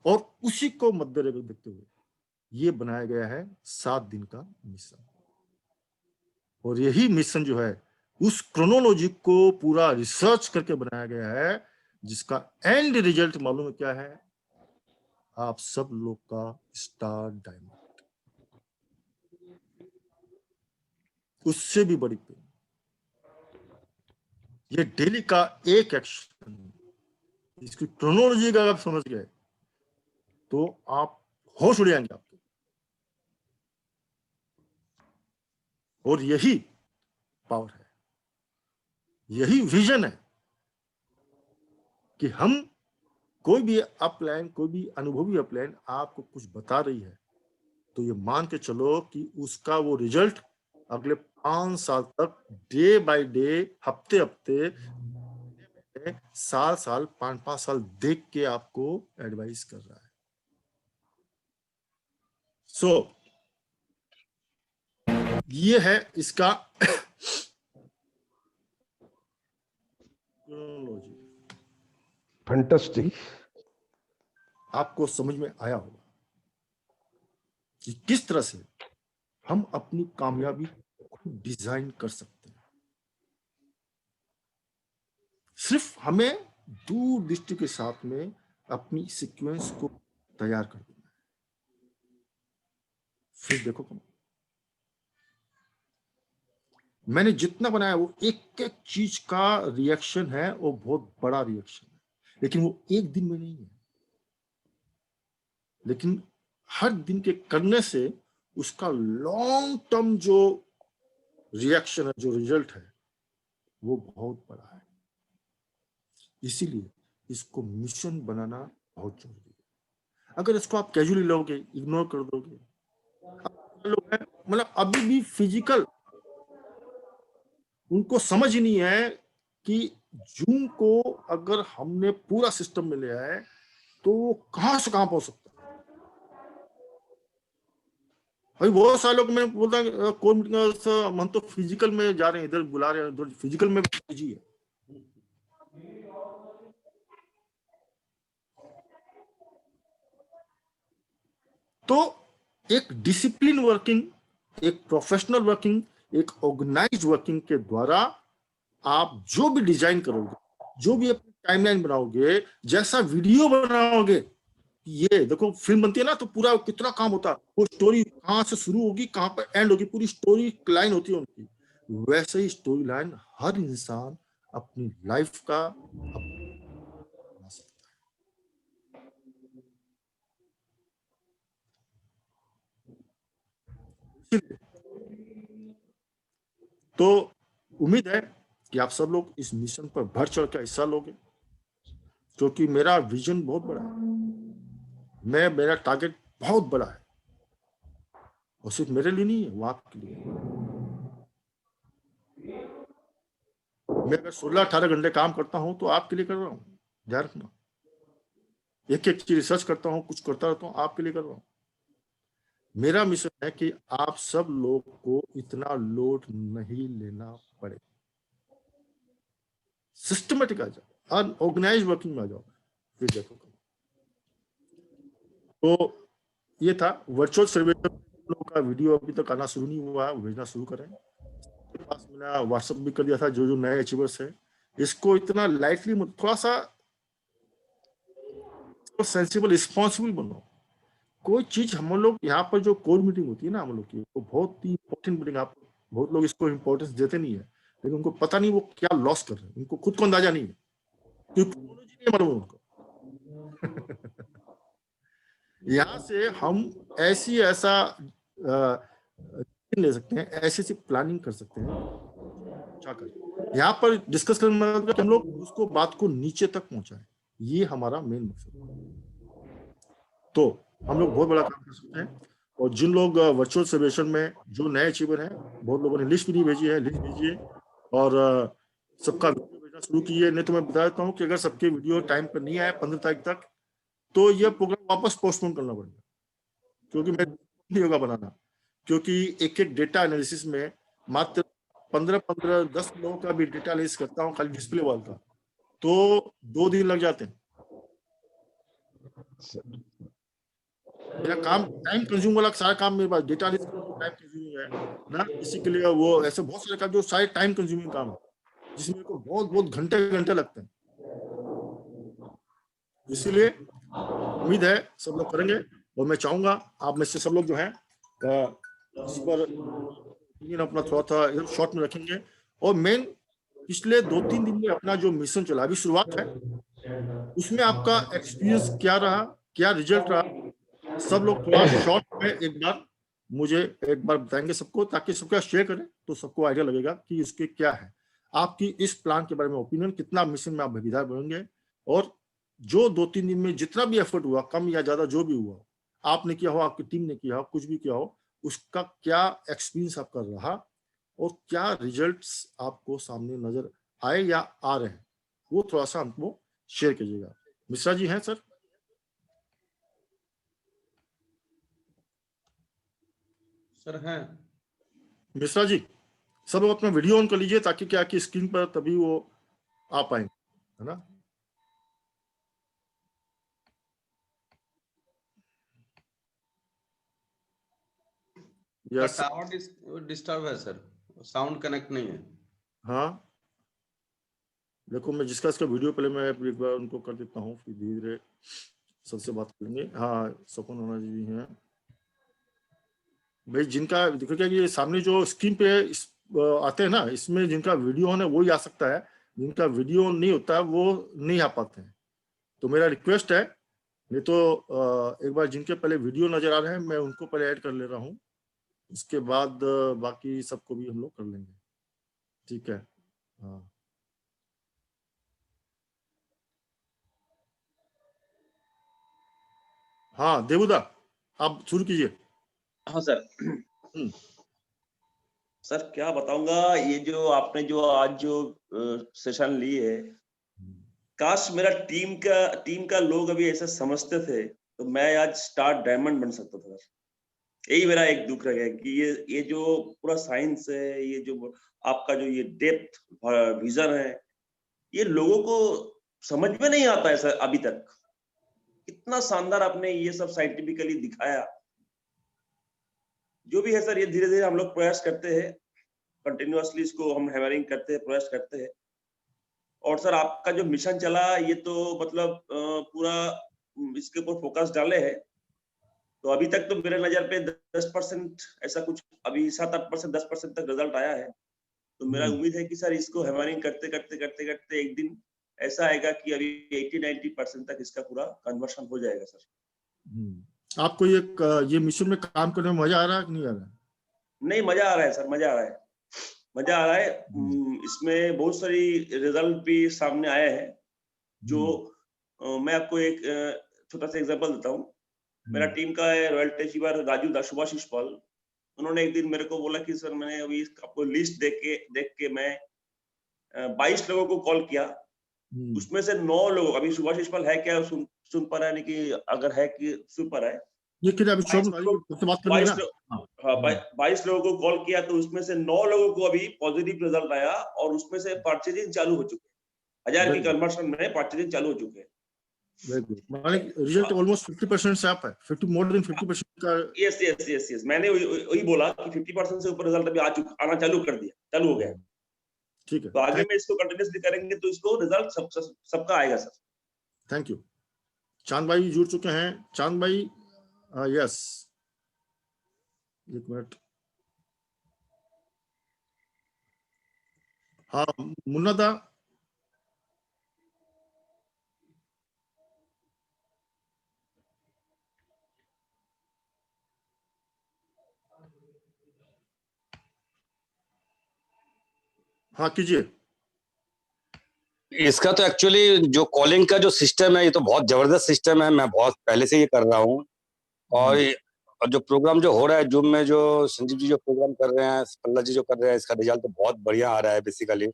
और उसी को मद्देनजर देखते हुए ये बनाया गया है 7 दिन का मिशन, और यही मिशन जो है उस क्रोनोलॉजी को पूरा रिसर्च करके बनाया गया है, जिसका एंड रिजल्ट मालूम है क्या है? आप सब लोग का स्टार डायमंड। उससे भी बड़ी पेन, ये डेली का एक एक्शन, इसकी क्रोनोलॉजी का आप समझ गए तो आप होश उड़ जाएंगे आपके। और यही पावर है, यही विजन है कि हम कोई भी अपलाइन, कोई भी अनुभवी अपलाइन आपको कुछ बता रही है तो ये मान के चलो कि उसका वो रिजल्ट अगले 5 साल तक डे बाय डे, हफ्ते हफ्ते, साल साल, 5-5 साल देख के आपको एडवाइस कर रहा है। सो ये है इसका क्रोनोलॉजी। फैंटास्टिक। आपको समझ में आया होगा कि किस तरह से हम अपनी कामयाबी को डिजाइन कर सकते हैं। सिर्फ हमें दूरदृष्टि के साथ में अपनी सीक्वेंस को तैयार कर देना है, फिर देखो कम। मैंने जितना बनाया वो एक एक चीज का रिएक्शन है, वो बहुत बड़ा रिएक्शन है, लेकिन वो एक दिन में नहीं है, लेकिन हर दिन के करने से उसका लॉन्ग टर्म जो रिएक्शन है, जो रिजल्ट है, वो बहुत बड़ा है। इसीलिए इसको मिशन बनाना बहुत जरूरी है। अगर इसको आप कैजुअली लोगे, इग्नोर कर दोगे, लोग हैं मतलब अभी भी फिजिकल, उनको समझ ही नहीं है कि जूम को अगर हमने पूरा सिस्टम में ले आए तो वो कहां से कहां पहुंच सकता है। भाई बहुत सारे लोग, मैं बोलता हूँ कोई मीटिंग हम तो फिजिकल में जा रहे हैं, इधर बुला रहे हैं, इधर फिजिकल में बिजी है। तो एक डिसिप्लिन वर्किंग, एक प्रोफेशनल वर्किंग, एक ऑर्गेनाइज्ड वर्किंग के द्वारा आप जो भी डिजाइन करोगे, जो भी अपनी टाइमलाइन बनाओगे, जैसा वीडियो बनाओगे, ये देखो फिल्म बनती है ना तो पूरा कितना काम होता है, वो स्टोरी कहां से शुरू होगी कहां पर एंड होगी, पूरी स्टोरी लाइन होती है उनकी। वैसे ही स्टोरी लाइन हर इंसान अपनी लाइफ का बना सकता है। तो उम्मीद है कि आप सब लोग इस मिशन पर बढ़ चढ़ कर हिस्सा लोगे, क्योंकि मेरा विजन बहुत बड़ा है, मेरा टारगेट बहुत बड़ा है, और सिर्फ मेरे लिए नहीं है, वो आपके लिए। मैं अगर 16-18 घंटे काम करता हूं तो आपके लिए कर रहा हूं, ध्यान रखना। एक एक चीज रिसर्च करता हूं, कुछ करता रहता हूं, आपके लिए कर रहा हूं। मेरा मिशन है कि आप सब लोग को इतना लोड नहीं लेना पड़े, सिस्टमेटिक आ जाओ, अनऑर्गेनाइज वर्किंग में आ जाओ, फिर देखो। तो ये था वर्चुअल सर्वे का वीडियो, अभी तक आना शुरू नहीं हुआ है, भेजना शुरू करें। पास मैंने व्हाट्सएप भी कर दिया था, जो जो नए अचीवर्स है, इसको इतना लाइटली मत, थोड़ा सा सेंसिबल, रिस्पॉन्सिबल बनो। कोई चीज हम लोग यहाँ पर जो कोर मीटिंग होती है ना हम लोग की, वो बहुत ही इंपॉर्टेंट मीटिंग, आप बहुत लोग इसको इंपॉर्टेंस देते नहीं है, लेकिन उनको पता नहीं वो क्या लॉस कर रहे हैं, उनको खुद को अंदाजा नहीं है, क्योंकि नहीं मालूम उनको। यहाँ से हम ऐसा ले सकते हैं, ऐसी प्लानिंग कर सकते हैं, यहाँ पर डिस्कस करने में मतलब कि हम लोग उसको बात को नीचे तक पहुंचाएं, ये हमारा मेन मकसद है। तो हम लोग बहुत बड़ा काम कर सकते हैं। और जिन लोग वर्चुअल सेलिब्रेशन में जो नए अचीवर हैं, बहुत लोगों ने लिस्ट भी नहीं भेजी है, लिस्ट भेजिए और सबका वीडियो भेजना शुरू कीजिए। नहीं तो मैं बता देता हूँ कि अगर सबके वीडियो टाइम पर नहीं आए 15 तारीख तक, तो यह प्रोग्राम वापस पोस्टपोन करना पड़ेगा, क्योंकि मैं नहीं होगा बनाना, क्योंकि एक एक डेटा एनालिसिस में मात्र 15-10 लोगों का भी डेटा एनालिसिस करता हूँ खाली डिस्प्ले वाल का, तो 2 दिन लग जाते हैं। मेरा काम टाइम कंज्यूम वाला सारा काम मेरे पास, डेटा एनालिसिस टाइम कंज्यूमिंग है ना, किसी के लिए वो ऐसे बहुत सारे काम जो सारे टाइम कंज्यूमिंग काम है जिसमें को बहुत बहुत घंटे घंटे लगते हैं। इसीलिए उम्मीद है सब लोग करेंगे, और मैं चाहूंगा आप में से सब लोग जो है इस पर opinion अपना थोड़ा सा एकदम शॉर्ट में रखेंगे। और मेन पिछले 2-3 दिन में अपना जो मिशन चला, अभी शुरुआत है, उसमें आपका एक्सपीरियंस क्या रहा, क्या रिजल्ट रहा, सब लोग थोड़ा शॉर्ट में एक बार बताएंगे सबको, ताकि सबका शेयर करें तो सबको आइडिया लगेगा कि इसके क्या है, आपकी इस प्लान के बारे में ओपिनियन, कितना मिशन में आप भागीदार बनेंगे, और जो 2-3 दिन में जितना भी एफर्ट हुआ, कम या ज्यादा जो भी हुआ, आपने किया हो, आपकी टीम ने किया हो, कुछ भी किया हो, उसका क्या एक्सपीरियंस आपका रहा और क्या रिजल्ट्स आपको सामने नजर आए या आ रहे हैं, वो थोड़ा सा हमको शेयर कीजिएगा। मिश्रा जी हैं सर? सर हैं। मिश्रा जी, सब लोग अपना वीडियो ऑन कर लीजिए ताकि क्या कि स्क्रीन पर तभी वो आ पाएंगे, है ना। यस टावर डिस्टर्ब है सर, साउंड कनेक्ट नहीं है। हाँ, देखो मैं जिसका इसका वीडियो पहले मैं एक बार उनको कर देता हूँ, फिर धीरे धीरे सबसे बात करेंगे। हाँ, सपन राणा जी भी हैं भाई, जिनका देखो क्या कि सामने जो स्क्रीन पे आते हैं ना, इसमें जिनका वीडियो है वो ही आ सकता है, जिनका वीडियो नहीं होता है वो नहीं आ पाते हैं। तो मेरा रिक्वेस्ट है, नहीं तो एक बार जिनके पहले वीडियो नजर आ रहे हैं मैं उनको पहले ऐड कर ले रहा हूँ, उसके बाद बाकी सबको भी हम लोग कर लेंगे, ठीक है। हाँ हाँ, देवुदा आप शुरू कीजिए। हाँ सर। सर क्या बताऊंगा, ये जो आपने जो आज जो सेशन ली है, काश मेरा टीम का लोग अभी ऐसे समझते थे तो मैं आज स्टार डायमंड बन सकता था। यही मेरा एक दुख रह गया कि ये जो पूरा साइंस है, ये जो आपका जो ये डेप्थ विजन है, ये लोगों को समझ में नहीं आता है सर अभी तक। इतना शानदार आपने ये सब साइंटिफिकली दिखाया। जो भी है सर, ये धीरे धीरे हम लोग प्रयास करते हैं, कंटिन्यूअसली इसको हम हैमरिंग करते हैं, प्रयास करते हैं। और सर आपका जो मिशन चला ये तो मतलब पूरा इसके ऊपर फोकस डाले है, तो अभी तक तो मेरे नजर पे 10% ऐसा कुछ, अभी 7-8%, 10% तक रिजल्ट आया है। तो मेरा उम्मीद है कि सर इसको हैमरिंग करते करते करते करते एक दिन ऐसा आएगा कि अभी 80-90% तक इसका पूरा कन्वर्शन हो जाएगा सर। आपको ये मिशन में काम करने में मजा आ रहा है कि नहीं आ रहा है? नहीं, मजा आ रहा है सर, मजा आ रहा है, मजा आ रहा है। इसमें बहुत सारी रिजल्ट भी सामने आए हैं, जो मैं आपको एक छोटा सा एग्जांपल देता हूँ। मेरा टीम का है रॉयल टेचीवर राजू सुभाषिष पाल, उन्होंने एक दिन मेरे को बोला कि सर मैंने अभी आपको लिस्ट देख के मैं 22 लोगों को कॉल किया, उसमें से 9 लोग, अभी सुभाषिष पाल है क्या सुन पा रहा है, नहीं कि अगर है कि सुन पा रहा है, ये क्या अभी बात करनी है ना। हाँ, 22 लोगों को कॉल किया, तो उसमें से 9 लोगों को अभी पॉजिटिव रिजल्ट आया, और उसमें से परचेजिंग चालू हो चुके हैं, 1000 की कन्वर्शन में परचेजिंग चालू हो चुके हैं। वेरी गुड, माने रिजल्ट ऑलमोस्ट 50% से अप है, 50 मोर देन 50% का। यस, मैंने वही बोला कि 50% से ऊपर रिजल्ट अभी आना चालू हो गया। ठीक है, तो आगे में इसको कंटिन्यूअसली करेंगे तो इसको रिजल्ट सबका आएगा सर। Thank you. चांद भाई जुड़ चुके हैं। चांद भाई, यस, एक मिनट। हाँ, मुन्ना दा, हाँ कीजिए। इसका तो एक्चुअली जो कॉलिंग का जो सिस्टम है ये तो बहुत जबरदस्त सिस्टम है, मैं बहुत पहले से ये कर रहा हूँ। और जो प्रोग्राम जो हो रहा है जूम में, जो संजीव जी जो प्रोग्राम कर रहे हैं, पल्ला जी जो कर रहे हैं, इसका रिजल्ट तो बहुत बढ़िया आ रहा है बेसिकली।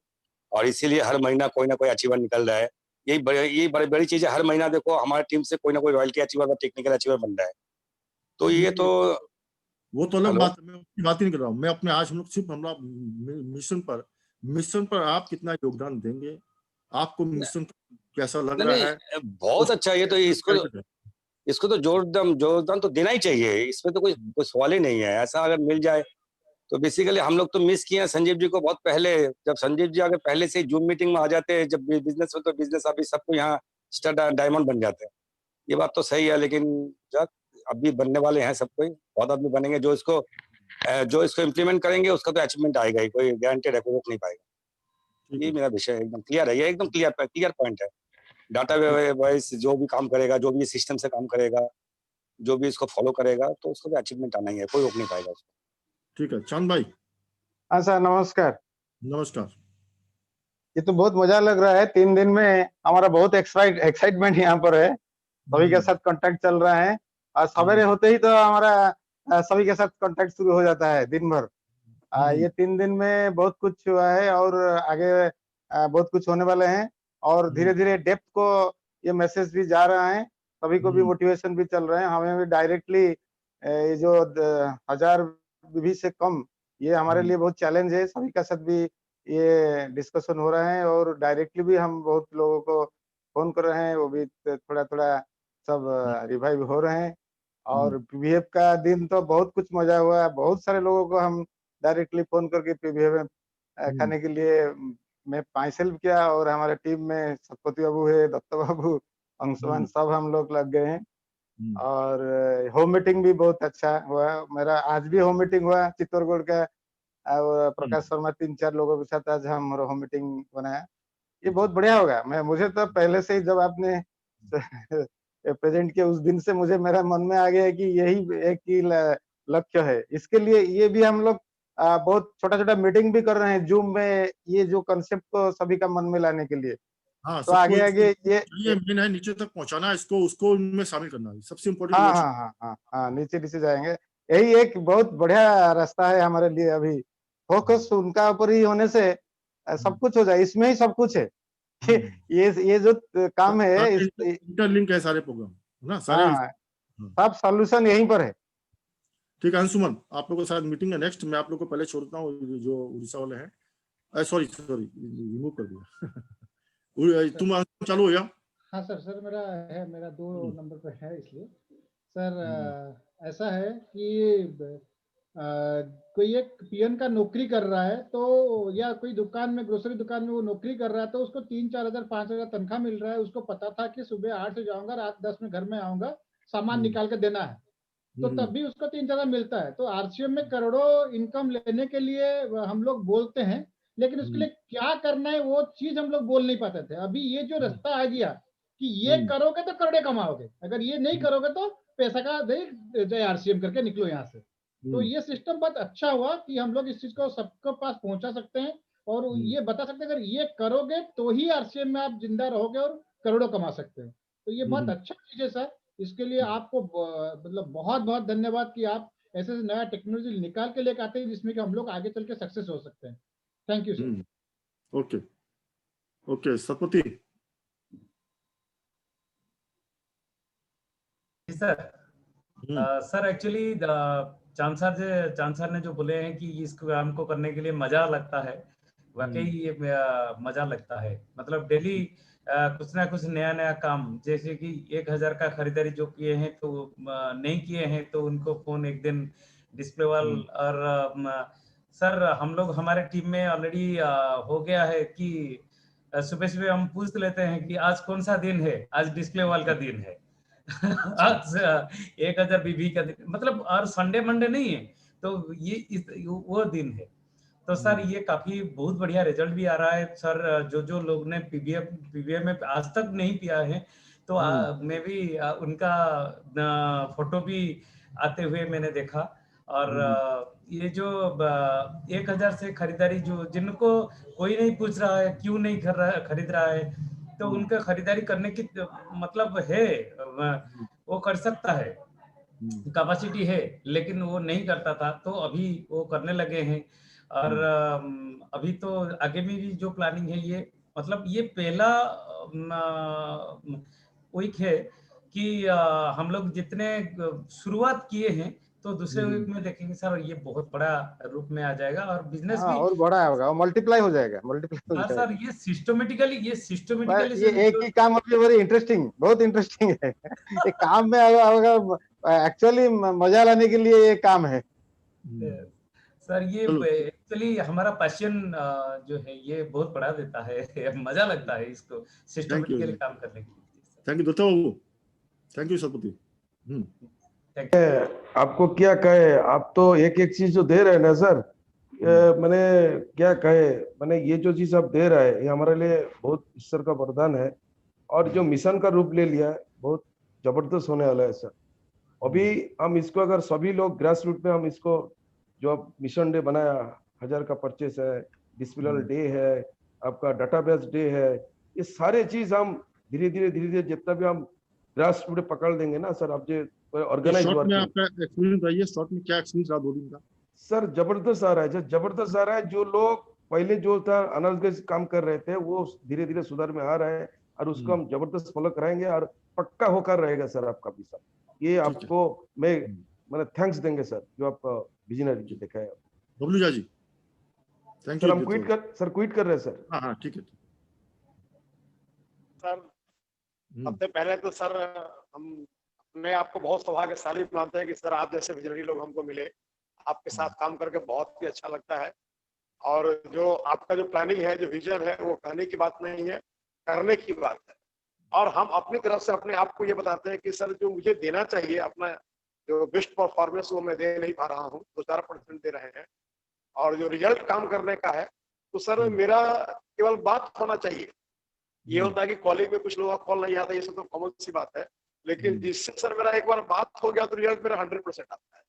और इसीलिए हर महीना कोई ना कोई अचीवर निकल रहा है। यही बड़ी चीज है, हर महीना देखो हमारी टीम से कोई ना कोई रॉयल्टी अचीवर और टेक्निकल अचीवर बन रहा है। तो ये तो वो तो अलग बात है, मैं उसकी बात ही नहीं कर रहा हूँ। मैं अपने आज हम लोग सिर्फ हमारा मिशन पर आप कितना योगदान देंगे, आपको मिशन कैसा लग रहा है, बहुत अच्छा। ये तो इसको इसको तो जोरदार तो देना ही चाहिए, इसमें तो कोई सवाल ही नहीं है। ऐसा अगर मिल जाए तो बेसिकली हम लोग तो मिस किए हैं संजीव जी को बहुत पहले। जब संजीव जी अगर पहले से जूम मीटिंग में आ जाते, जब बिजनेस हो तो बिजनेस अभी सबको यहाँ स्टार डायमंड बन जाते हैं। ये बात तो सही है, लेकिन जब अभी बनने वाले हैं सब कोई, बहुत आदमी बनेंगे जो इसको इम्प्लीमेंट करेंगे, उसका तो अचीवमेंट आएगा ही, कोई गारंटेड है, कोई रोक नहीं पाएगा। ये मेरा विषय एकदम क्लियर है, ये एकदम क्लियर पॉइंट है। डाटा वाइज जो भी काम करेगा, जो भी सिस्टम से काम करेगा, जो भी इसको फॉलो करेगा, तो उसको भी अचीवमेंट आना ही है, कोई रोक नहीं पाएगा उसको। ठीक है, चांद भाई। हाँ सर, नमस्कार। नमस्कार। ये तो बहुत मजा लग रहा है, 3 दिन में हमारा बहुत एक्साइटमेंट यहाँ पर है, सभी के साथ कांटेक्ट चल रहा है, और सवेरे होते ही तो हमारा सभी के साथ कांटेक्ट शुरू हो जाता है दिन भर। ये 3 दिन में बहुत कुछ हुआ है, और आगे बहुत कुछ होने वाले हैं, और धीरे धीरे डेप्थ को ये मैसेज भी जा रहा है, सभी को भी मोटिवेशन भी चल रहे हैं। हमें भी डायरेक्टली ये जो 1000 भी से कम, ये हमारे लिए बहुत चैलेंज है। सभी का साथ भी ये डिस्कशन हो रहा है, और डायरेक्टली भी हम बहुत लोगों को फोन कर रहे हैं, वो भी थोड़ा थोड़ा सब रिवाइव हो रहे हैं। और पीवीएफ का दिन तो बहुत कुछ मजा हुआ, बहुत सारे लोगों को हम डायरेक्टली फोन करके पीवीएफ में खाने के लिए मैं माइसेल्फ किया, और हमारे टीम में सतपति बाबू है, दत्ता बाबू, अंशुमान, सब हम लोग लग गए हैं। और होम मीटिंग भी बहुत अच्छा हुआ। मेरा आज भी होम मीटिंग हुआ चित्तौड़गढ़ का, और प्रकाश शर्मा 3-4 लोगों के साथ आज हम होम मीटिंग बनाया। ये बहुत बढ़िया होगा। मुझे तो पहले से ही जब आपने प्रेजेंट किया उस दिन से मुझे मेरा मन में आ गया है कि यही एक ही लक्ष्य है। इसके लिए ये भी हम लोग बहुत छोटा-छोटा मीटिंग भी कर रहे हैं जूम में, ये जो कांसेप्ट को सभी का मन में लाने के लिए। हाँ, तो आगे ये मेन है, नीचे तक पहुंचाना, इसको उसको उनमें शामिल करना, सबसे इम्पोर्टेंट। हाँ, नीचे जाएंगे। यही एक बहुत बढ़िया रास्ता है हमारे लिए। अभी फोकस उनका ऊपर ही होने से सब कुछ हो जाए, इसमें ही सब कुछ है। ये जो काम है, इंटरलिंक है सारे प्रोग्राम ना, सारे सब सॉल्यूशन यहीं पर है। ठीक है अंशुमन, आप लोगों के साथ मीटिंग है नेक्स्ट। मैं आप लोगों को पहले छोड़ता हूँ, जो उड़ीसा वाले हैं, सॉरी रिमूव कर दिया। तुम चालू हो गया? हाँ सर मेरा 2 नंबर पे है, इसलिए सर ऐसा है कि कोई एक पीएन का नौकरी कर रहा है, तो या कोई दुकान में, ग्रोसरी दुकान में वो नौकरी कर रहा है, तो उसको 3-4 हजार 5 हजार तनख्वाह मिल रहा है। उसको पता था कि सुबह 8 से जाऊंगा, रात 10 में घर में आऊंगा, सामान निकाल के देना है, तो तब भी उसको 3-4 हजार मिलता है। तो आरसीएम में करोड़ों इनकम लेने के लिए हम लोग बोलते हैं, लेकिन उसके लिए क्या करना है वो चीज हम लोग बोल नहीं पाते थे। अभी ये जो रास्ता आ गया कि ये करोगे तो करोड़े कमाओगे, अगर ये नहीं करोगे तो पैसा का दे जय आरसीएम करके निकलो यहाँ से। तो ये सिस्टम बहुत अच्छा हुआ कि हम लोग इस चीज को सबके पास पहुंचा सकते हैं, और ये बता सकते हैं अगर ये करोगे तो ही आरसीएम में आप जिंदा रहोगे और करोड़ों कमा सकते हैं। तो ये बहुत अच्छा चीज है सर। इसके लिए आपको मतलब बहुत बहुत धन्यवाद कि आप ऐसे नया टेक्नोलॉजी निकाल के लेकर आते हैं, जिसमें कि हम लोग आगे चल के सक्सेस हो सकते हैं। Thank you sir. Okay Satpathy. Sir actually चांद सर ने जो बोले हैं कि इस काम को करने के लिए मजा लगता है, वाकई ये मजा लगता है। मतलब डेली कुछ ना कुछ नया काम, जैसे कि 1000 का खरीदारी जो किए हैं तो नहीं किए हैं, तो उनको फोन एक दिन डिस्प्ले वाल। और सर हम लोग हमारे टीम में ऑलरेडी हो गया है कि सुबह हम पूछ लेते हैं कि आज कौन सा दिन है, आज डिस्प्ले वाल का दिन है। आज 1000 बीबी का दिन, मतलब और संडे मंडे नहीं है, तो ये वो दिन है। तो सर ये काफी बहुत बढ़िया रिजल्ट भी आ रहा है सर। जो लोग ने पीवीएफ में आज तक नहीं पिया है, तो मैं भी उनका फोटो भी आते हुए मैंने देखा। और ये जो 1000 से खरीदारी, जो जिनको कोई नहीं पूछ रहा है क्यों नहीं खरीद रहा है, तो उनका खरीदारी करने की मतलब है, वो कर सकता है, कैपेसिटी है, लेकिन वो नहीं करता था, तो अभी वो करने लगे हैं। और अभी तो आगे में भी जो प्लानिंग है, ये मतलब ये पहला वीक है कि हम लोग जितने शुरुआत किए हैं तो दूसरे वीक में देखेंगे सर ये बहुत बड़ा रूप में आ जाएगा और बिजनेस हाँ, भी। और बड़ा होगा, मल्टीप्लाई हो जाएगा, मल्टीप्लाई हो हाँ जाएगा। सर, ये सिस्टमेटिकली ये एक ही काम अभी वेरी इंटरेस्टिंग, बहुत इंटरेस्टिंग है। ये काम में अगर एक्चुअली मजा लाने के लिए ये काम है। सर ये एक्चुअली हमारा पैशन जो है ये बहुत बढ़ा देता है, मजा लगता है इसको सिस्टमेटिकली काम करने की। Thank you Datta Babu, thank you Satpathy. आपको क्या कहे, आप तो एक एक चीज जो दे रहे हैं ना सर, मैंने क्या कहे, मैंने ये जो चीज आप दे रहे हैं ये हमारे लिए बहुत ईश्वर का वरदान है, और जो मिशन का रूप ले लिया है बहुत जबरदस्त होने वाला है सर। अभी हम इसको अगर सभी लोग ग्रास रूट में हम इसको जो आप मिशन डे बनाया, 1000 का परचेस है, डिस्प्ले डे है, आपका डाटाबेस डे है, ये सारे चीज हम धीरे धीरे जितना भी हम ग्रास रूट पकड़ देंगे ना सर, आप जो ऑर्गेनाइज शॉर्ट में आपका एक्सपीरियंस रहिए, शॉर्ट में क्या एक्सपीरियंस रहा 2 दिन का? सर जबरदस्त आ रहा है, जबरदस्त आ रहा है। जो लोग पहले जो था अनऑर्गेनाइज काम कर रहे थे वो धीरे धीरे सुधार में आ रहा है, और उसको हम जबरदस्त फॉलो कराएंगे और पक्का होकर रहेगा सर आपका भी सर। ये आपको मैंने थैंक्स देंगे सर, जो आप विजनरी दिखा है। Bablu ji thank you. Sir हम क्विट कर रहे हैं सर। हाँ ठीक है सर। सबसे पहले तो सर हम अपने आप को बहुत सौभाग्यशाली मानते हैं कि सर आप जैसे विजनरी लोग हमको मिले, आपके साथ काम करके बहुत ही अच्छा लगता है। और जो आपका जो प्लानिंग है, जो विजन है, वो कहने की बात नहीं है, करने की बात है। और हम अपनी तरफ से अपने आप को ये बताते हैं कि सर जो मुझे देना चाहिए अपना जो बेस्ट परफॉर्मेंस वो मैं दे नहीं पा रहा हूँ, 2-4% दे रहे हैं। और जो रिजल्ट काम करने का है तो सर मेरा केवल बात होना चाहिए। ये होता है कि कॉलेज में कुछ लोगों का कॉल नहीं आता, ये सब तो कॉमन सी बात है, लेकिन जिससे सर मेरा एक बार बात हो गया तो रिजल्ट मेरा 100% आता है।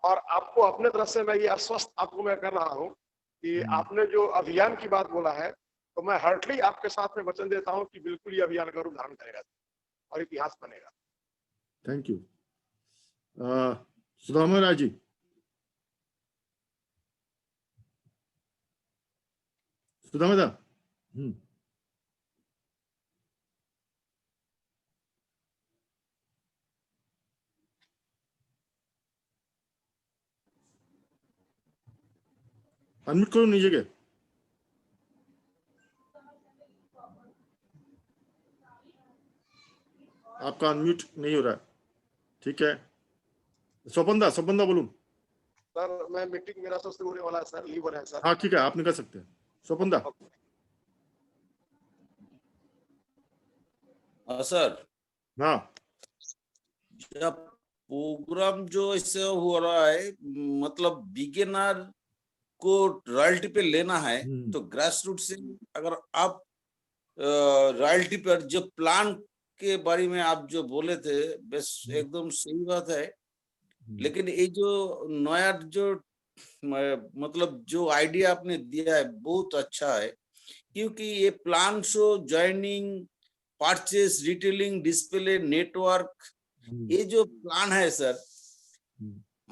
और आपको अपने तरफ से मैं ये आश्वस्त आपको मैं कर रहा हूँ कि आपने जो अभियान की बात बोला है, तो मैं हार्टली आपके साथ में वचन देता हूँ कि बिल्कुल ये अभियान का रूप धारण करेगा और इतिहास बनेगा। Thank you. Sudama Rai ji. Sudama da. Unmute करो नीचे के। आपका अनम्यूट नहीं हो रहा है, ठीक है। स्वपन बोलूं। सर मैं मीटिंग मेरा सबसे होने वाला है सर, लीवर है सर। हाँ ठीक है, आप निकल सकते हैं स्वपन दा। सर हाँ, जब प्रोग्राम जो इससे हो रहा है, मतलब बिगिनर को रॉयल्टी पे लेना है, तो ग्रास रूट से अगर आप रॉयल्टी पर जो प्लान के बारे में आप जो बोले थे, बस एकदम सही बात है। लेकिन ये जो नया जो मतलब जो आइडिया आपने दिया है बहुत अच्छा है, क्योंकि ये plan show, joining, purchase, retailing, display, network, ये जो प्लान है सर,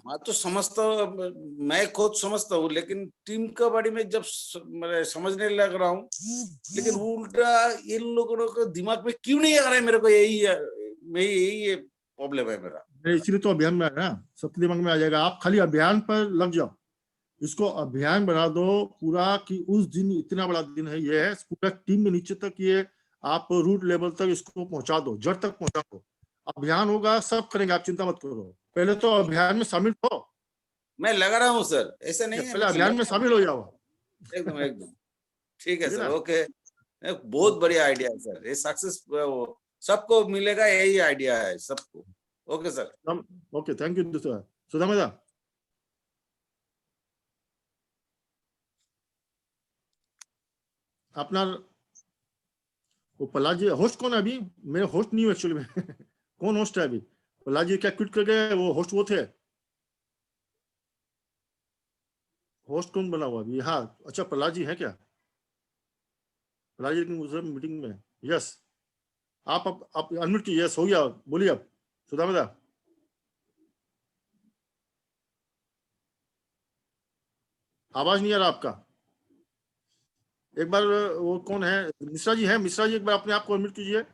मैं तो समझता हूँ, मैं खुद समझता हूँ, लेकिन टीम के बारे में जब मैं समझने लग रहा हूँ, लेकिन उल्टा इन लोगों को दिमाग में क्यों नहीं आ रहा है, मेरे को यही प्रॉब्लम है मेरा। इसलिए तो अभियान में आया, सबके दिमाग में आ जाएगा। आप खाली अभियान पर लग जाओ, इसको अभियान बना दो पूरा कि उस दिन इतना बड़ा दिन है, ये है पूरा टीम में नीचे तक, ये आप रूट लेवल तक इसको पहुंचा दो, जड़ तक पहुंचा दो। अभियान होगा, सब करेंगे, आप चिंता मत करो। पहले तो अभियान में शामिल हो। मैं लगा रहा हूँ सर, ऐसा नहीं है, पहले अभियान में शामिल हो जाओ। एकदम ठीक है सर, ओके। बहुत बढ़िया आइडिया है सर, ये सक्सेस सबको मिलेगा, यही आइडिया है सबको। Okay sir, okay, thank you Sudama दा। अपना वो प्रहलाद जी होस्ट कौन है अभी? मेरे होस्ट नहीं हूँ एक्चुअली में। कौन होस्ट है अभी? प्रहलाद जी क्या क्विट कर गए? वो होस्ट वो थे, होस्ट कौन बना हुआ अभी? हाँ अच्छा, प्रहलाद जी है क्या? प्रहलाद जी मीटिंग में। यस, आप अनम्यूट कीजिए। यस हो गया, बोलिए अब सुदामा दा। आवाज नहीं आ रहा आपका। एक बार वो कौन है, मिश्रा जी है? मिश्रा जी एक बार अपने आप को अनम्यूट कीजिए।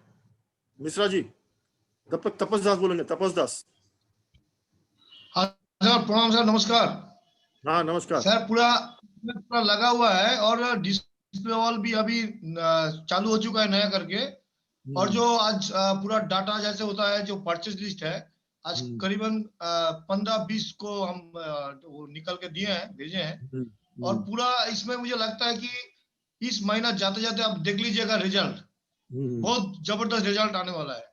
मिश्रा जी, तब तक तपस दास बोलेंगे। तपस दास। हाँ सर, प्रणाम सर, नमस्कार। हाँ नमस्कार सर पूरा लगा हुआ है और डिस्प्ले वॉल भी अभी चालू हो चुका है नया करके। और जो आज पूरा डाटा जैसे होता है, जो परचेज लिस्ट है, आज करीबन 15-20 को हम वो निकल के दिए हैं, भेजे हैं। और पूरा इसमें मुझे लगता है कि इस महीना जाते जाते आप देख लीजिएगा रिजल्ट, बहुत जबरदस्त रिजल्ट आने वाला है।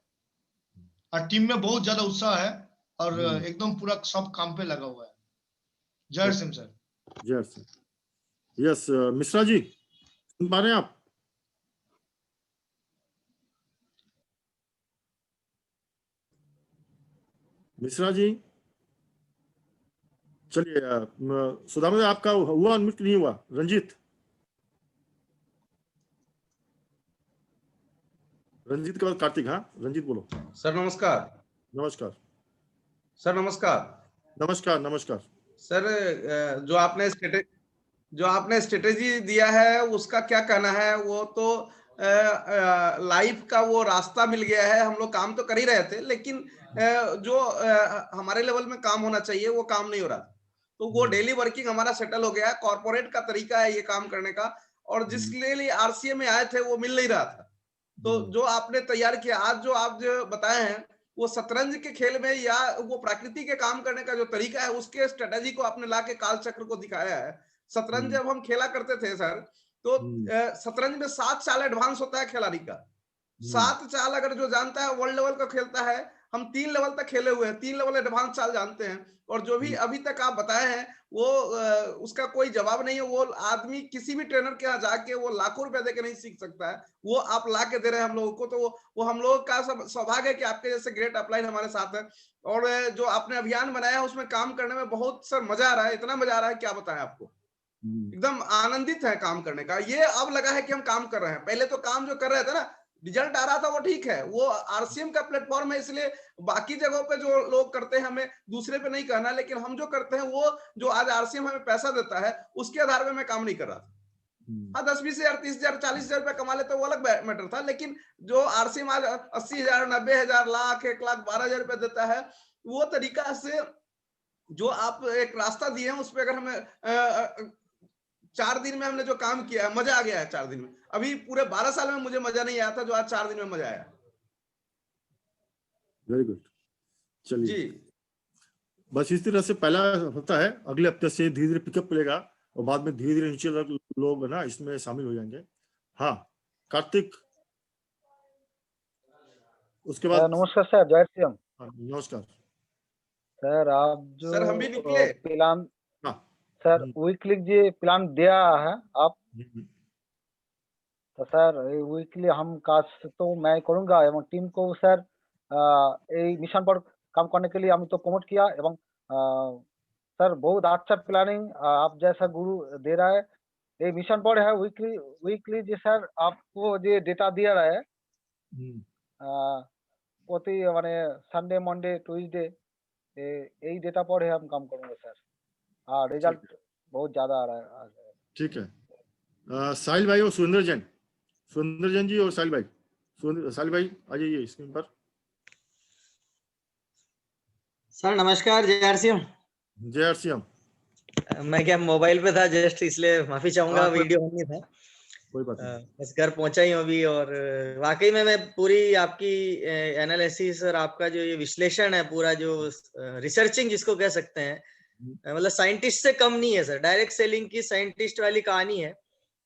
और टीम में बहुत ज्यादा उत्साह है और एकदम पूरा सब काम पे लगा हुआ है। जय सिंह सर। जय सिंह। यस मिश्रा जी, सुन पा रहे हैं आप? मिश्रा जी, चलिए सुदामा जी, आपका हुआ अनम्यूट नहीं हुआ? रंजीत के बाद कार्तिक। हाँ रंजीत बोलो। सर नमस्कार। नमस्कार सर नमस्कार। नमस्कार नमस्कार सर, जो आपने स्ट्रेटेजी दिया है उसका क्या कहना है? वो तो लाइफ का वो रास्ता मिल गया है। हम लोग काम तो कर ही रहे थे, लेकिन जो हमारे लेवल में काम होना चाहिए वो काम नहीं हो रहा। तो वो डेली वर्किंग हमारा सेटल हो गया है। कॉर्पोरेट का तरीका है ये काम करने का, और जिसके लिए आरसीए में आए थे वो मिल नहीं रहा था। तो जो आपने तैयार किया आज, जो आप जो बताए हैं, वो शतरंज के खेल में या वो प्रकृति के काम करने का जो तरीका है, उसके स्ट्रेटेजी को आपने लाके काल चक्र को दिखाया है। शतरंज जब हम खेला करते थे सर, तो शतरंज में 7 चाल एडवांस होता है खिलाड़ी का। 7 चाल अगर जो जानता है वर्ल्ड लेवल का खेलता है। हम 3 लेवल तक खेले हुए हैं, 3 लेवल एडवांस चाल जानते हैं। और जो भी अभी तक आप बताए हैं वो उसका कोई जवाब नहीं है। वो आदमी किसी भी ट्रेनर के यहाँ जाके वो लाखों रुपए देके नहीं सीख सकता है। वो आप ला के दे रहे हैं हम लोगों को। तो वो हम लोग का सौभाग्य है कि आपके जैसे ग्रेट अपलाइन हमारे साथ है। और जो आपने अभियान बनाया है उसमें काम करने में बहुत सर मजा आ रहा है। इतना मजा आ रहा है क्या बताएं आपको। एकदम आनंदित है काम करने का। ये अब लगा है कि हम काम कर रहे हैं। पहले तो काम जो कर रहे थे ना, रिजल्ट आ रहा था वो ठीक है, वो आरसीएम का प्लेटफॉर्म है, इसलिए बाकी जगहों पे जो लोग करते हैं हमें दूसरे पे नहीं करना। लेकिन हम जो करते हैं वो जो आज आरसीएम हमें पैसा देता है उसके आधार पर मैं काम नहीं कर रहा था। हाँ 10-20 हजार 30 हजार 40 हजार रुपया कमा लेते वो अलग मैटर था। लेकिन जो आरसीएम आज 80 हजार 90 हजार लाख 1 लाख 12 हजार रुपया देता है, वो तरीका से जो आप एक रास्ता दिए हैं उस पर अगर हमें 4 दिन में हमने जो काम किया है, मजा आ गया है 4 दिन में। अभी पूरे 12 साल में मुझे मजा नहीं आया था, जो आज 4 दिन में मजा आया। Very good. चलिए जी, बस इस तरह से पहला हफ्ता है, अगले हफ्ते से धीरे धीरे पिकअप मिलेगा और बाद में धीरे धीरे नीचे लोग ना इसमें शामिल हो जाएंगे। हाँ कार्तिक, उसके बाद। नमस्कार सर, जय श्री राम। नमस्कार सर, आप जो सर हम भी निकले। प्लान सर वीकली जो प्लान दिया है आप, तो सर वीकली हम काज तो मैं करूंगा एवं टीम को सर मिशन पर काम करने के लिए हम तो प्रमोट किया। एवं सर बहुत अच्छा प्लानिंग आप जैसा गुरु दे रहा है। ये मिशन पर है वीकली जो सर आपको जो डेटा दिया रहा है प्रति माने संडे मंडे ट्यूसडे यही डेटा पर है हम काम करेंगे सर। हाँ रिजल्ट बहुत ज्यादा आ रहा है। ठीक है साहिल भाई और सुरेंद्र जैन जी और साहिल भाई आ जाइए स्क्रीन पर। सर नमस्कार, जय सिंह। मैं क्या मोबाइल पे था जस्ट, इसलिए माफी चाहूंगा, वीडियो ऑन नहीं था। कोई बात नहीं। बस घर पहुंचा ही हूं अभी। और वाकई में मैं पूरी आपकी एनालिसिस और आपका जो ये विश्लेषण है, पूरा जो रिसर्चिंग जिसको कह सकते हैं, मतलब साइंटिस्ट से कम नहीं है सर। डायरेक्ट सेलिंग की साइंटिस्ट वाली कहानी है।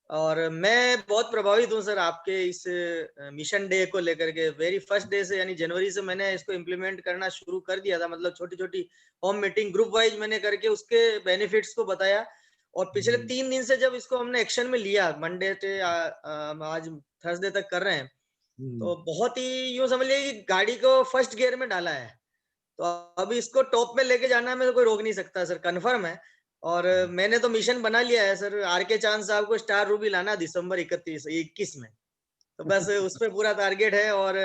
और मैं बहुत प्रभावित हूँ सर आपके इस मिशन डे को लेकर के। वेरी फर्स्ट डे से, यानी जनवरी से मैंने इसको इम्प्लीमेंट करना शुरू कर दिया था। मतलब छोटी छोटी होम मीटिंग ग्रुप वाइज मैंने करके उसके बेनिफिट्स को बताया। और पिछले 3 दिन से जब इसको हमने एक्शन में लिया, मंडे से आज थर्सडे तक कर रहे हैं, तो बहुत ही यूं समझ लीजिए कि गाड़ी को फर्स्ट गियर में डाला है। तो अब इसको टॉप में लेके जाना में तो कोई रोक नहीं सकता सर, कंफर्म है। और मैंने तो मिशन बना लिया है सर, आर.के. चांद साहब को स्टार रूबी लाना दिसंबर 21 में। तो बस उस पे पूरा टारगेट है। और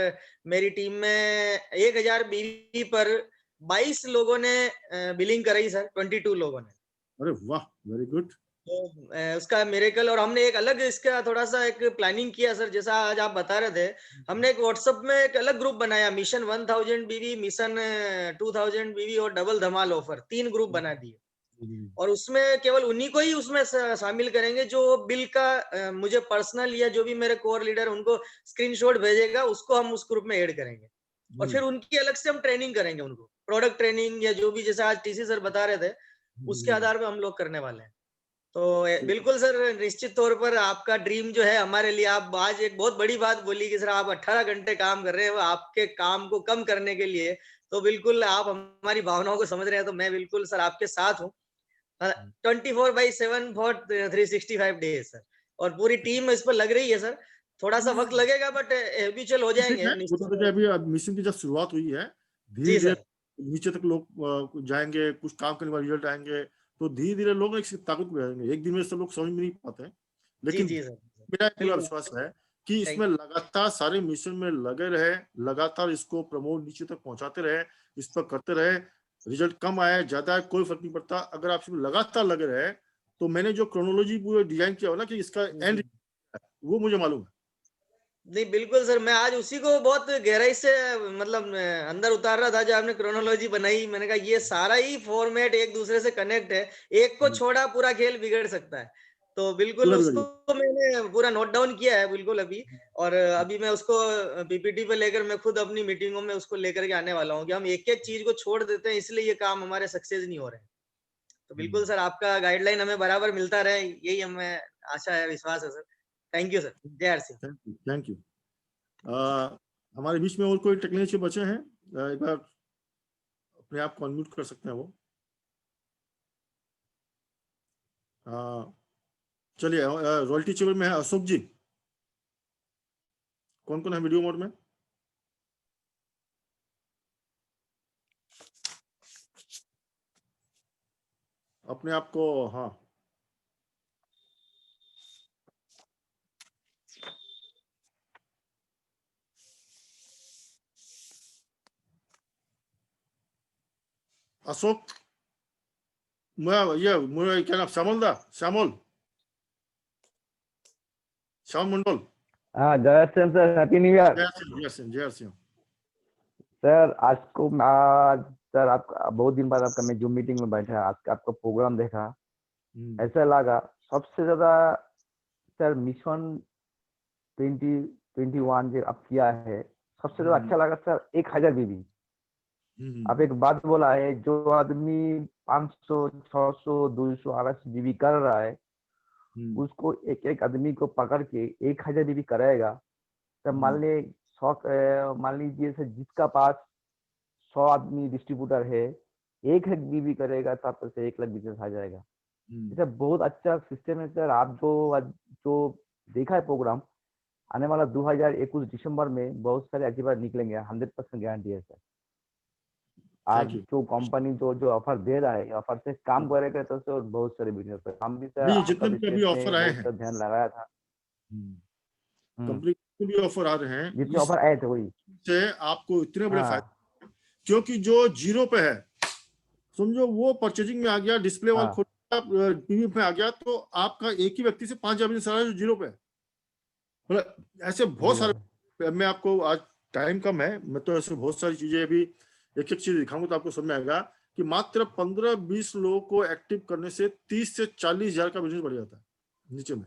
मेरी टीम में 1000 बीवी पर 22 लोगों ने बिलिंग कराई सर, 22 लोगों ने। अरे वाह, वेरी गुड। तो उसका मिरेकल, और हमने एक अलग इसका थोड़ा सा एक प्लानिंग किया सर, जैसा आज आप बता रहे थे, हमने एक व्हाट्सएप में एक अलग ग्रुप बनाया, मिशन 1000 बीवी, मिशन 2000 बीवी और डबल धमाल ऑफर, 3 ग्रुप बना दिए। और उसमें केवल उन्हीं को ही उसमें शामिल करेंगे जो बिल का मुझे पर्सनल या जो भी मेरे कोर लीडर उनको स्क्रीनशॉट भेजेगा, उसको हम उस ग्रुप में ऐड करेंगे। और फिर उनकी अलग से हम ट्रेनिंग करेंगे, उनको प्रोडक्ट ट्रेनिंग या जो भी, जैसे आज टीसी सर बता रहे थे, उसके आधार पे हम लोग करने वाले हैं। तो बिल्कुल सर, निश्चित तौर पर आपका ड्रीम जो है हमारे लिए, आप आज एक बहुत बड़ी बात बोली कि सर आप 18 घंटे काम कर रहे हैं, वो आपके काम को कम करने के लिए, तो बिल्कुल आप हमारी भावनाओं को समझ रहे हैं, तो मैं बिल्कुल सर आपके साथ हूँ 24/7 फॉर 365 डेज सर, और पूरी टीम इस पर लग रही है सर। थोड़ा सा वक्त लगेगा बट हैबिचुअल हो जाएंगे अभी मिशन की जब शुरुआत हुई है, धीरे धीरे नीचे तक लोग जाएंगे, कुछ काम करने वाले रिजल्ट आएंगे, तो धीरे धीरे लोग एक ताकत में आएंगे। एक दिन में सब लोग समझ में नहीं पाते हैं, लेकिन मेरा पूरा विश्वास है कि इसमें लगातार सारे मिशन में लगे रहे, लगातार इसको प्रमोट नीचे तक पहुंचाते रहे, इस पर करते रहे, रिजल्ट कम आए ज्यादा कोई फर्क नहीं पड़ता, अगर आप इसमें लगातार लगे रहे। तो मैंने जो क्रोनोलॉजी पूरा डिजाइन किया हो ना कि इसका एंड, वो मुझे मालूम है। नहीं बिल्कुल सर, मैं आज उसी को बहुत गहराई से मतलब अंदर उतार रहा था जो आपने क्रोनोलॉजी बनाई। मैंने कहा ये सारा ही फॉर्मेट एक दूसरे से कनेक्ट है, एक को छोड़ा पूरा खेल बिगड़ सकता है। तो बिल्कुल उसको मैंने पूरा नोट डाउन किया है बिल्कुल अभी, और अभी मैं उसको पीपीटी पे लेकर मैं खुद अपनी मीटिंगों में उसको लेकर के आने वाला हूँ कि हम एक एक चीज को छोड़ देते हैं, इसलिए ये काम हमारे सक्सेस नहीं हो रहे हैं। तो बिल्कुल सर आपका गाइडलाइन हमें बराबर मिलता रहे, यही हमें आशा है, विश्वास है सर। थैंक यू सर, जय आरसी। Thank you. हमारे बीच में और कोई टेक्नीशियन बचे हैं? एक बार अपने आप को अनम्यूट कर सकते हैं वो। चलिए, रॉयल्टी चेंबर में है अशोक जी। कौन कौन है वीडियो मोड में? अपने आप को, हाँ अशोक, मुझे क्या नाम, श्यामल मंडल। हाँ, जय Shri sir, happy new year. जय श्री सर आज सर आपका बहुत दिन बाद आपका मैं जूम मीटिंग में बैठा, आज का आपका प्रोग्राम देखा, ऐसा लगा सबसे ज्यादा सर मिशन 2021 जो आप किया है, सबसे ज्यादा अच्छा लगा सर 1000 बीबी। आप एक बात बोला है, जो आदमी 500, 600, 200, 800 बीबी कर रहा है, उसको एक एक आदमी को पकड़ के 1000 बीबी कराएगा। तो मान लीजिए सर जिसका पास 100 आदमी डिस्ट्रीब्यूटर है, 1 बीबी करेगा तो आपको 1 लाख बिजनेस आ जाएगा। सर बहुत अच्छा सिस्टम है सर। आप जो देखा है प्रोग्राम, आने वाला 2021 दिसंबर में बहुत सारे अचीवर निकलेंगे, 100% गारंटी है सर। आज जो कंपनी जो ऑफर दे रहा है, ऑफर से काम करेगा तो सर बहुत सारे बिजनेस है। हम भी सर जितने भी ऑफर आए हैं, ध्यान लगाया था, कंपनी के भी ऑफर आ रहे हैं, जितने ऑफर आए थे वही से आपको इतने बड़े फायदे, क्योंकि जो जीरो पे है, समझो वो परचेजिंग में आ गया, डिस्प्ले वाल खोल पीवी में आ गया, तो आपका एक ही व्यक्ति से 5 बिजनेस जो जीरो पे है। मतलब ऐसे बहुत सारे, मैं आपको, आज टाइम कम है, मैं तो ऐसे बहुत सारी चीजें अभी एक एक चीज दिखाऊंगा तो आपको समझ में आएगा कि मात्र 15-20 लोगों को एक्टिव करने से 30 से 40 हजार का बिजनेस बढ़ जाता है नीचे में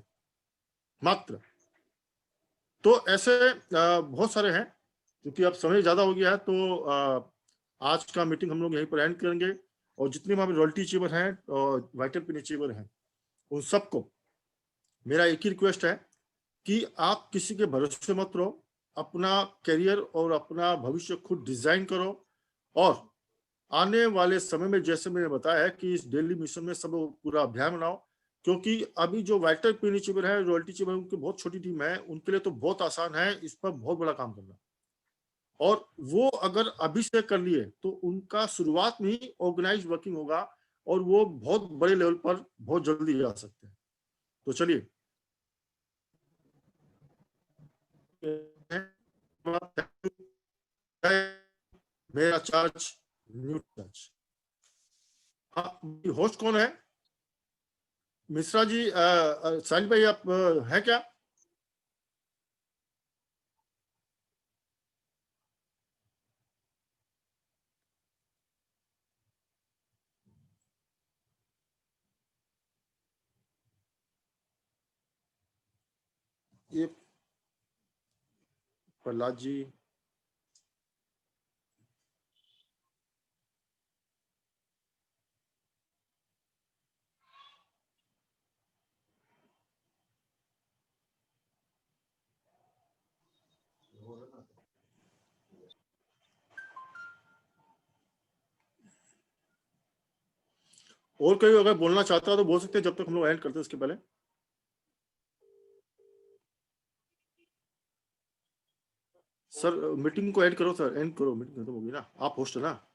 मात्र। तो ऐसे बहुत सारे हैं, क्योंकि अब समय ज्यादा हो गया है, तो आज का मीटिंग हम लोग यहीं पर एंड करेंगे। और जितने वहां रॉयल्टी अचीवर हैं और वाइटल पिन अचीवर हैं, उन सबको मेरा एक ही रिक्वेस्ट है कि आप किसी के भरोसे मत रहो, अपना करियर और अपना भविष्य खुद डिजाइन करो। और आने वाले समय में, जैसे मैंने बताया है, कि इस डेली मिशन में सब पूरा अभियान बनाओ, क्योंकि अभी जो वाइटल पिन अचीवर है, रॉयल्टी अचीवर, उनकी बहुत छोटी टीम है, उनके लिए तो बहुत आसान है इस पर बहुत बड़ा काम करना। और वो अगर अभी से कर लिए तो उनका शुरुआत में ही ऑर्गेनाइज वर्किंग होगा और वो बहुत बड़े लेवल पर बहुत जल्दी जा सकते हैं। तो चलिए, मेरा चार्ज न्यू चार्ज। हाँ, होस्ट कौन है? मिश्रा जी, साहिल भाई आप हैं क्या? ये प्रहलाद जी, और कोई अगर बोलना चाहता है तो बोल सकते हैं, जब तक हम लोग एंड करते हैं उसके पहले। सर मीटिंग को एंड करो, सर एंड करो, मीटिंग खत्म होगी ना, आप होस्ट है ना।